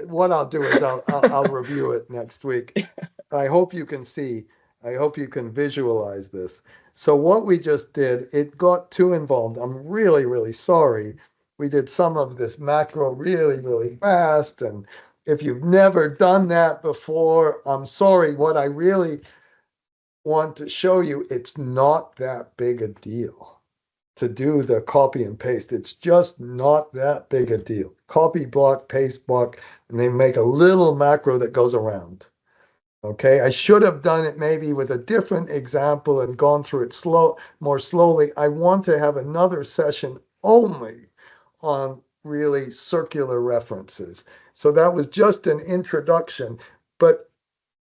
What I'll do is I'll review it next week. I hope you can see. I hope you can visualize this. So what we just did, it got too involved. I'm really, really sorry. We did some of this macro really, really fast, and if you've never done that before, I'm sorry. What I really want to show you, it's not that big a deal to do the copy and paste. It's just not that big a deal. Copy block, paste block, and they make a little macro that goes around. Okay, I should have done it maybe with a different example and gone through it more slowly. I want to have another session only on really circular references. So that was just an introduction, but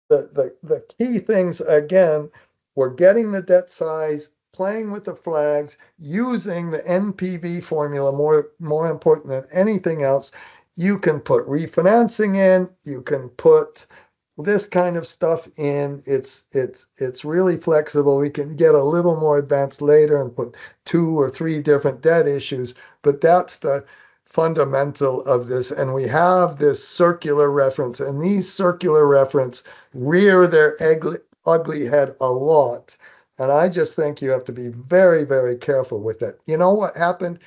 the key things, again, we're getting the debt size, playing with the flags, using the NPV formula more important than anything else. You can put refinancing in, you can put this kind of stuff in. It's really flexible. We can get a little more advanced later and put 2 or 3 different debt issues, but that's the fundamental of this. And we have this circular reference, and these circular reference rear their ugly head a lot. And I just think you have to be very, very careful with it. You know what happened,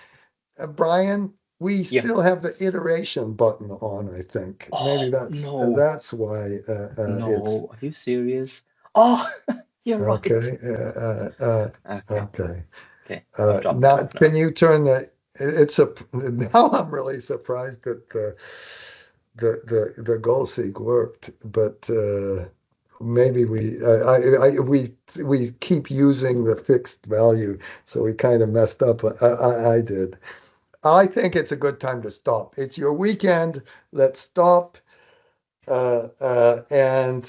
Brian? We still have the iteration button on, I think. Maybe that's why No, are you serious? Oh, you're right. Okay. Okay. Now, can you turn the? Now I'm really surprised that the goal seek worked, but maybe we keep using the fixed value, so we kind of messed up. I did. I think it's a good time to stop. It's your weekend. Let's stop. And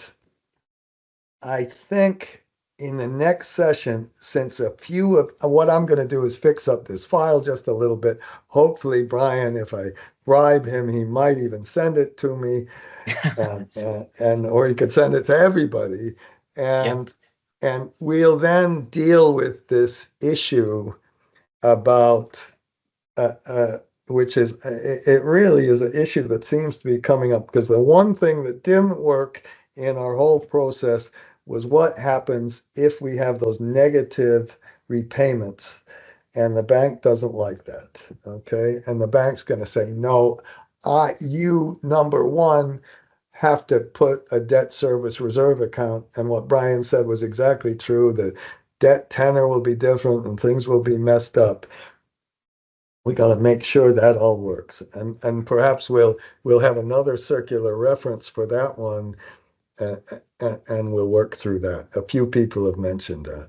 I think in the next session, since a few of what I'm going to do is fix up this file just a little bit. Hopefully, Brian, if I bribe him, he might even send it to me, or he could send it to everybody. And we'll then deal with this issue about which is, it really is an issue that seems to be coming up, because the one thing that didn't work in our whole process was what happens if we have those negative repayments, and the bank doesn't like that, okay? And the bank's going to say, no, you, number one, have to put a debt service reserve account. And what Brian said was exactly true. The debt tenor will be different and things will be messed up. We got to make sure that all works, and perhaps we'll have another circular reference for that one, and we'll work through that. A few people have mentioned that.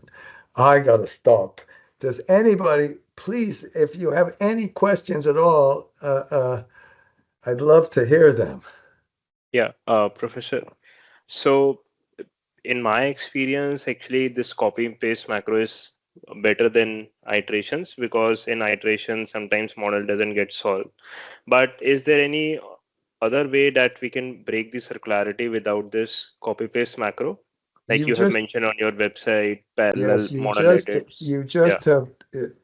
I got to stop. Does anybody, please, if you have any questions at all, I'd love to hear them. Yeah, Professor. So in my experience, actually, this copy and paste macro is better than iterations, because in iterations sometimes model doesn't get solved. But is there any other way that we can break the circularity without this copy paste macro, like you have mentioned on your website, parallel model edits? You just have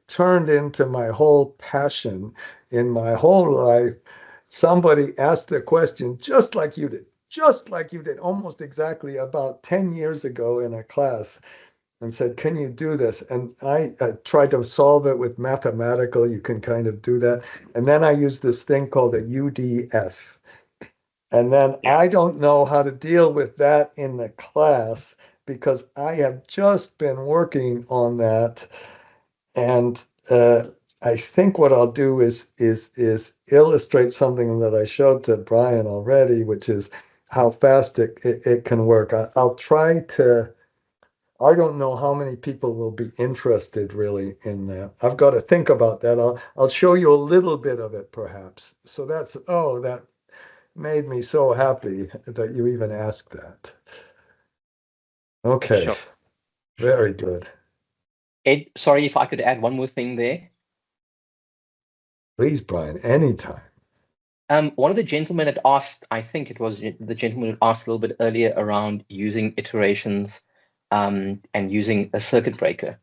turned into my whole passion in my whole life. Somebody asked the question just like you did, almost exactly about 10 years ago in a class, and said, can you do this? And I tried to solve it with mathematical. You can kind of do that. And then I used this thing called a UDF. And then I don't know how to deal with that in the class, because I have just been working on that. And I think what I'll do is illustrate something that I showed to Brian already, which is how fast it can work. I'll try to. I don't know how many people will be interested really in that. I've got to think about that. I'll show you a little bit of it perhaps. So that made me so happy that you even asked that. Okay. Sure. Very good. Ed, sorry if I could add one more thing there. Please, Brian, anytime. One of the gentlemen had asked, I think it was the gentleman who asked a little bit earlier around using iterations and using a circuit breaker.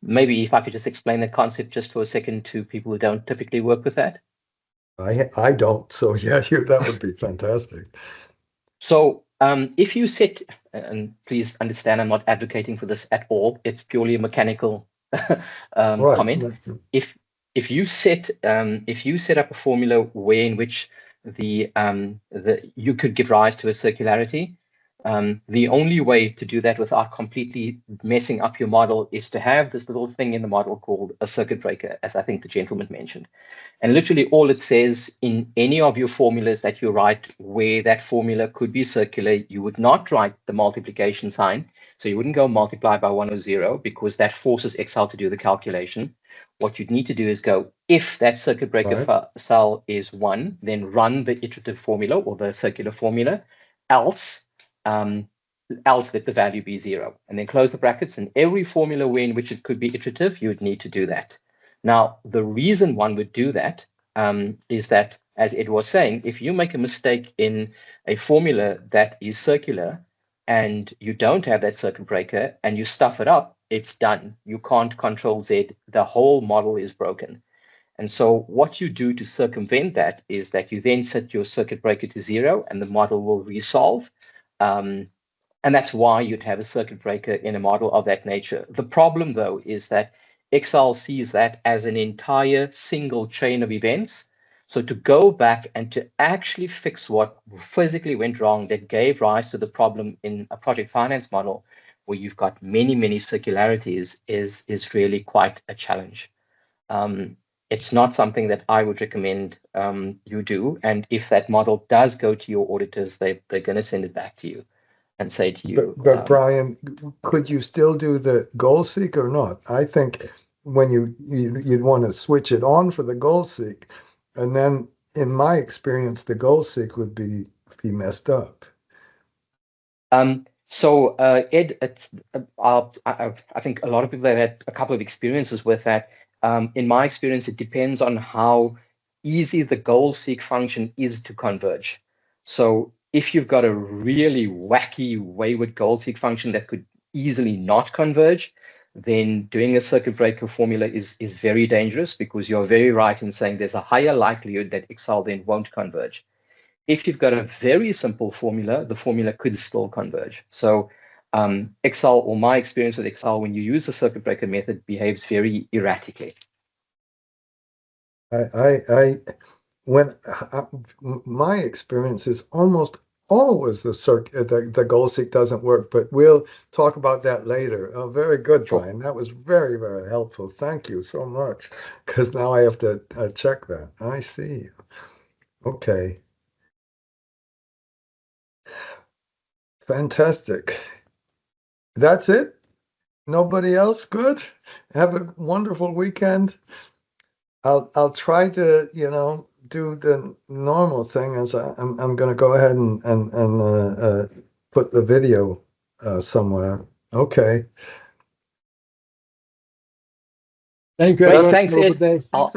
Maybe if I could just explain the concept just for a second to people who don't typically work with that. I don't, so yeah, that would be fantastic. So if you set, and please understand, I'm not advocating for this at all. It's purely a mechanical comment. If you set up a formula where in which you could give rise to a circularity, the only way to do that without completely messing up your model is to have this little thing in the model called a circuit breaker, as I think the gentleman mentioned. And literally all it says in any of your formulas that you write where that formula could be circular, you would not write the multiplication sign. So you wouldn't go multiply by 1 or 0, because that forces Excel to do the calculation. What you'd need to do is go, if that circuit breaker cell is 1, then run the iterative formula or the circular formula. Else, else let the value be 0, and then close the brackets. And every formula way in which it could be iterative, you would need to do that. Now, the reason one would do that is that, as Ed was saying, if you make a mistake in a formula that is circular and you don't have that circuit breaker and you stuff it up, it's done. You can't control Z. The whole model is broken. And so what you do to circumvent that is that you then set your circuit breaker to 0 and the model will resolve. And that's why you'd have a circuit breaker in a model of that nature. The problem, though, is that Excel sees that as an entire single chain of events. So to go back and to actually fix what physically went wrong that gave rise to the problem in a project finance model where you've got many, many circularities is really quite a challenge. It's not something that I would recommend you do. And if that model does go to your auditors, they're going to send it back to you and say to you. But Brian, could you still do the goal seek or not? I think when you'd want to switch it on for the goal seek, and then in my experience, the goal seek would be messed up. So Ed, I think a lot of people have had a couple of experiences with that. In my experience, it depends on how easy the goal seek function is to converge. So if you've got a really wacky, wayward goal seek function that could easily not converge, then doing a circuit breaker formula is very dangerous, because you're very right in saying there's a higher likelihood that Excel then won't converge. If you've got a very simple formula, the formula could still converge. So Excel, or my experience with Excel, when you use the circuit breaker method, behaves very erratically. My experience is almost always the goal seek doesn't work, but we'll talk about that later. Oh, very good, Brian. That was very, very helpful. Thank you so much, because now I have to check that. I see. Okay. Fantastic. That's it? Nobody else? Good. Have a wonderful weekend. I'll try to, do the normal thing, as I'm going to go ahead and put the video somewhere. Okay. Thank you. Great, thanks, Ed. I'll